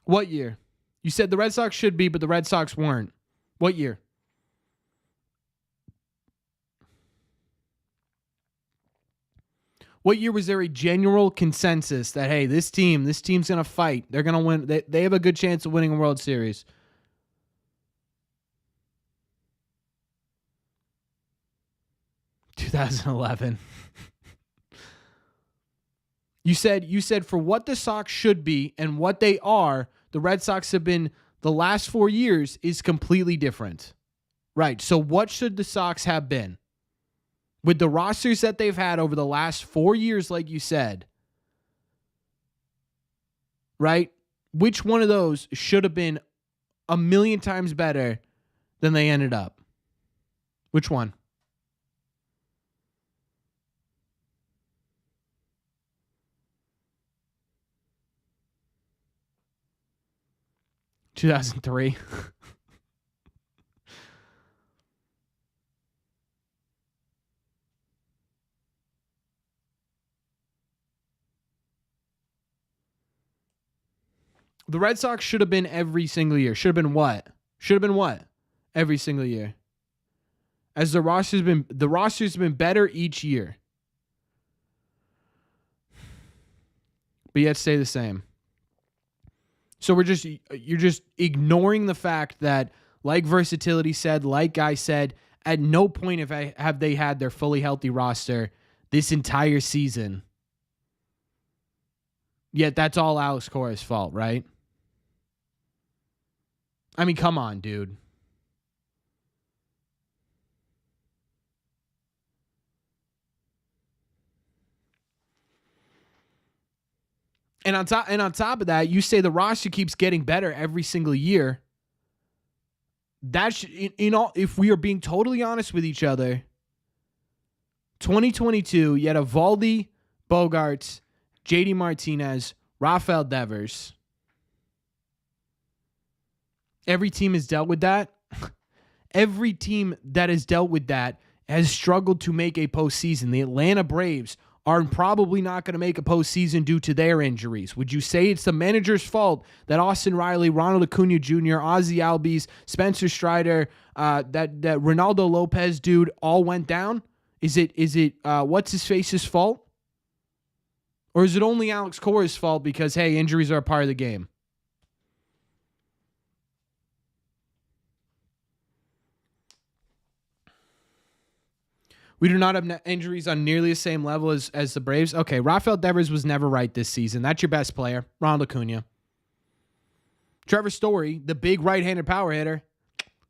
What year? You said the Red Sox should be, but the Red Sox weren't. What year? What year was there a general consensus that, hey, this team's going to fight. They're going to win. They have a good chance of winning a World Series. (2011) You said for what the Sox should be and what they are, the Red Sox have been the last 4 years is completely different. Right. So what should the Sox have been? With the rosters that they've had over the last 4 years, like you said, right? Which one of those should have been a million times better than they ended up? Which one? (2003) The Red Sox should have been every single year. Should have been what? Every single year. As the roster's been better each year. But yet stay the same. So you're just ignoring the fact that, like Versatility said, like Guy said, at no point have they had their fully healthy roster this entire season. Yet that's all Alex Cora's fault, right? I mean, come on, dude. And on top of that, you say the roster keeps getting better every single year. That if we are being totally honest with each other, 2022, you had Eovaldi, Bogarts, JD Martinez, Rafael Devers. Every team has dealt with that. Every team that has dealt with that has struggled to make a postseason. The Atlanta Braves are probably not going to make a postseason due to their injuries. Would you say it's the manager's fault that Austin Riley, Ronald Acuna Jr., Ozzie Albies, Spencer Strider, that Ronaldo Lopez dude all went down? Is it what's his face's fault? Or is it only Alex Cora's fault because, hey, injuries are a part of the game? We do not have injuries on nearly the same level as the Braves. Okay, Rafael Devers was never right this season. That's your best player, Ronald Acuna. Trevor Story, the big right-handed power hitter,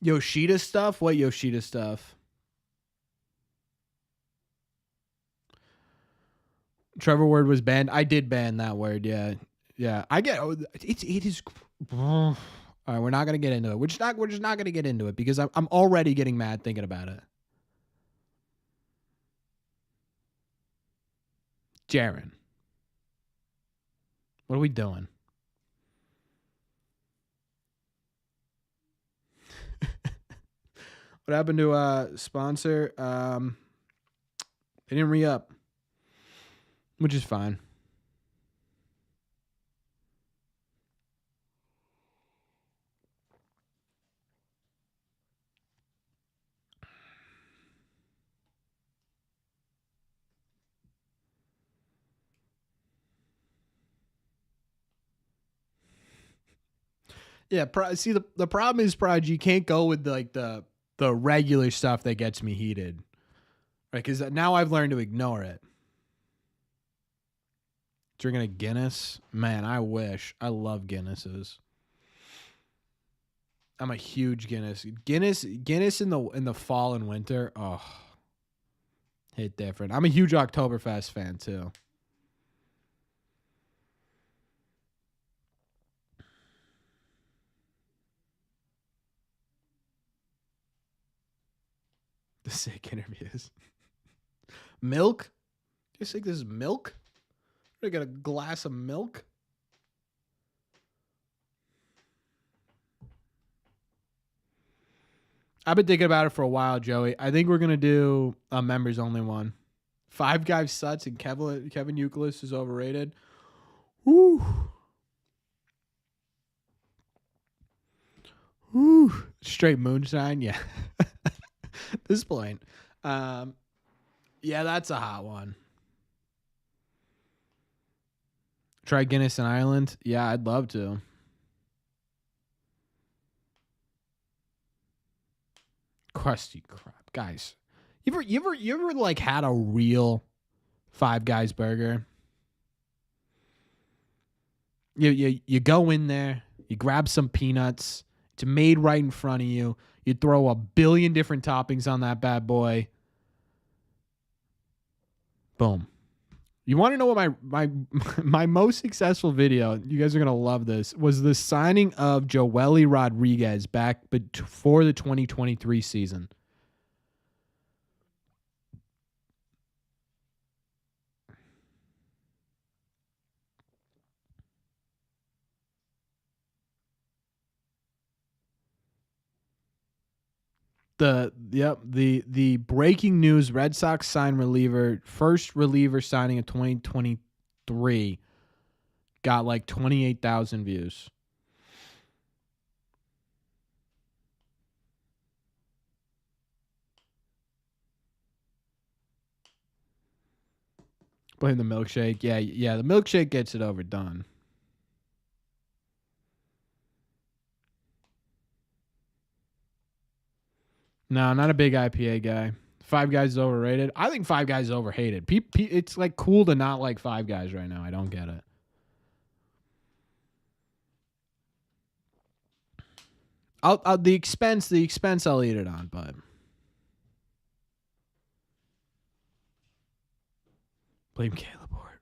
Yoshida stuff? What Yoshida stuff? Trevor word was banned. I did ban that word. Yeah. Yeah. I get it is all right, we're not gonna get into it. We're just not gonna get into it because I'm already getting mad thinking about it. Jaron. What are we doing? What happened to sponsor? They didn't re-up, which is fine. Yeah, see the problem is, Proj, you can't go with like the regular stuff that gets me heated, right? Because now I've learned to ignore it. Drinking a Guinness, man, I wish. I love Guinnesses. I'm a huge Guinness in the fall and winter. Oh, hit different. I'm a huge Oktoberfest fan too. The sick interviews. Milk? You think this is milk? I got a glass of milk. I've been thinking about it for a while, Joey. I think we're gonna do a members only one. Five Guys Suts and Kevin Youkilis is overrated. Woo. Woo. Straight moonshine, yeah. At this point. Yeah, that's a hot one. Try Guinness in Ireland? Yeah, I'd love to. Crusty crap. Guys, you ever like had a real Five Guys burger? You go in there, you grab some peanuts, it's made right in front of you. You throw a billion different toppings on that bad boy. Boom. You want to know what my most successful video, you guys are going to love this, was the signing of Joely Rodriguez back before the 2023 season. The breaking news: Red Sox sign reliever, first reliever signing of 2023, got like 28,000 views. Blame the milkshake. Yeah, the milkshake gets it overdone. No, not a big IPA guy. Five Guys is overrated. I think Five Guys is overhated. It's like cool to not like Five Guys right now. I don't get it. I'll the expense I'll eat it on, but blame Caleb Hort.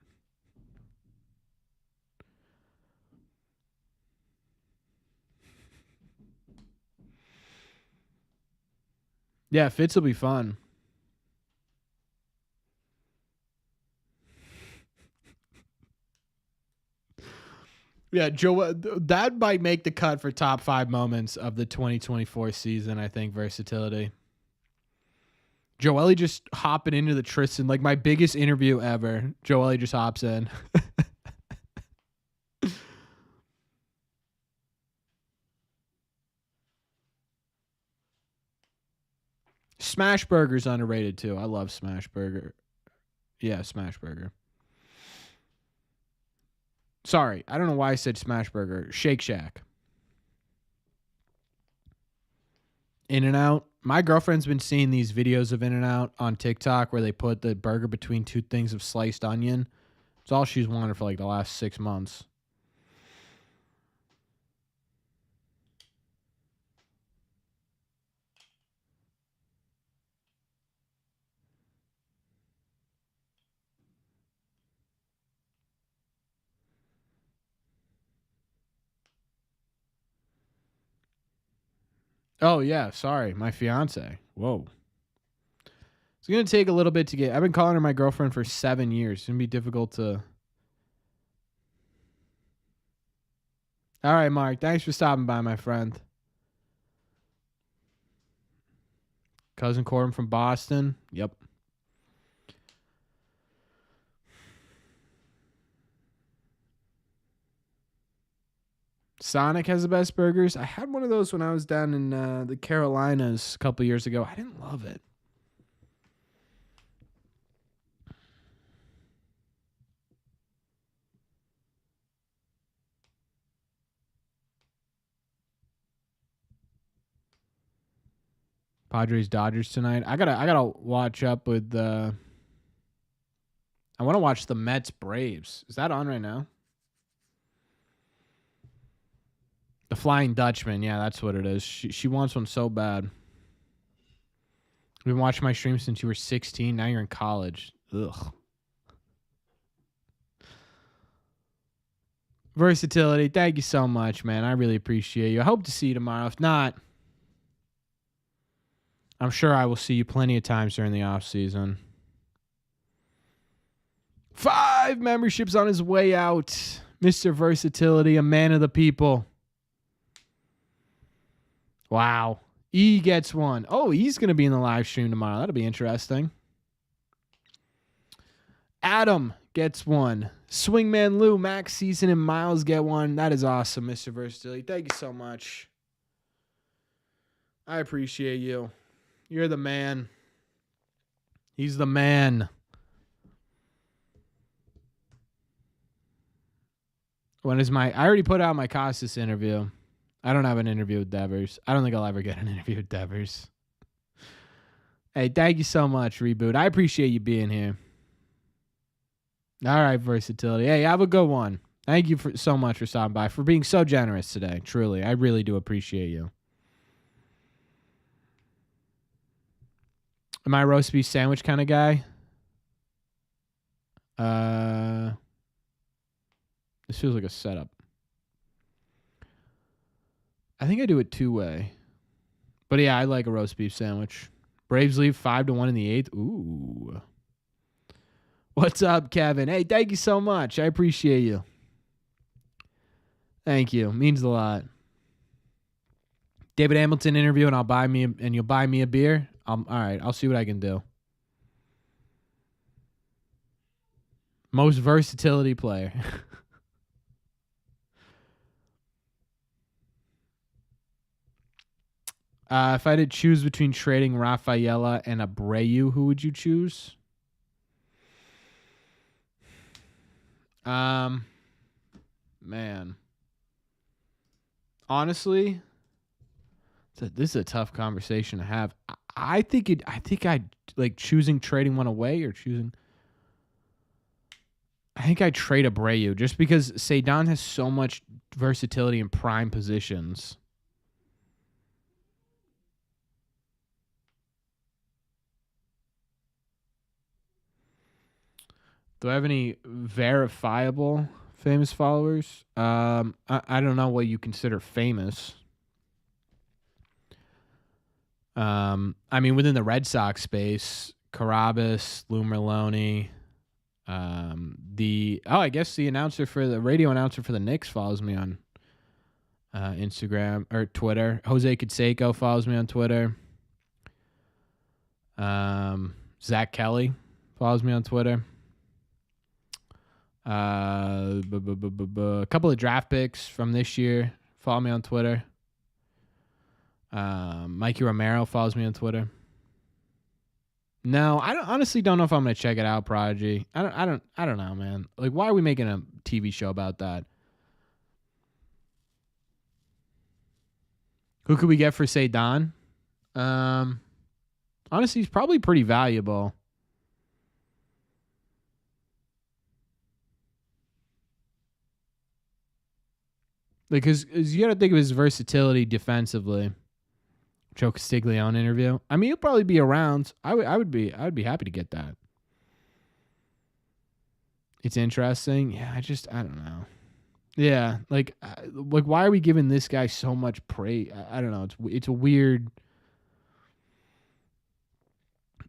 Yeah, Fitz will be fun. Yeah, Joe, that might make the cut for top 5 moments of the 2024 season, I think, versatility. Joely just hopping into the Tristan, like my biggest interview ever. Joely just hops in. Smash Burger's underrated too. I love Smash Burger. Yeah, Smash Burger. Sorry, I don't know why I said Smash Burger. Shake Shack. In-N-Out. My girlfriend's been seeing these videos of In-N-Out on TikTok where they put the burger between 2 things of sliced onion. It's all she's wanted for like the last 6 months. Oh, yeah. Sorry. My fiance. Whoa. It's going to take a little bit to get. I've been calling her my girlfriend for 7 years. It's going to be difficult to. All right, Mark. Thanks for stopping by, my friend. Cousin Corbin from Boston. Yep. Sonic has the best burgers. I had one of those when I was down in the Carolinas a couple years ago. I didn't love it. Padres Dodgers tonight. I gotta watch up with I want to watch the Mets Braves. Is that on right now? The Flying Dutchman. Yeah, that's what it is. She wants one so bad. You've been watching my stream since you were 16. Now you're in college. Ugh. Versatility. Thank you so much, man. I really appreciate you. I hope to see you tomorrow. If not, I'm sure I will see you plenty of times during the off season. 5 memberships on his way out. Mr. Versatility, a man of the people. Wow. E gets one. Oh, he's going to be in the live stream tomorrow. That'll be interesting. Adam gets one. Swingman Lou, Max Season, and Miles get one. That is awesome, Mr. Versatility. Thank you so much. I appreciate you. You're the man. He's the man. When is I already put out my Costas interview. I don't have an interview with Devers. I don't think I'll ever get an interview with Devers. Hey, thank you so much, Reboot. I appreciate you being here. All right, Versatility. Hey, have a good one. Thank you so much for stopping by, for being so generous today. Truly, I really do appreciate you. Am I a roast beef sandwich kind of guy? This feels like a setup. I think I do it 2-way. But yeah, I like a roast beef sandwich. Braves leave 5-1 in the 8th. Ooh. What's up, Kevin? Hey, thank you so much. I appreciate you. Thank you. Means a lot. David Hamilton interview, and you'll buy me a beer. All right, I'll see what I can do. Most versatility player. If I had to choose between trading Rafaela and Abreu, who would you choose? Man. Honestly, this is a tough conversation to have. I think I'd like choosing trading one away or choosing. I think I'd trade Abreu just because Cedon has so much versatility in prime positions. Do I have any verifiable famous followers? I don't know what you consider famous. I mean, within the Red Sox space, Carabas, Lou Merlone, I guess the radio announcer for the Knicks follows me on Instagram or Twitter. Jose Canseco follows me on Twitter. Zach Kelly follows me on Twitter. A couple of draft picks from this year follow me on Twitter. Mikey Romero follows me on Twitter. No, I honestly don't know if I'm gonna check it out, Prodigy. I don't know, man. Like, why are we making a TV show about that? Who could we get for Cedon? Honestly, he's probably pretty valuable. Because you got to think of his versatility defensively. Joe Castiglione interview. I mean, he'll probably be around. I would be happy to get that. It's interesting. Yeah, I don't know. Yeah, like why are we giving this guy so much praise? I don't know. It's a weird.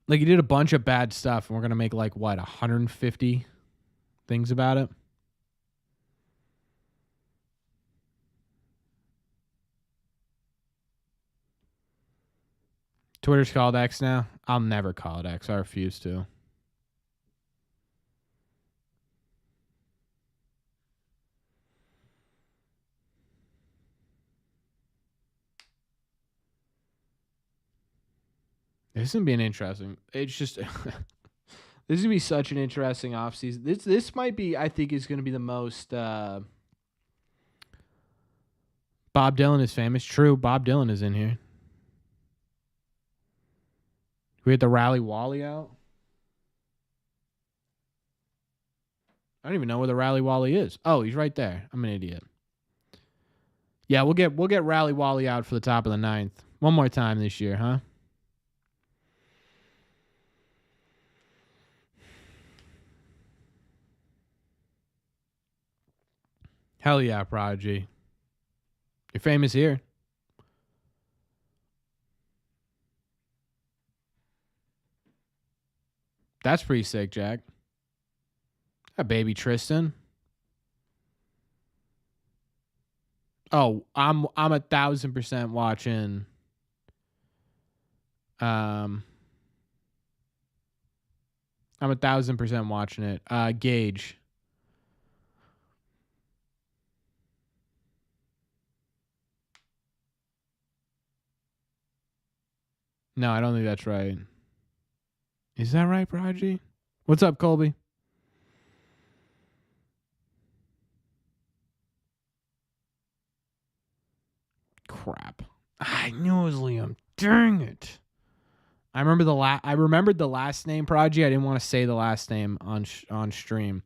Like he did a bunch of bad stuff, and we're gonna make like what 150 things about it. Twitter's called X now. I'll never call it X. I refuse to. This is gonna be an interesting. It's just this is gonna be such an interesting offseason. This might be. I think is gonna be the most. Bob Dylan is famous. True, Bob Dylan is in here. We had the Rally Wally out. I don't even know where the Rally Wally is. Oh, he's right there. I'm an idiot. Yeah, we'll get Rally Wally out for the top of the ninth. One more time this year, huh? Hell yeah, Prodigy. You're famous here. That's pretty sick, Jack. A baby Tristan. Oh, I'm 1,000% watching. I'm 1,000% watching it. Gage. No, I don't think that's right. Is that right, Prodigy? What's up, Colby? Crap. I knew it was Liam. Dang it. I remembered the last name, Prodigy. I didn't want to say the last name on stream.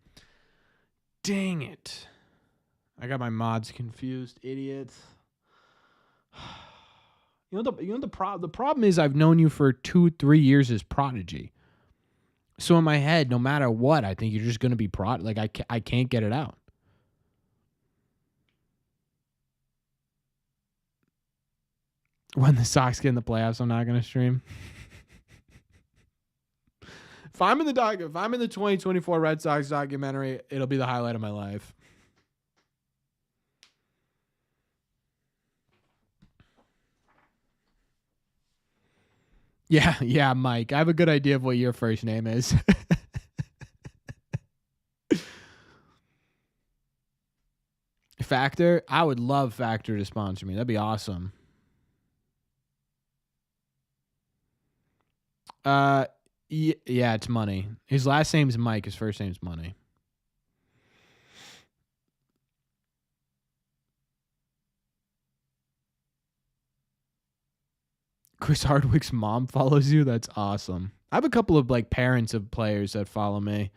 Dang it. I got my mods confused, idiots. The problem is I've known you for 2-3 years as Prodigy. So in my head, no matter what, I think you're just going to be like I can't get it out. When the Sox get in the playoffs, I'm not going to stream. If I'm in the 2024 Red Sox documentary, it'll be the highlight of my life. Yeah, Mike. I have a good idea of what your first name is. Factor? I would love Factor to sponsor me. That'd be awesome. Yeah, it's Money. His last name's Mike. His first name's Money. Chris Hardwick's mom follows you? That's awesome. I have a couple of like parents of players that follow me.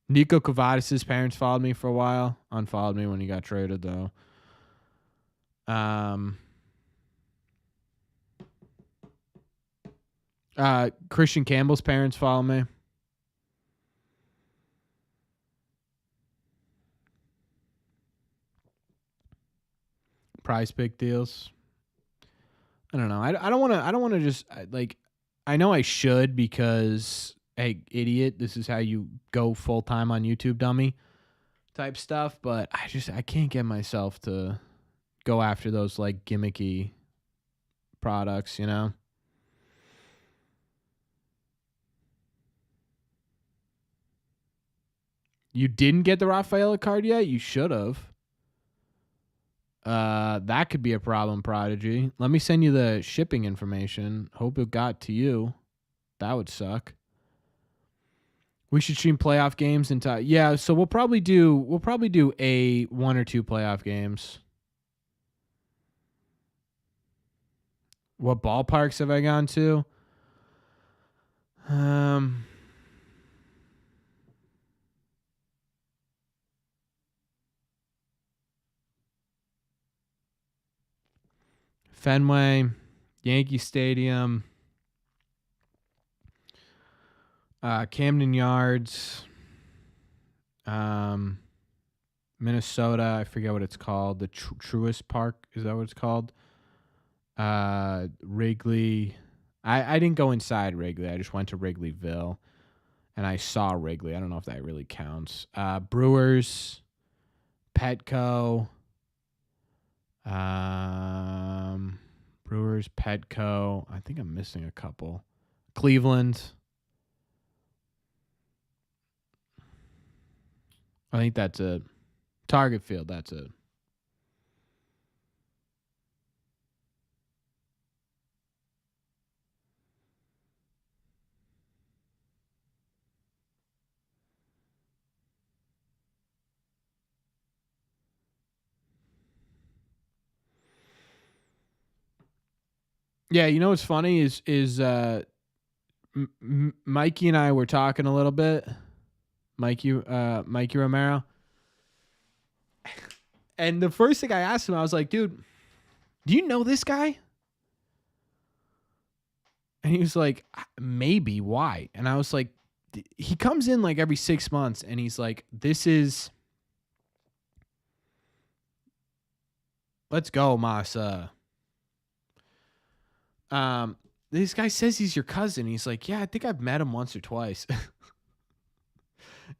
Nico Kavadas' parents followed me for a while. Unfollowed me when he got traded, though. Christian Campbell's parents follow me. Prize pick deals. I don't know. I don't want to just like. I know I should because hey, idiot, this is how you go full time on YouTube, dummy. Type stuff, but I can't get myself to go after those like gimmicky products, you know. You didn't get the Rafaela card yet? You should have. That could be a problem, Prodigy. Let me send you the shipping information. Hope it got to you. That would suck. We should stream playoff games and yeah, so we'll probably do a 1 or 2 playoff games. What ballparks have I gone to? Fenway, Yankee Stadium, Camden Yards. Minnesota, I forget what it's called. The Truist Park, is that what it's called? Wrigley. I didn't go inside Wrigley. I just went to Wrigleyville, and I saw Wrigley. I don't know if that really counts. Brewers, Petco. Brewers, Petco. I think I'm missing a couple. Cleveland. I think that's it. Target Field, that's it. Yeah, you know what's funny is Mikey and I were talking a little bit. Mikey Romero. And the first thing I asked him, I was like, dude, do you know this guy? And he was like, maybe. Why? And I was like, he comes in like every 6 months and he's like, let's go, Masa. This guy says he's your cousin. He's like, yeah, I think I've met him once or twice.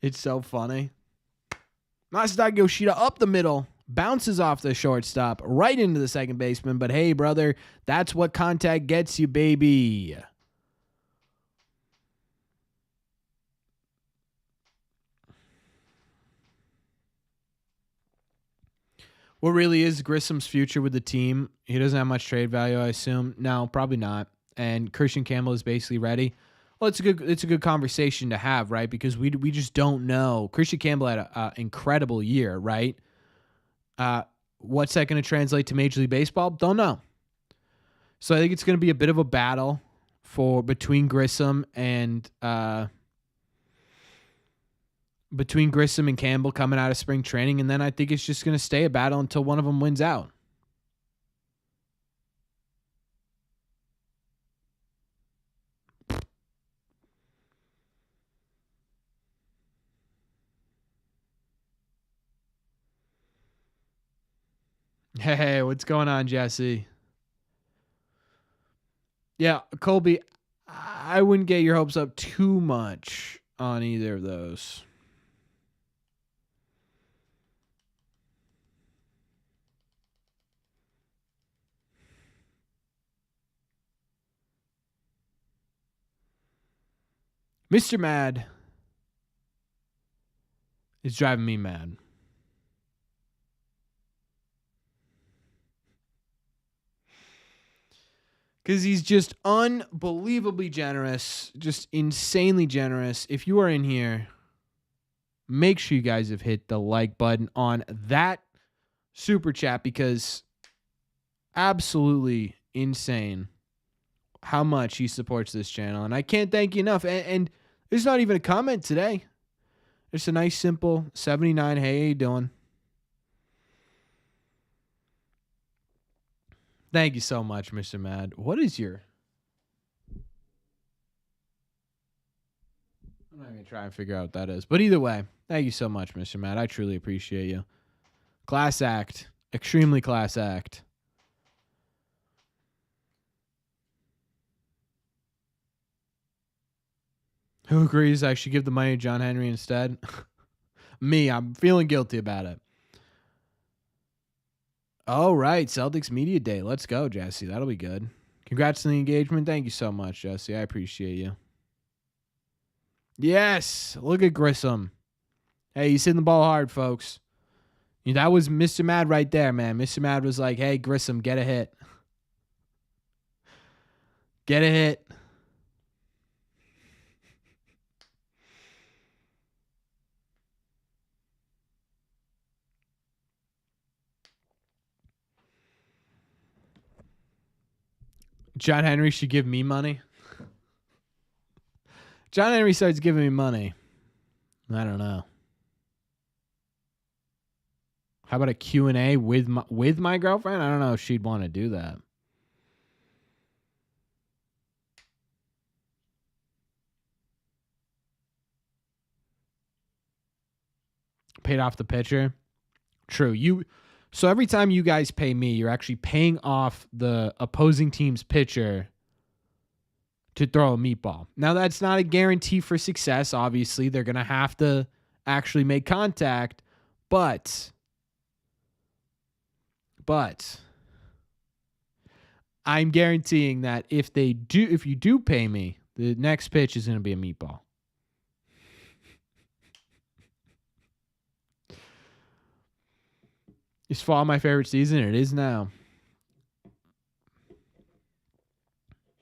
It's so funny. Masataka Yoshida up the middle. Bounces off the shortstop right into the second baseman. But hey, brother, that's what contact gets you, baby. What really is Grissom's future with the team? He doesn't have much trade value, I assume. No, probably not. And Christian Campbell is basically ready. Well, it's a good conversation to have, right? Because we just don't know. Christian Campbell had an incredible year, right? What's that going to translate to Major League Baseball? Don't know. So I think it's going to be a bit of a battle between Grissom and Campbell coming out of spring training, and then I think it's just going to stay a battle until one of them wins out. Hey, what's going on, Jesse? Yeah, Colby, I wouldn't get your hopes up too much on either of those. Mr. Mad is driving me mad. Because he's just unbelievably generous, just insanely generous. If you are in here, make sure you guys have hit the like button on that super chat, because absolutely insane how much he supports this channel. And I can't thank you enough. And there's not even a comment today. Just a nice, simple 79. Hey, how you doing? Thank you so much, Mr. Mad. What is your... I'm not going to try and figure out what that is. But either way, thank you so much, Mr. Mad. I truly appreciate you. Class act. Extremely class act. Who agrees I should give the money to John Henry instead? Me, I'm feeling guilty about it. All right, Celtics Media Day. Let's go, Jesse. That'll be good. Congrats on the engagement. Thank you so much, Jesse. I appreciate you. Yes, look at Grissom. Hey, he's hitting the ball hard, folks. That was Mr. Mad right there, man. Mr. Mad was like, hey, Grissom, get a hit. Get a hit. John Henry should give me money. John Henry starts giving me money. I don't know. How about a Q&A with my girlfriend? I don't know if she'd want to do that. paid off the pitcher. True. So every time you guys pay me, you're actually paying off the opposing team's pitcher to throw a meatball. Now, that's not a guarantee for success. Obviously, they're going to have to actually make contact, but I'm guaranteeing that if you do pay me, the next pitch is going to be a meatball. Is fall my favorite season? It is now.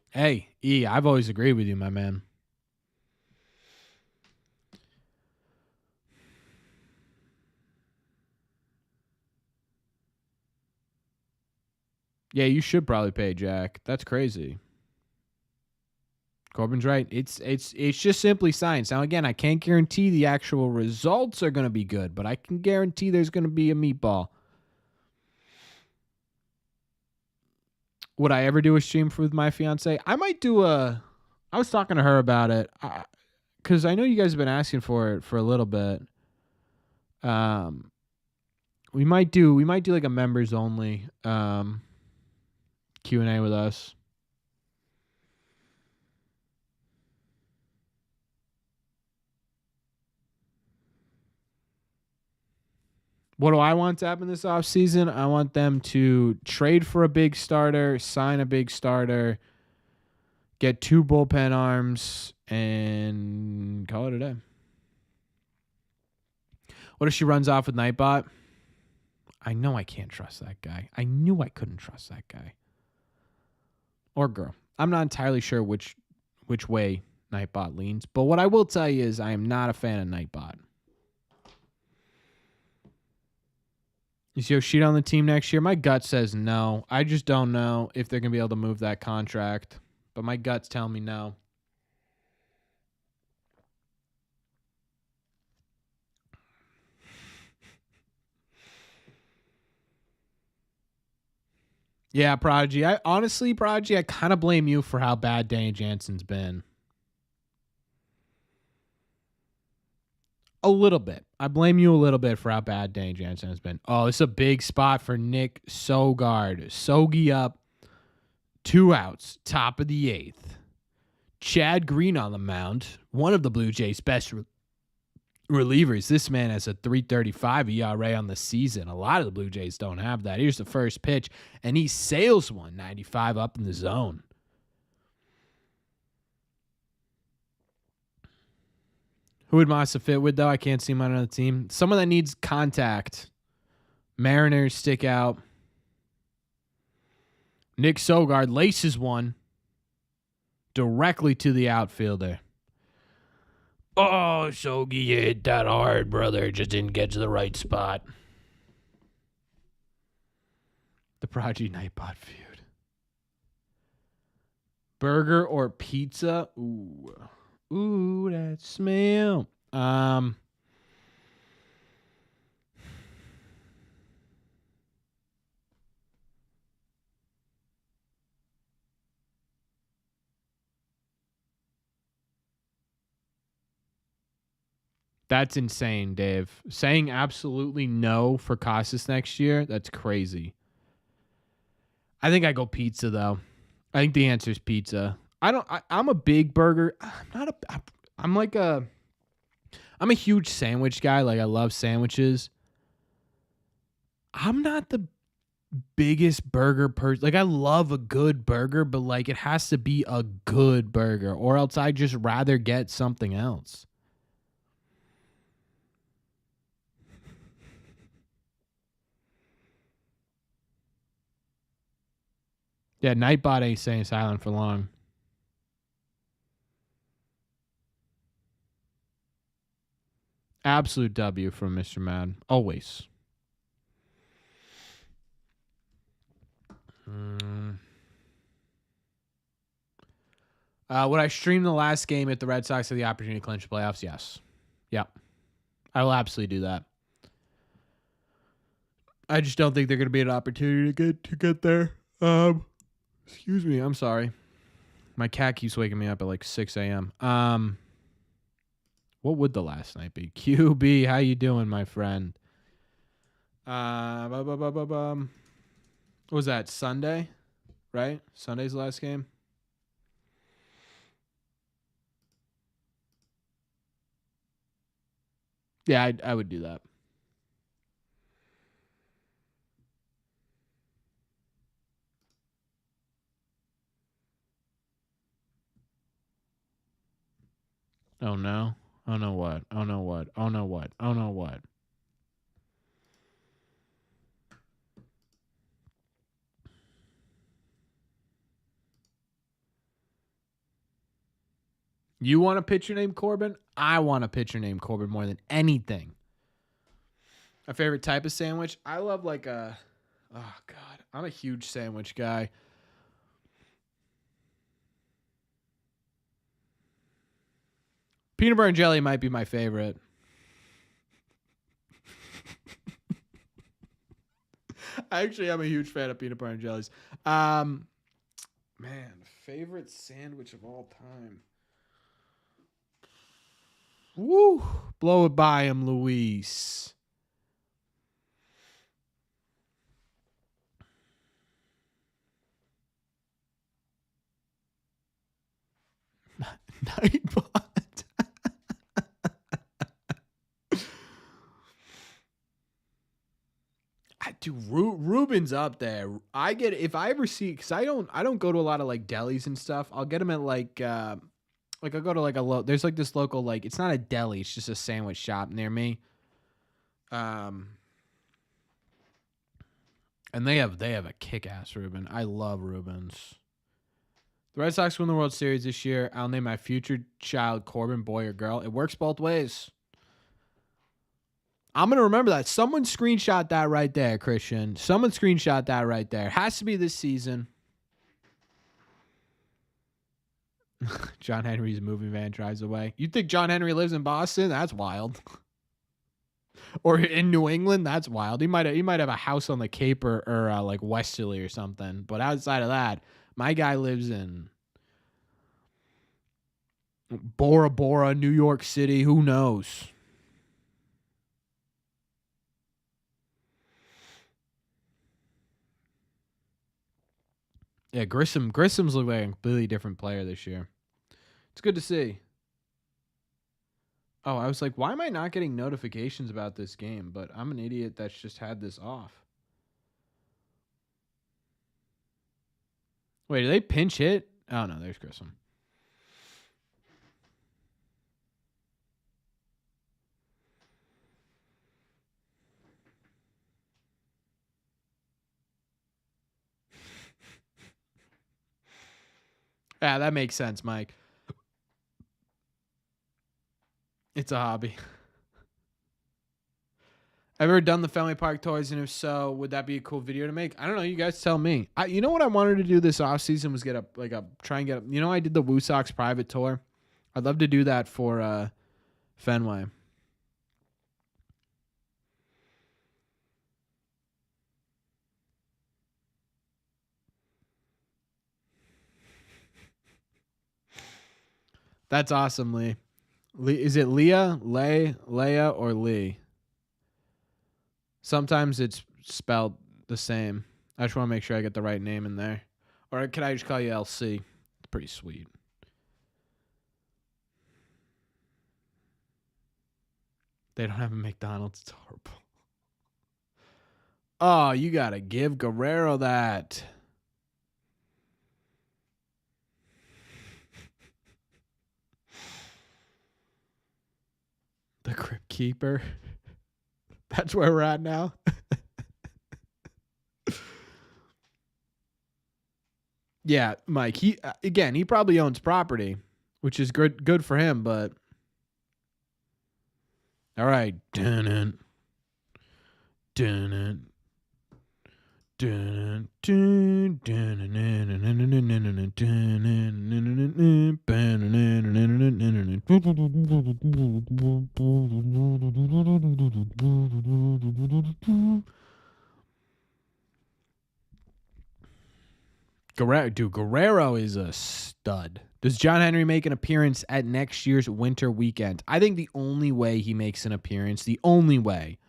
Hey, E, I've always agreed with you, my man. Yeah, you should probably pay Jack. That's crazy. Corbin's right. It's just simply science. Now, again, I can't guarantee the actual results are going to be good, but I can guarantee there's going to be a meatball. Would I ever do a stream with my fiance? I might do I was talking to her about it because I know you guys have been asking for it for a little bit. We might do like a members only Q&A with us. What do I want to happen this offseason? I want them to trade for a big starter, sign a big starter, get 2 bullpen arms, and call it a day. What if she runs off with Nightbot? I know I can't trust that guy. I knew I couldn't trust that guy. Or girl. I'm not entirely sure which way Nightbot leans. But what I will tell you is I am not a fan of Nightbot. Is Yoshida on the team next year? My gut says no. I just don't know if they're going to be able to move that contract. But my gut's telling me no. Yeah, Prodigy. Prodigy, I kind of blame you for how bad Danny Jansen's been. A little bit. I blame you a little bit for how bad Danny Jansen has been. Oh, it's a big spot for Nick Sogard. Sogi up. 2 outs. Top of the 8th. Chad Green on the mound. One of the Blue Jays' best relievers. This man has a 3.35 ERA on the season. A lot of the Blue Jays don't have that. Here's the first pitch, and he sails 195 up in the zone. Who would Massa fit with, though? I can't see him on another team. Someone that needs contact. Mariners stick out. Nick Sogard laces one directly to the outfielder. Oh, Sogi, you hit that hard, brother. Just didn't get to the right spot. The Prodigy Nightbot feud. Burger or pizza? Ooh, that smell. That's insane, Dave. Saying absolutely no for Casas next year, that's crazy. I think I go pizza, though. I think the answer is pizza. I'm a big burger. I'm a huge sandwich guy. Like, I love sandwiches. I'm not the biggest burger person. Like, I love a good burger, but like, it has to be a good burger, or else I'd just rather get something else. Yeah, Nightbot ain't staying silent for long. Absolute W from Mr. Mad. Always. Would I stream the last game if the Red Sox had the opportunity to clinch the playoffs? Yes. Yep. I will absolutely do that. I just don't think they're going to be an opportunity to get there. Excuse me. I'm sorry. My cat keeps waking me up at like 6 a.m. What would the last night be? QB, how you doing, my friend? What was that, Sunday? Right? Sunday's last game? Yeah, I would do that. Oh, no. Oh, no what? Oh, no what? Oh, no what? Oh, no what? You want a pitcher named Corbin? I want a pitcher named Corbin more than anything. My favorite type of sandwich? I love like a... Oh, God. I'm a huge sandwich guy. Peanut butter and jelly might be my favorite. Actually, I'm a huge fan of peanut butter and jellies. Man, favorite sandwich of all time. Woo! Blow it by him, Luis. Nightbot. Dude, Ruben's up there. I get if I ever see because I don't go to a lot of like delis and stuff. I'll get them at like I'll go to like there's like this local like it's not a deli, it's just a sandwich shop near me. And they have a kick-ass Reuben. I love Reubens. The Red Sox win the World Series this year. I'll name my future child Corbin, boy or girl. It works both ways. I'm going to remember that. Someone screenshot that right there, Christian. Someone screenshot that right there. Has to be this season. John Henry's moving van drives away. You think John Henry lives in Boston? That's wild. Or in New England? That's wild. He might have a house on the Cape or like Westerly or something. But outside of that, my guy lives in Bora Bora, New York City. Who knows? Yeah, Grissom's look like a completely different player this year. It's good to see. Oh, I was like, why am I not getting notifications about this game? But I'm an idiot that's just had this off. Wait, do they pinch hit? Oh, no, there's Grissom. Yeah, that makes sense, Mike. It's a hobby. I've ever done the family park tours, and if so, would that be a cool video to make? I don't know. You guys tell me. You know what I wanted to do this offseason was try and get a, you know, I did the Woo Sox private tour. I'd love to do that for Fenway. That's awesome, Lee. Is it Leah, Leia, or Lee? Sometimes it's spelled the same. I just want to make sure I get the right name in there. Or can I just call you LC? It's pretty sweet. They don't have a McDonald's. It's horrible. Oh, you got to give Guerrero that. The Crypt Keeper. That's where we're at now. Yeah, Mike. He probably owns property, which is good for him. But all right, dun it. Guerrero is a stud. Does John Henry make an appearance at next year's winter weekend? I think the only way he makes an appearance, the only way,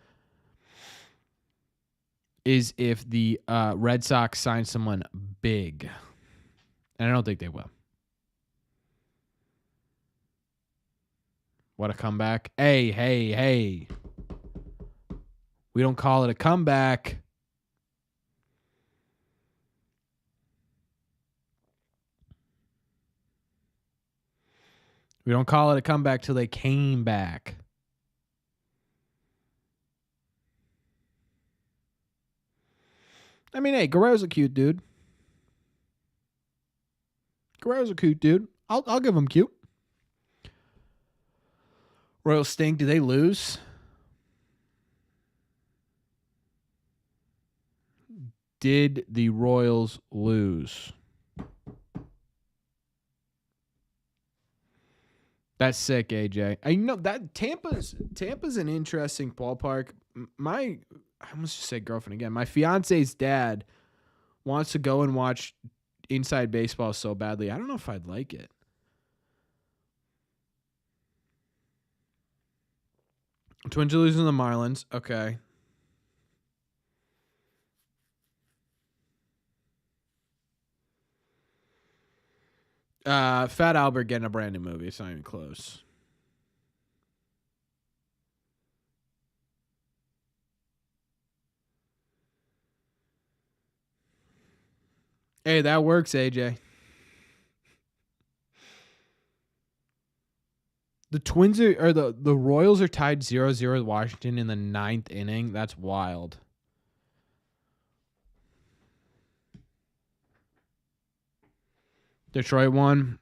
is if the Red Sox sign someone big. And I don't think they will. What a comeback. Hey. We don't call it a comeback. We don't call it a comeback till they came back. I mean, hey, Guerrero's a cute dude. I'll give him cute. Royals stink. Do they lose? Did the Royals lose? That's sick, AJ. I know that Tampa's an interesting ballpark. I almost just said girlfriend again. My fiance's dad wants to go and watch Inside Baseball so badly. I don't know if I'd like it. Twins are losing to the Marlins. Okay. Fat Albert getting a brand new movie. It's not even close. Hey, that works, AJ. The Twins or the Royals are tied 0-0 with Washington in the 9th inning. That's wild. Detroit won.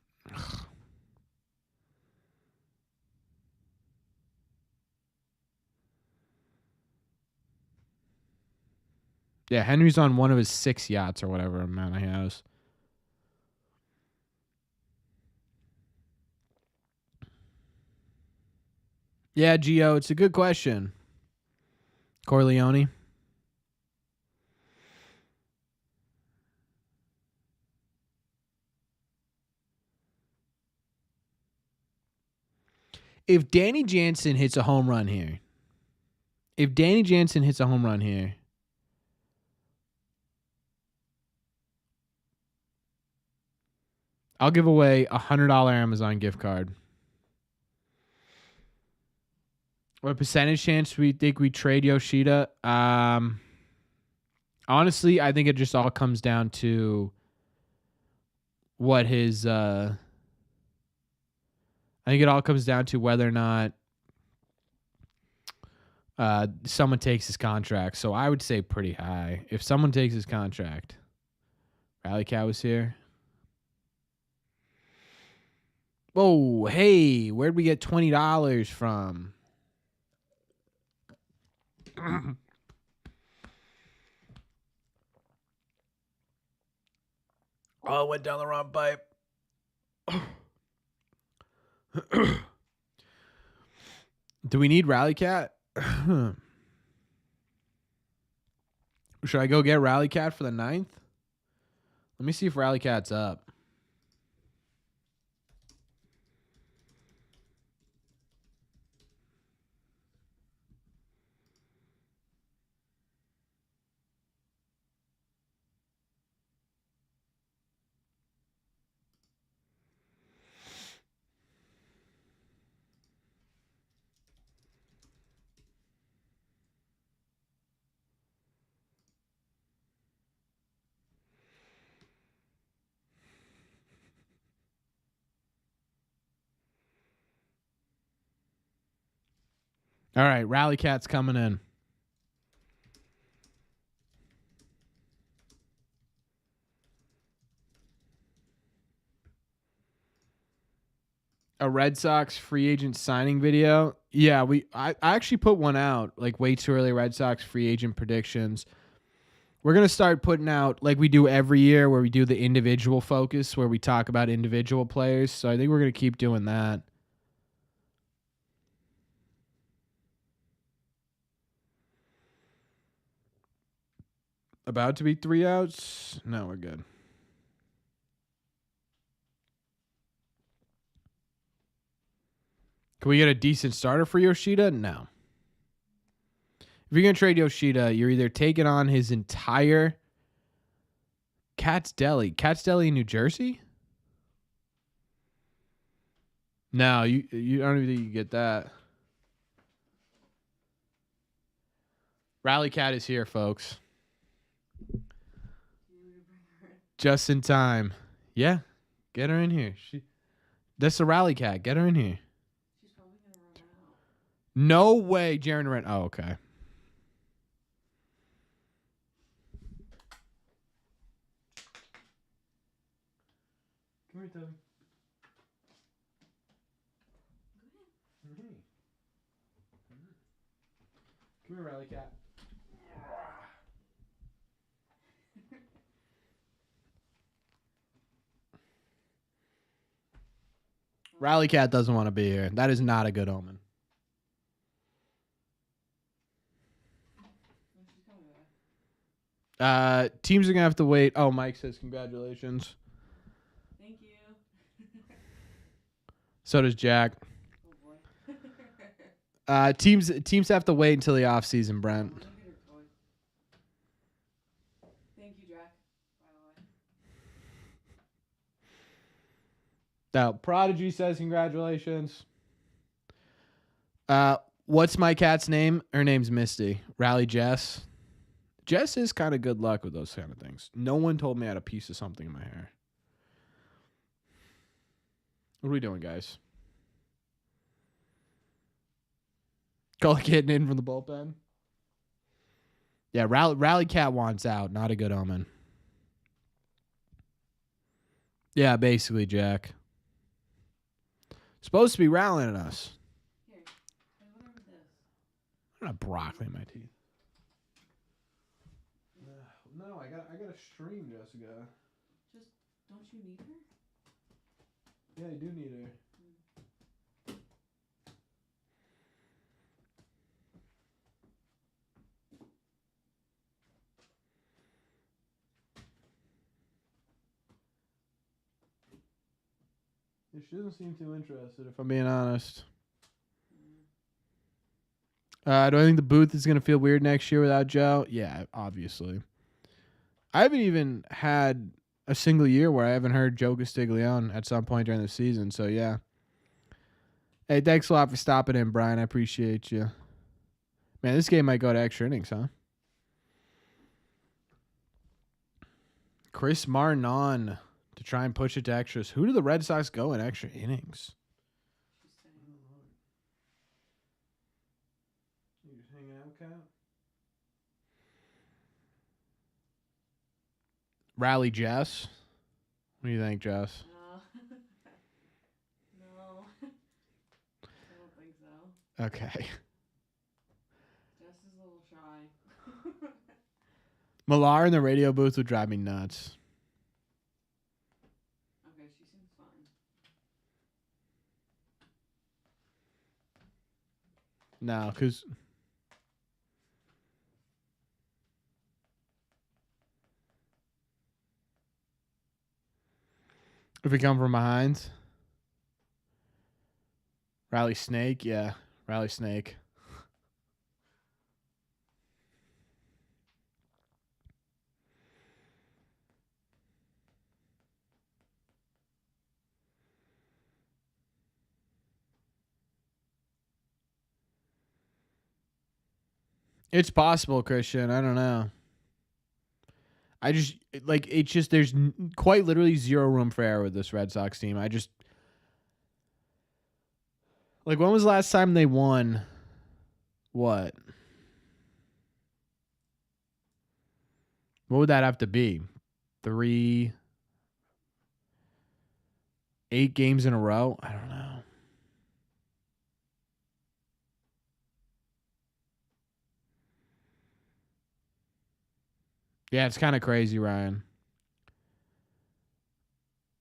Yeah, Henry's on one of his 6 yachts or whatever amount he has. Yeah, Gio, it's a good question. Corleone. If Danny Jansen hits a home run here, I'll give away a $100 Amazon gift card. What percentage chance we think we trade Yoshida? Honestly, I think it just all comes down to what his. I think it all comes down to whether or not someone takes his contract. So I would say pretty high. If someone takes his contract, Rally Cat was here. Oh, hey, where'd we get $20 from? Oh, it went down the wrong pipe. Do we need Rally Cat? Should I go get Rally Cat for the 9th? Let me see if Rally Cat's up. All right, Rally Cat's coming in. A Red Sox free agent signing video. Yeah, I actually put one out like way too early. Red Sox free agent predictions. We're gonna start putting out like we do every year, where we do the individual focus, where we talk about individual players. So I think we're gonna keep doing that. About to be 3 outs. No, we're good. Can we get a decent starter for Yoshida? No. If you're going to trade Yoshida, you're either taking on his entire Cat's Deli. Cat's Deli in New Jersey? No, you don't even think you get that. Rally Cat is here, folks. Just in time. Yeah, get her in here. That's the Rally Cat. Get her in here. She's probably going to run out. No way, Jaren Rent. Oh, okay. Come here, Toby. Come here, Rally Cat. Rally Cat doesn't want to be here. That is not a good omen. Teams are going to have to wait. Oh, Mike says congratulations. Thank you. So does Jack. Oh, boy. Teams have to wait until the offseason, Brent. Thank you, Jack, by the way. Now, Prodigy says congratulations. What's my cat's name? Her name's Misty. Rally Jess. Jess is kind of good luck with those kind of things. No one told me I had a piece of something in my hair. What are we doing, guys? Call it getting in from the bullpen. Yeah, Rally Cat wants out. Not a good omen. Yeah, basically, Jack. Supposed to be rallying us. Here, what over this? I don't have broccoli in my teeth. No, I got a stream, Jessica. Just, don't you need her? Yeah, I do need her. She doesn't seem too interested, if I'm being honest. Do I think the booth is going to feel weird next year without Joe? Yeah, obviously. I haven't even had a single year where I haven't heard Joe Castiglione at some point during the season, so yeah. Hey, thanks a lot for stopping in, Brian. I appreciate you. Man, this game might go to extra innings, huh? Chris Martin on to try and push it to extras. Who do the Red Sox go in extra innings? You just hanging out, Cat? Rally Jess. What do you think, Jess? No. I don't think so. Okay. Jess is a little shy. Millar in the radio booth would drive me nuts. Okay, she seems fine. No, because... if we come from behind... Rally Snake? Yeah, Rally Snake. It's possible, Christian. I don't know. It's just, there's quite literally zero room for error with this Red Sox team. Like, when was the last time they won? What? What would that have to be? 8 games in a row? I don't know. Yeah, it's kind of crazy, Ryan.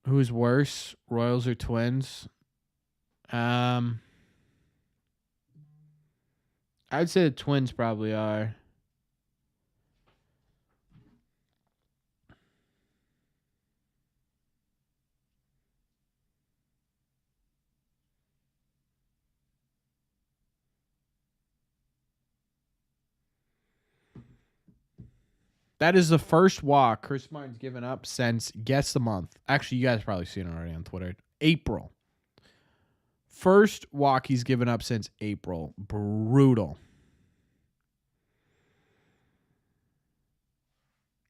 Who's worse, Royals or Twins? I'd say the Twins probably are. That is the first walk Chris Martin's given up since, guess the month. Actually, you guys probably seen it already on Twitter. April. First walk he's given up since April. Brutal.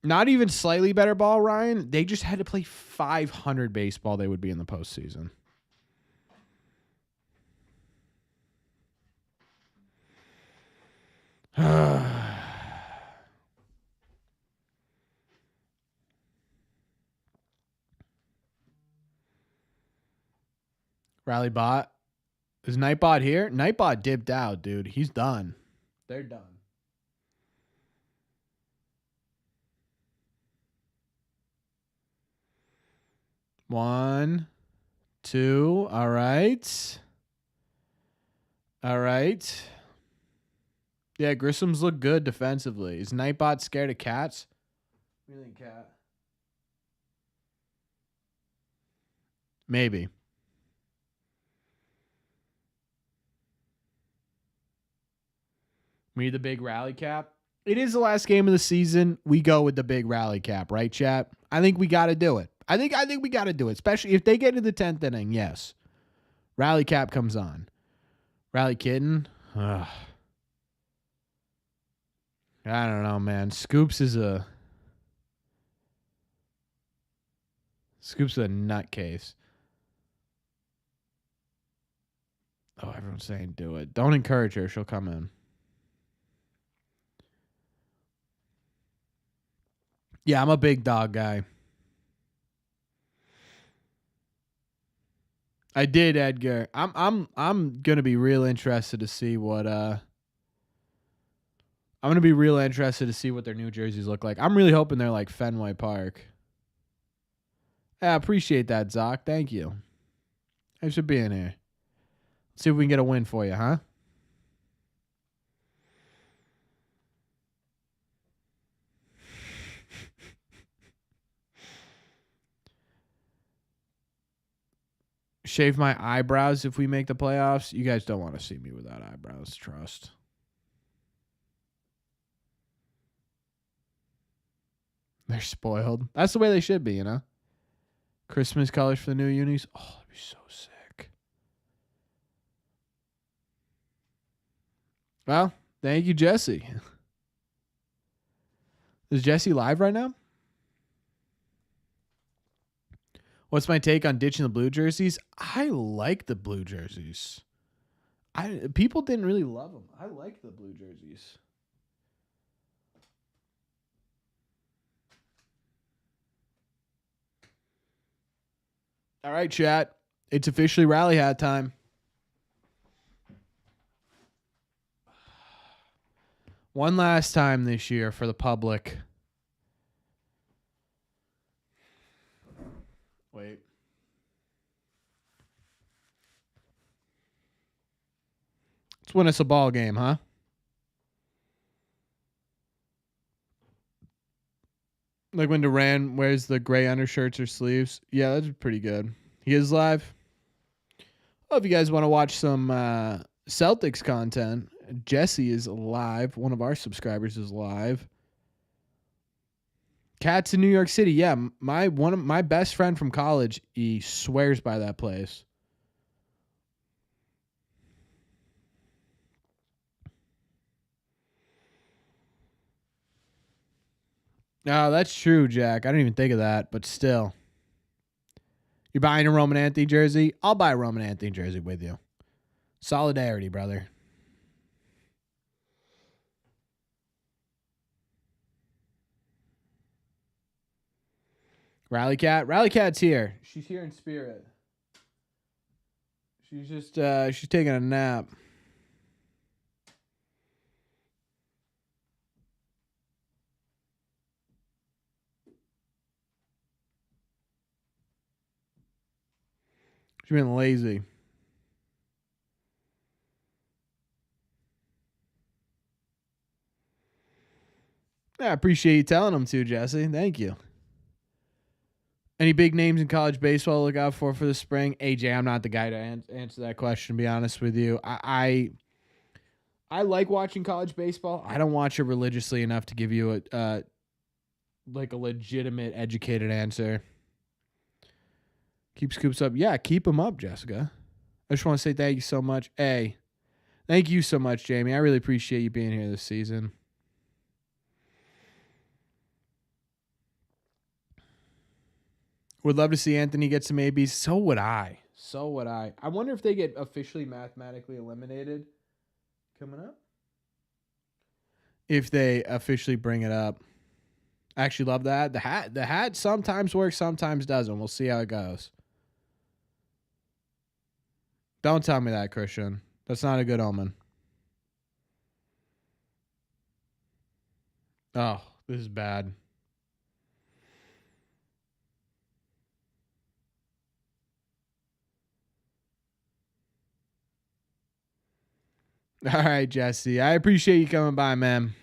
Not even slightly better ball, Ryan. They just had to play 500 baseball. They would be in the postseason. Rally bot. Is Nightbot here? Nightbot dipped out, dude. He's done. They're done. One, two. All right. All right. Yeah, Grissom's look good defensively. Is Nightbot scared of cats? What do you think, Cat? Maybe. We need the big rally cap. It is the last game of the season. We go with the big rally cap, right, chat? I think we got to do it. I think we got to do it, especially if they get to the 10th inning. Yes, rally cap comes on. Rally kitten. Ugh. I don't know, man. Scoops is a nutcase. Oh, everyone's saying do it. Don't encourage her. She'll come in. Yeah, I'm a big dog guy. I did, Edgar. I'm gonna be real interested to see what I'm gonna be real interested to see what their new jerseys look like. I'm really hoping they're like Fenway Park. Yeah, I appreciate that, Zoc. Thank you. Thanks for being here. Let's see if we can get a win for you, huh? Shave my eyebrows if we make the playoffs. You guys don't want to see me without eyebrows, trust. They're spoiled. That's the way they should be, you know? Christmas colors for the new unis. Oh, that'd be so sick. Well, thank you, Jesse. Is Jesse live right now? What's my take on ditching the blue jerseys? I like the blue jerseys. People didn't really love them. I like the blue jerseys. All right, chat. It's officially rally hat time. One last time this year for the public. Wait. Let's win us a ball game, huh? Like when Duran wears the gray undershirts or sleeves. Yeah, that's pretty good. He is live. Oh, if you guys want to watch some Celtics content, Jesse is live. One of our subscribers is live. Cats in New York City. Yeah, my best friend from college, he swears by that place. No, that's true, Jack. I didn't even think of that, but still. You're buying a Roman Anthony jersey? I'll buy a Roman Anthony jersey with you. Solidarity, brother. Rally Cat? Rally Cat's here. She's here in spirit. She's just she's taking a nap. She's been lazy. I appreciate you telling them to, Jesse. Thank you. Any big names in college baseball to look out for the spring? AJ, I'm not the guy to answer that question, to be honest with you. I like watching college baseball. I don't watch it religiously enough to give you a like a legitimate, educated answer. Keep Scoops up. Yeah, keep him up, Jessica. I just want to say thank you so much. Hey, thank you so much, Jamie. I really appreciate you being here this season. Would love to see Anthony get some ABs. So would I. So would I. I wonder if they get officially mathematically eliminated coming up. If they officially bring it up. I actually love that. The hat sometimes works, sometimes doesn't. We'll see how it goes. Don't tell me that, Christian. That's not a good omen. Oh, this is bad. All right, Jesse. I appreciate you coming by, man.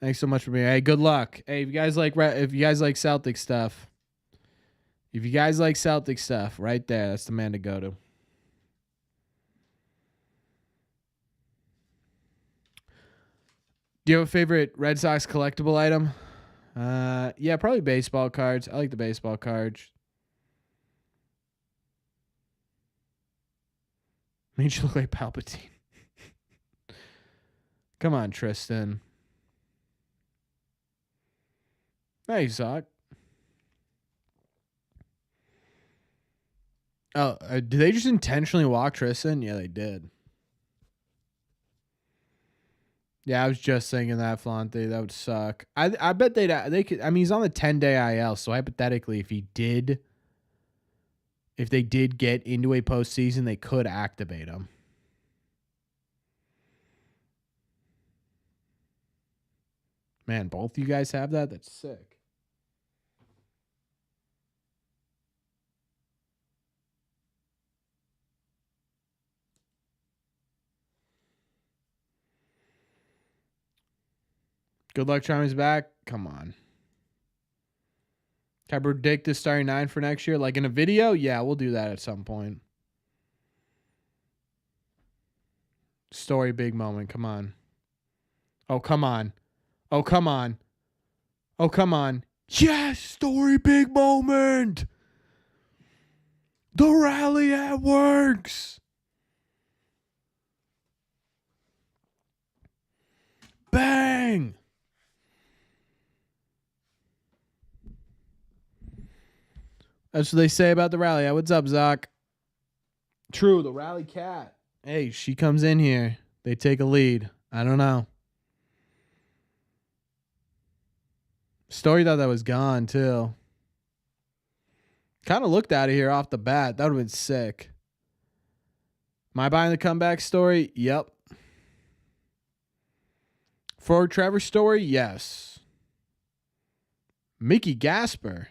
Thanks so much for being here. Hey, good luck. Hey, if you guys like Celtic stuff, right there, that's the man to go to. Do you have a favorite Red Sox collectible item? Yeah, probably baseball cards. I like the baseball cards. Made you look like Palpatine. Come on, Tristan. Hey, Sock. Oh, did they just intentionally walk Tristan? Yeah, they did. Yeah, I was just thinking that, Flante. That would suck. I bet they could. I mean, he's on the 10-day IL, so hypothetically, if they did get into a postseason, they could activate him. Man, both you guys have that? That's sick. Good luck, Charmy's back. Come on. Can I predict the starting 9 for next year? Like in a video? Yeah, we'll do that at some point. Story big moment. Come on. Oh, come on. Oh, come on. Oh, come on. Yes, Story big moment. The rally at works. Bang. That's what they say about the rally. What's up, Zoc? True, the rally cat. Hey, she comes in here. They take a lead. I don't know. Story thought that was gone, too. Kind of looked out of here off the bat. That would have been sick. Am I buying the comeback Story? Yep. For Trevor Story? Yes. Mickey Gasper.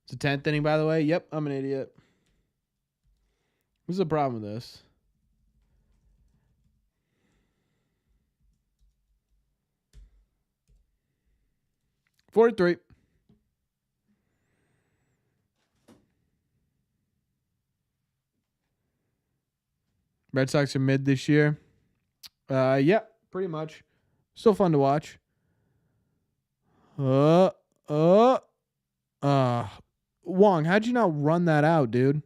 It's the 10th inning, by the way. Yep, I'm an idiot. What's the problem with this? Four to 3. Red Sox are mid this year. Yeah, pretty much. Still fun to watch. Wong, how'd you not run that out, dude?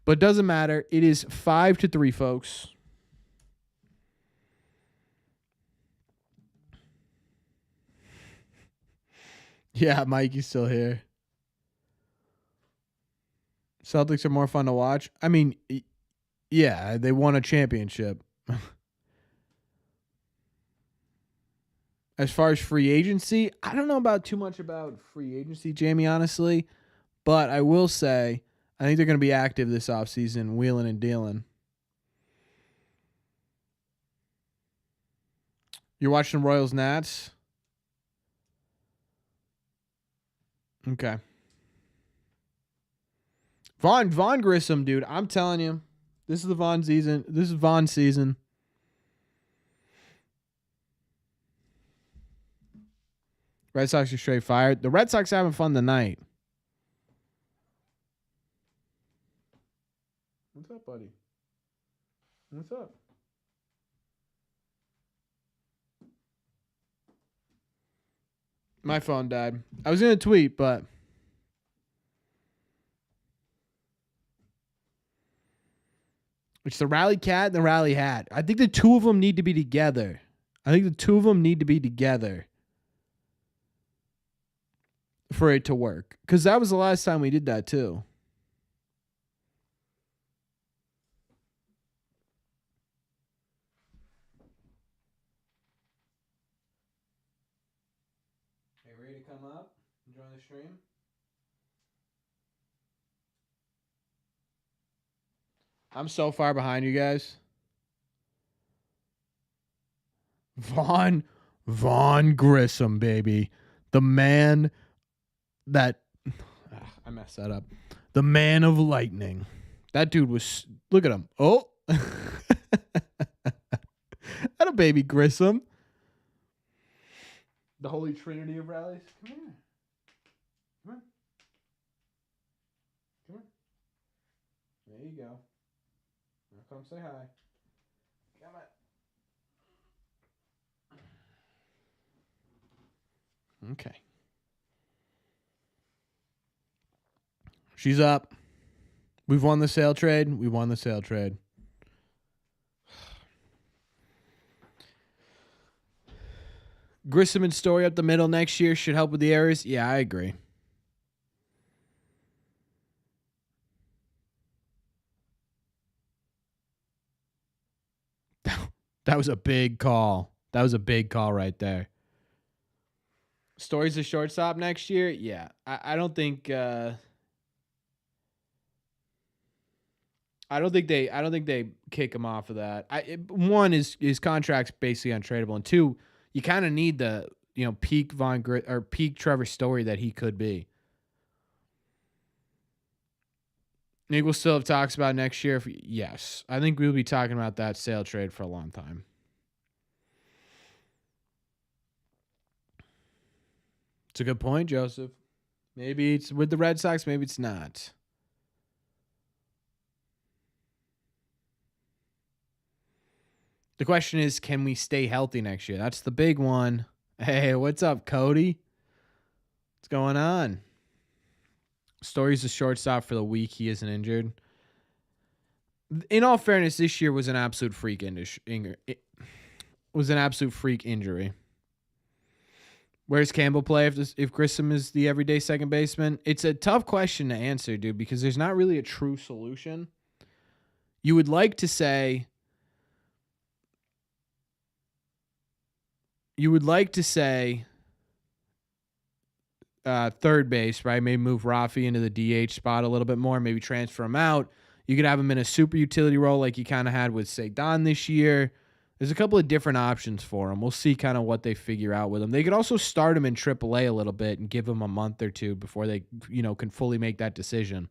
But doesn't matter. It is 5 to 3, folks. Yeah, Mikey's still here. Celtics are more fun to watch. I mean, yeah, they won a championship. As far as free agency, I don't know about too much about free agency, Jamie, honestly. But I will say, I think they're going to be active this offseason, wheeling and dealing. You're watching Royals Nats? Okay. Vaughn Grissom, dude. I'm telling you. This is the Vaughn season. This is Vaughn season. Red Sox are straight fired. The Red Sox are having fun tonight. What's up, buddy? What's up? My phone died. I was going to tweet, but it's the rally cat and the rally hat. I think the two of them need to be together. For it to work. Because that was the last time we did that, too. Hey, ready to come up and join the stream? I'm so far behind you guys. Vaughn Grissom, baby. The man that... I messed that up. The man of lightning. That dude was... Look at him. Oh. That a baby Grissom. The holy trinity of rallies. Come here. Come on. Come on. There you go. Now come say hi. Come on. Okay. She's up. We've won the sale trade. Grissom and Story up the middle next year should help with the errors. Yeah, I agree. That was a big call. Right there. Story's a shortstop next year. Yeah, I don't think. I don't think they kick him off of that. One is his contract's basically untradeable, and two, you kind of need the peak peak Trevor Story that he could be. Nick will still have talks about next year. Yes, I think we'll be talking about that sale trade for a long time. It's a good point, Joseph. Maybe it's with the Red Sox, maybe it's not. The question is, can we stay healthy next year? That's the big one. Hey, what's up, Cody? What's going on? Story's the shortstop for the week he isn't injured. In all fairness, this year was an absolute freak injury. Where's Campbell play if Grissom is the everyday second baseman? It's a tough question to answer, dude, because there's not really a true solution. You would like to say third base, right? Maybe move Rafi into the DH spot a little bit more. Maybe transfer him out. You could have him in a super utility role like you kind of had with, say, Don this year. There's a couple of different options for him. We'll see kind of what they figure out with him. They could also start him in AAA a little bit and give him a month or two before they, can fully make that decision.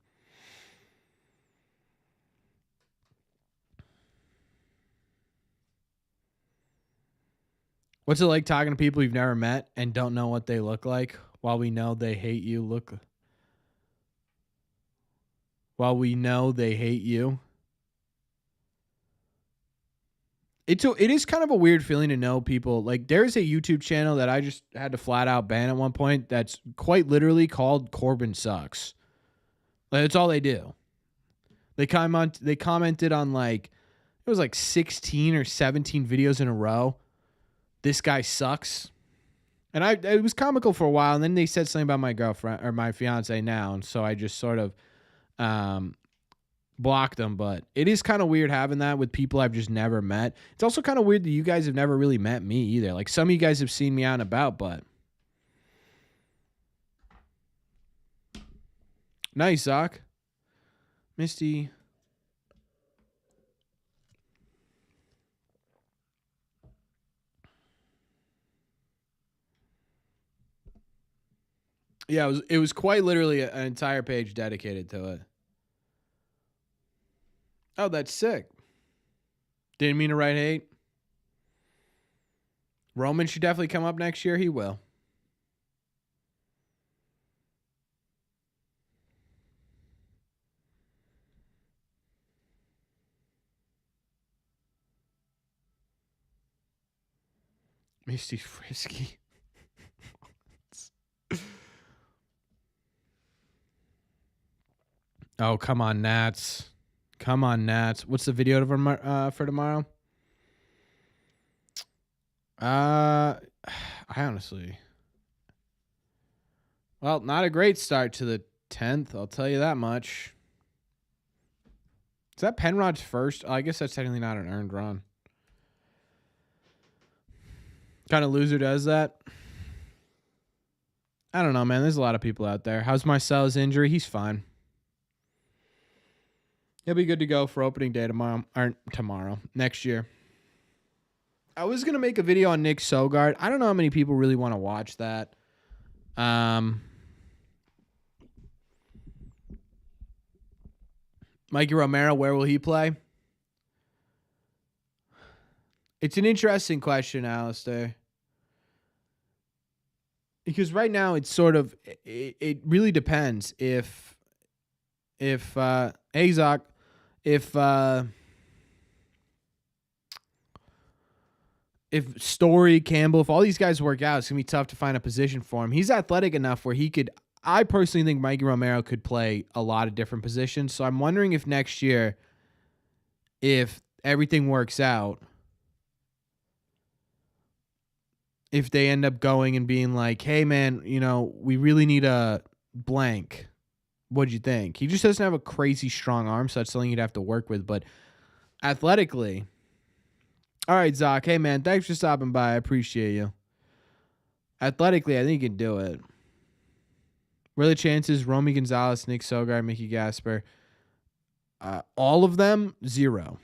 What's it like talking to people you've never met and don't know what they look like while we know they hate you? While we know they hate you. It is kind of a weird feeling to know people. Like, there's a YouTube channel that I just had to flat out ban at one point that's quite literally called Corbin Sucks. Like, that's all they do. They commented on like, it was like 16 or 17 videos in a row. This guy sucks. And it was comical for a while, and then they said something about my girlfriend or my fiance now, and so I just sort of blocked them. But it is kind of weird having that with people I've just never met. It's also kind of weird that you guys have never really met me either. Like, some of you guys have seen me out and about, but nice, Zach. Misty. Yeah, it was quite literally an entire page dedicated to it. Oh, that's sick. Didn't mean to write hate. Roman should definitely come up next year. He will. Misty's frisky. Oh, come on, Nats. Come on, Nats. What's the video for tomorrow? I honestly... Well, not a great start to the 10th, I'll tell you that much. Is that Penrod's first? Oh, I guess that's technically not an earned run. Kind of loser does that. I don't know, man. There's a lot of people out there. How's Marcel's injury? He's fine. He'll be good to go for opening day tomorrow, next year. I was going to make a video on Nick Sogard. I don't know how many people really want to watch that. Mikey Romero, where will he play? It's an interesting question, Alistair. Because right now it's sort of, it really depends if Azok, if Story, Campbell, if all these guys work out, it's going to be tough to find a position for him. He's athletic enough where he could, I personally think Mikey Romero could play a lot of different positions. So I'm wondering if next year, if everything works out, if they end up going and being like, hey, man, you know, we really need a blank. What'd you think? He just doesn't have a crazy strong arm, so that's something you'd have to work with. But athletically, all right, Zach, hey, man, thanks for stopping by. I appreciate you. Athletically, I think you can do it. What are the chances? Romy Gonzalez, Nick Sogard, Mickey Gasper. All of them, 0.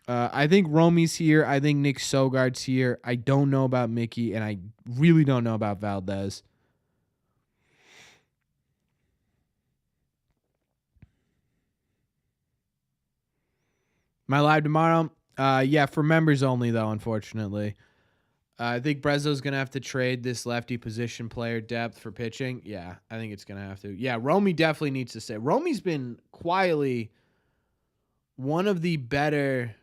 I think Romy's here. I think Nick Sogard's here. I don't know about Mickey, and I really don't know about Valdez. Am I live tomorrow? Yeah, for members only, though, unfortunately. I think Brezzo's going to have to trade this lefty position player depth for pitching. Yeah, I think it's going to have to. Yeah, Romy definitely needs to stay. Romy's been quietly one of the better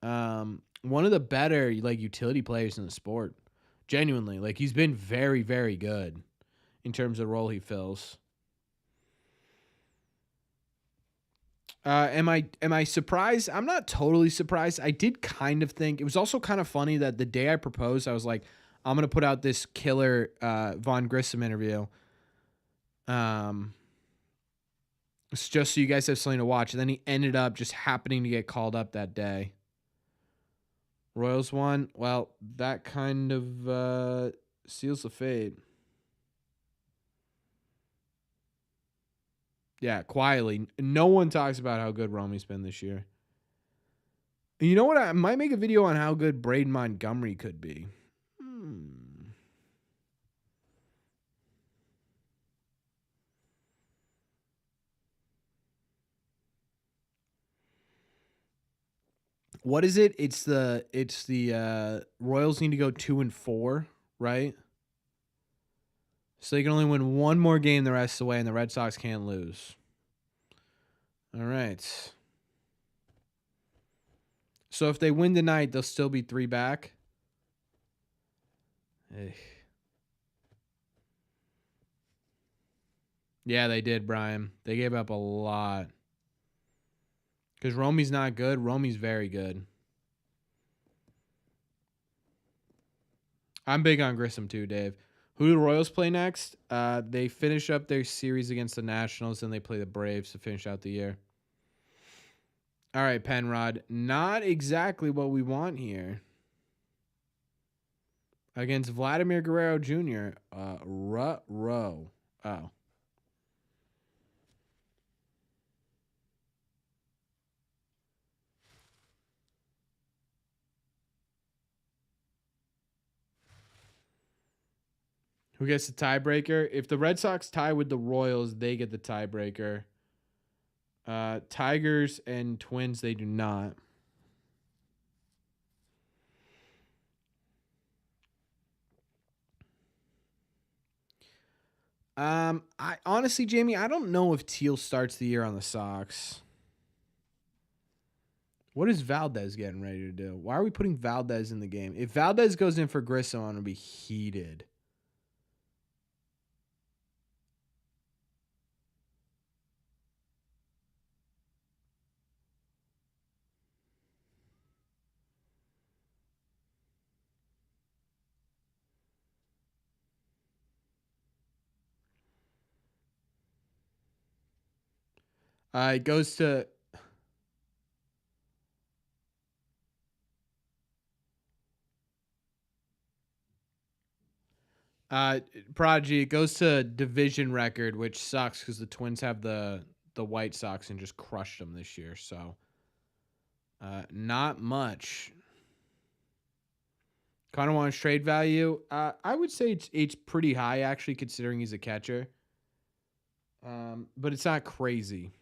like utility players in the sport. Genuinely, like he's been very, very good in terms of the role he fills. Am I surprised? I'm not totally surprised. I did kind of think it was also kind of funny that the day I proposed, I was like, I'm gonna put out this killer Von Grissom interview. It's just so you guys have something to watch. And then he ended up just happening to get called up that day. Royals won. Well, that kind of seals the fate. Yeah, quietly. No one talks about how good Romy's been this year. And you know what? I might make a video on how good Braden Montgomery could be. What is it? It's the Royals need to go 2-4, right? So they can only win one more game the rest of the way, and the Red Sox can't lose. All right. So if they win tonight, they'll still be 3 back. Ugh. Yeah, they did, Brian. They gave up a lot. Because Romy's not good. Romy's very good. I'm big on Grissom too, Dave. Who do the Royals play next? They finish up their series against the Nationals, and they play the Braves to finish out the year. All right, Penrod. Not exactly what we want here. Against Vladimir Guerrero Jr. Row. Oh. Who gets the tiebreaker? If the Red Sox tie with the Royals, they get the tiebreaker. Tigers and Twins, they do not. I honestly, Jamie, I don't know if Teal starts the year on the Sox. What is Valdez getting ready to do? Why are we putting Valdez in the game? If Valdez goes in for Grissom, I'm going to be heated. It goes to Prodigy. It goes to division record, which sucks because the Twins have the White Sox and just crushed them this year. So not much. Connor wants trade value. I would say it's pretty high actually, considering he's a catcher. But it's not crazy.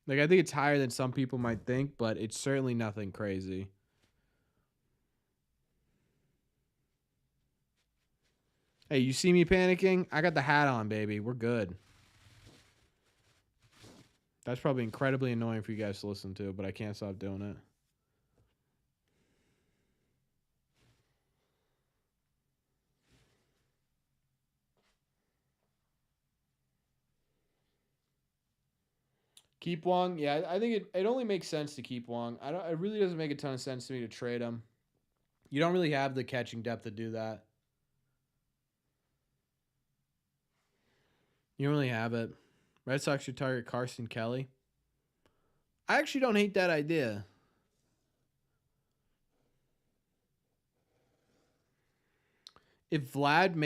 Like, I think it's higher than some people might think, but it's certainly nothing crazy. Hey, you see me panicking? I got the hat on, baby. We're good. That's probably incredibly annoying for you guys to listen to, but I can't stop doing it. Keep Wong. Yeah, I think it only makes sense to keep Wong. It really doesn't make a ton of sense to me to trade him. You don't really have the catching depth to do that. You don't really have it. Red Sox should target Carson Kelly. I actually don't hate that idea. If Vlad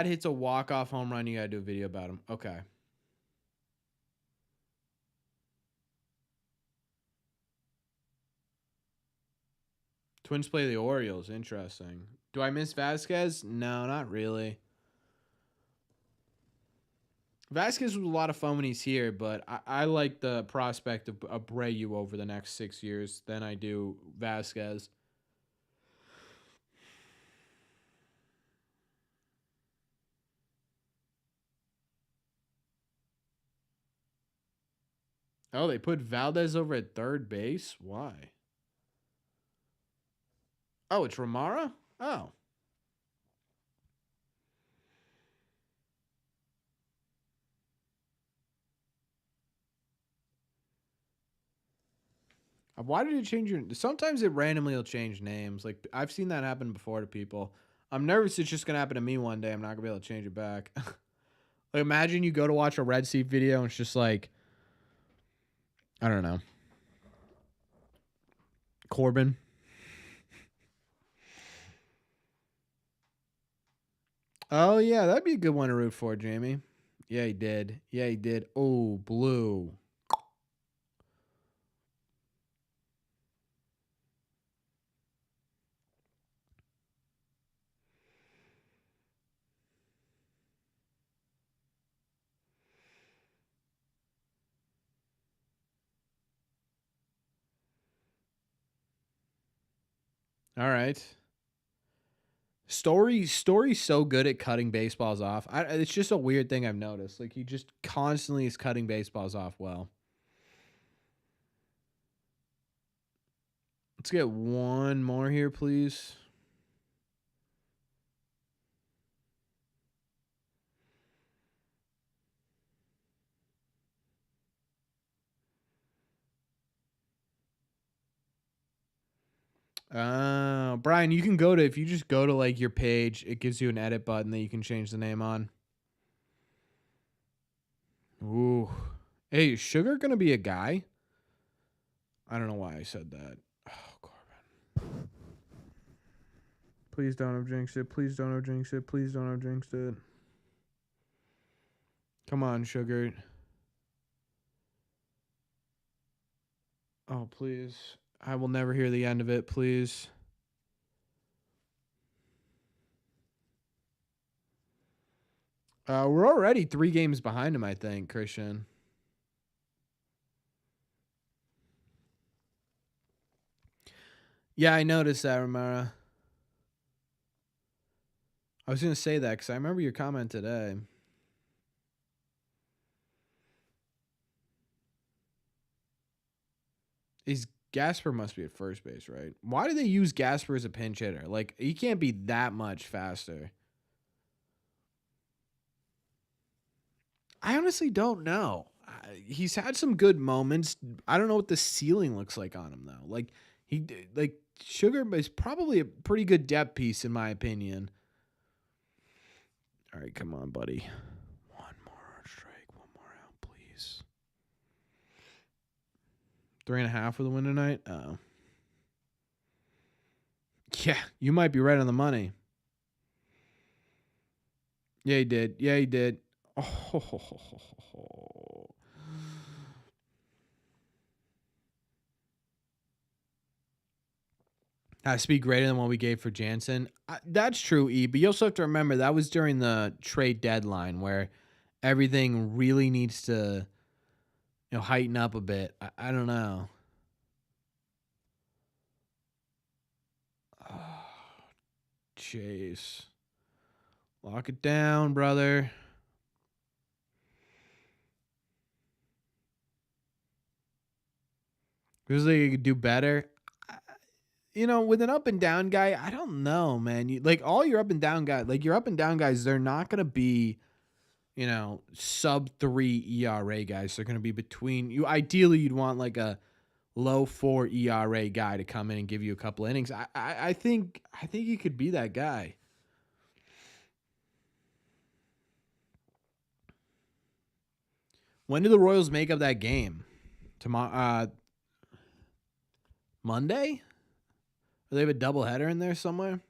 hits a walk-off home run, you gotta do a video about him. Okay. Twins play the Orioles. Interesting. Do I miss Vasquez? No, not really. Vasquez was a lot of fun when he's here, but I like the prospect of Abreu over the next 6 years than I do Vasquez. Oh, they put Valdez over at third base? Why? Oh, it's Ramara? Oh. Why did it change your... Sometimes it randomly will change names. Like, I've seen that happen before to people. I'm nervous it's just going to happen to me one day. I'm not going to be able to change it back. Like, imagine you go to watch a Red Seat video and it's just like... I don't know. Corbin. Oh, yeah. That'd be a good one to root for, Jamie. Yeah, he did. Yeah, he did. Oh, blue. All right. Story's so good at cutting baseballs off. It's just a weird thing I've noticed. Like, he just constantly is cutting baseballs off well. Let's get one more here, please. Brian, you can go to, if you just go to like your page, it gives you an edit button that you can change the name on. Ooh. Hey, is Sugar gonna be a guy? I don't know why I said that. Oh, Corbin. Please don't have jinxed it. Please don't have jinxed it. Please don't have jinxed it. Come on, Sugar. Oh, please. I will never hear the end of it, please. We're already 3 games behind him, I think, Christian. Yeah, I noticed that, Ramara. I was going to say that because I remember your comment today. Gasper must be at first base, right? Why do they use Gasper as a pinch hitter? Like, he can't be that much faster. I honestly don't know. He's had some good moments. I don't know what the ceiling looks like on him, though. Like Sugar is probably a pretty good depth piece, in my opinion. All right, come on, buddy. One more strike, one more out, please. 3.5 for the win tonight. Oh. Yeah, you might be right on the money. Yeah, he did. Yeah, he did. Oh. Speed greater than what we gave for Jansen. That's true, E. But you also have to remember that was during the trade deadline where everything really needs to, heighten up a bit. I don't know. Oh, Chase. Lock it down, brother. Feels like you could do better. With an up and down guy, I don't know, man. All your up and down guys, your up and down guys, they're not going to be, sub 3 ERA guys. They're going to be between you. Ideally, you'd want like a low 4 ERA guy to come in and give you a couple innings. I think he could be that guy. When do the Royals make up that game? Tomorrow, Monday? Do they have a doubleheader in there somewhere?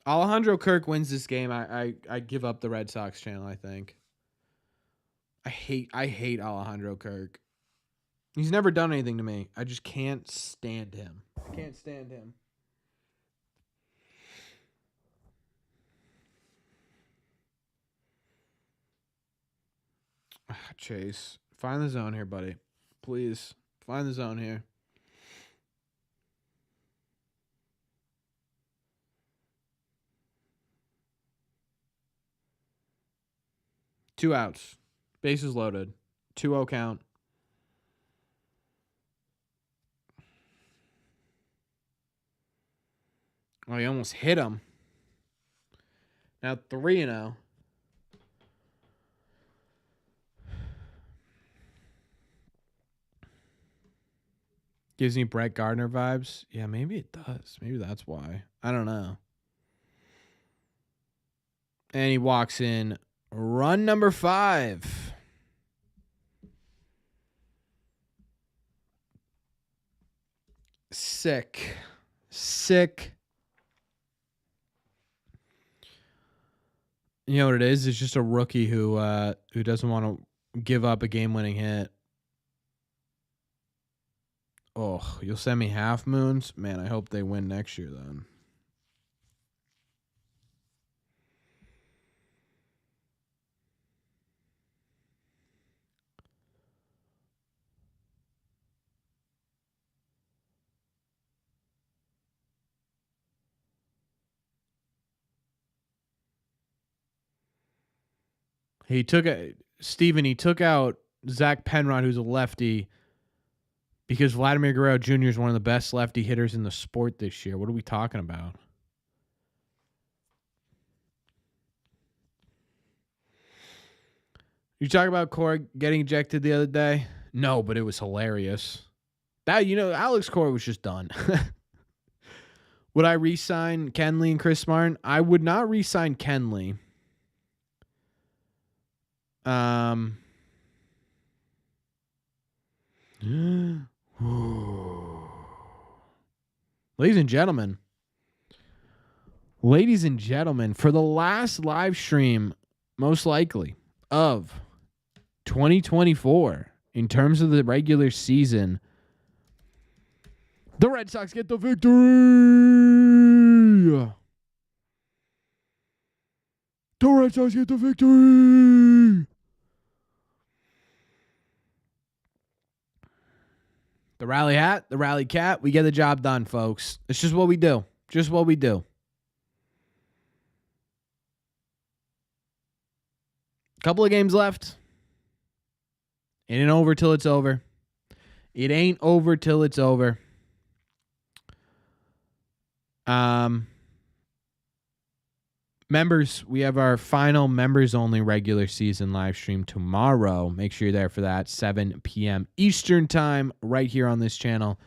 Alejandro Kirk wins this game. I give up the Red Sox channel, I think. I hate Alejandro Kirk. He's never done anything to me. I just can't stand him. I can't stand him. Chase, find the zone here, buddy. Please, find the zone here. Two outs. Bases loaded. 2-0 count. Oh, he almost hit him. Now 3-0. Gives me Brett Gardner vibes. Yeah, maybe it does. Maybe that's why. I don't know. And he walks in. Run number 5. Sick. You know what it is? It's just a rookie who doesn't want to give up a game-winning hit. Oh, you'll send me half moons? Man, I hope they win next year then. He took out Zach Penrod, who's a lefty, because Vladimir Guerrero Jr. is one of the best lefty hitters in the sport this year. What are we talking about? You talk about Cora getting ejected the other day? No, but it was hilarious. Alex Cora was just done. Would I re-sign Kenley and Chris Martin? I would not re-sign Kenley. Ladies and gentlemen, for the last live stream, most likely, of 2024, in terms of the regular season, the Red Sox get the victory! The Red Sox get the victory! The rally hat, the rally cat, we get the job done, folks. It's just what we do. Just what we do. Couple of games left. It ain't over till it's over. It ain't over till it's over. Members, we have our final members-only regular season live stream tomorrow. Make sure you're there for that, 7 p.m. Eastern time, right here on this channel.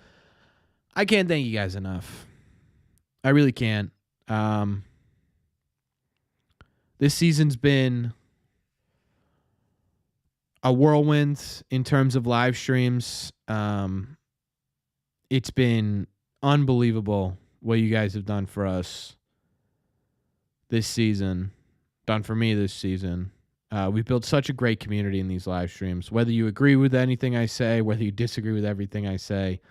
I can't thank you guys enough. I really can't. This season's been a whirlwind in terms of live streams. It's been unbelievable what you guys have done for us this season, done for me this season. We've built such a great community in these live streams. Whether you agree with anything I say, whether you disagree with everything I say,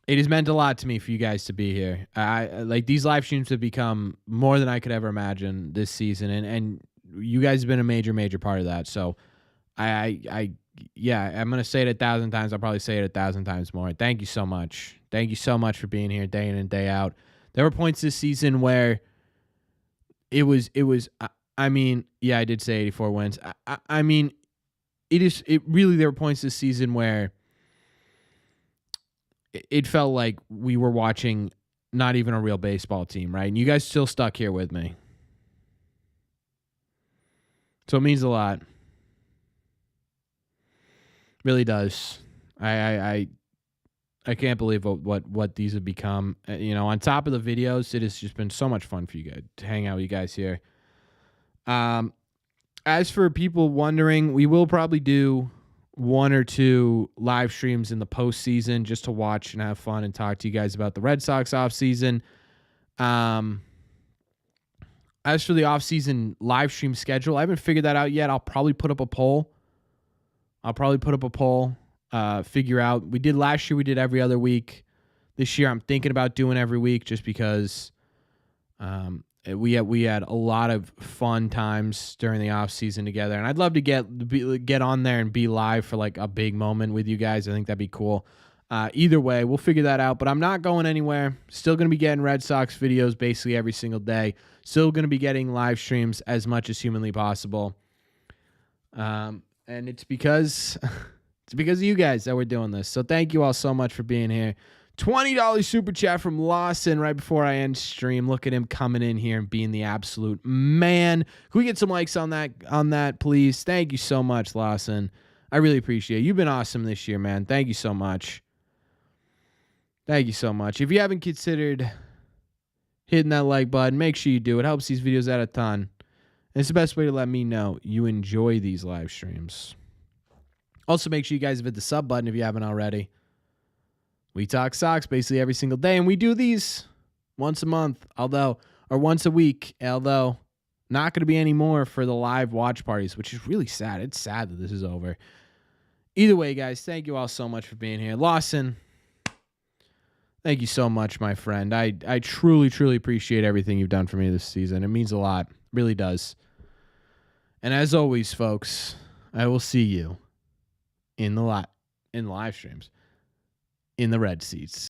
it has meant a lot to me for you guys to be here. Like these live streams have become more than I could ever imagine this season, and you guys have been a major part of that. So, yeah, I'm gonna say it 1,000 times. I'll probably say it 1,000 times more. Thank you so much. Thank you so much for being here day in and day out. There were points this season where it was. I mean, yeah, I did say 84 wins. I mean, it really. There were points this season where it felt like we were watching not even a real baseball team, right? And you guys still stuck here with me. So it means a lot. Really does. I can't believe what these have become. On top of the videos, it has just been so much fun for you guys to hang out with you guys here. As for people wondering, we will probably do 1 or 2 live streams in the postseason just to watch and have fun and talk to you guys about the Red Sox offseason. As for the offseason live stream schedule, I haven't figured that out yet. I'll probably put up a poll. Figure out. We did last year. We did every other week. This year, I'm thinking about doing every week just because we had a lot of fun times during the off season together, and I'd love to get on there and be live for like a big moment with you guys. I think that'd be cool. Either way, we'll figure that out. But I'm not going anywhere. Still going to be getting Red Sox videos basically every single day. Still going to be getting live streams as much as humanly possible. And it's because of you guys that we're doing this. So thank you all so much for being here. $20 super chat from Lawson right before I end stream. Look at him coming in here and being the absolute man. Can we get some likes on that, please? Thank you so much, Lawson. I really appreciate it. You've been awesome this year, man. Thank you so much. Thank you so much. If you haven't considered hitting that like button, make sure you do. It helps these videos out a ton. And it's the best way to let me know you enjoy these live streams. Also, make sure you guys hit the sub button if you haven't already. We talk Sox basically every single day, and we do these once a month, or once a week, although not going to be any more for the live watch parties, which is really sad. It's sad that this is over. Either way, guys, thank you all so much for being here. Lawson, thank you so much, my friend. I truly appreciate everything you've done for me this season. It means a lot. It really does. And as always, folks, I will see you in live streams in the red seats.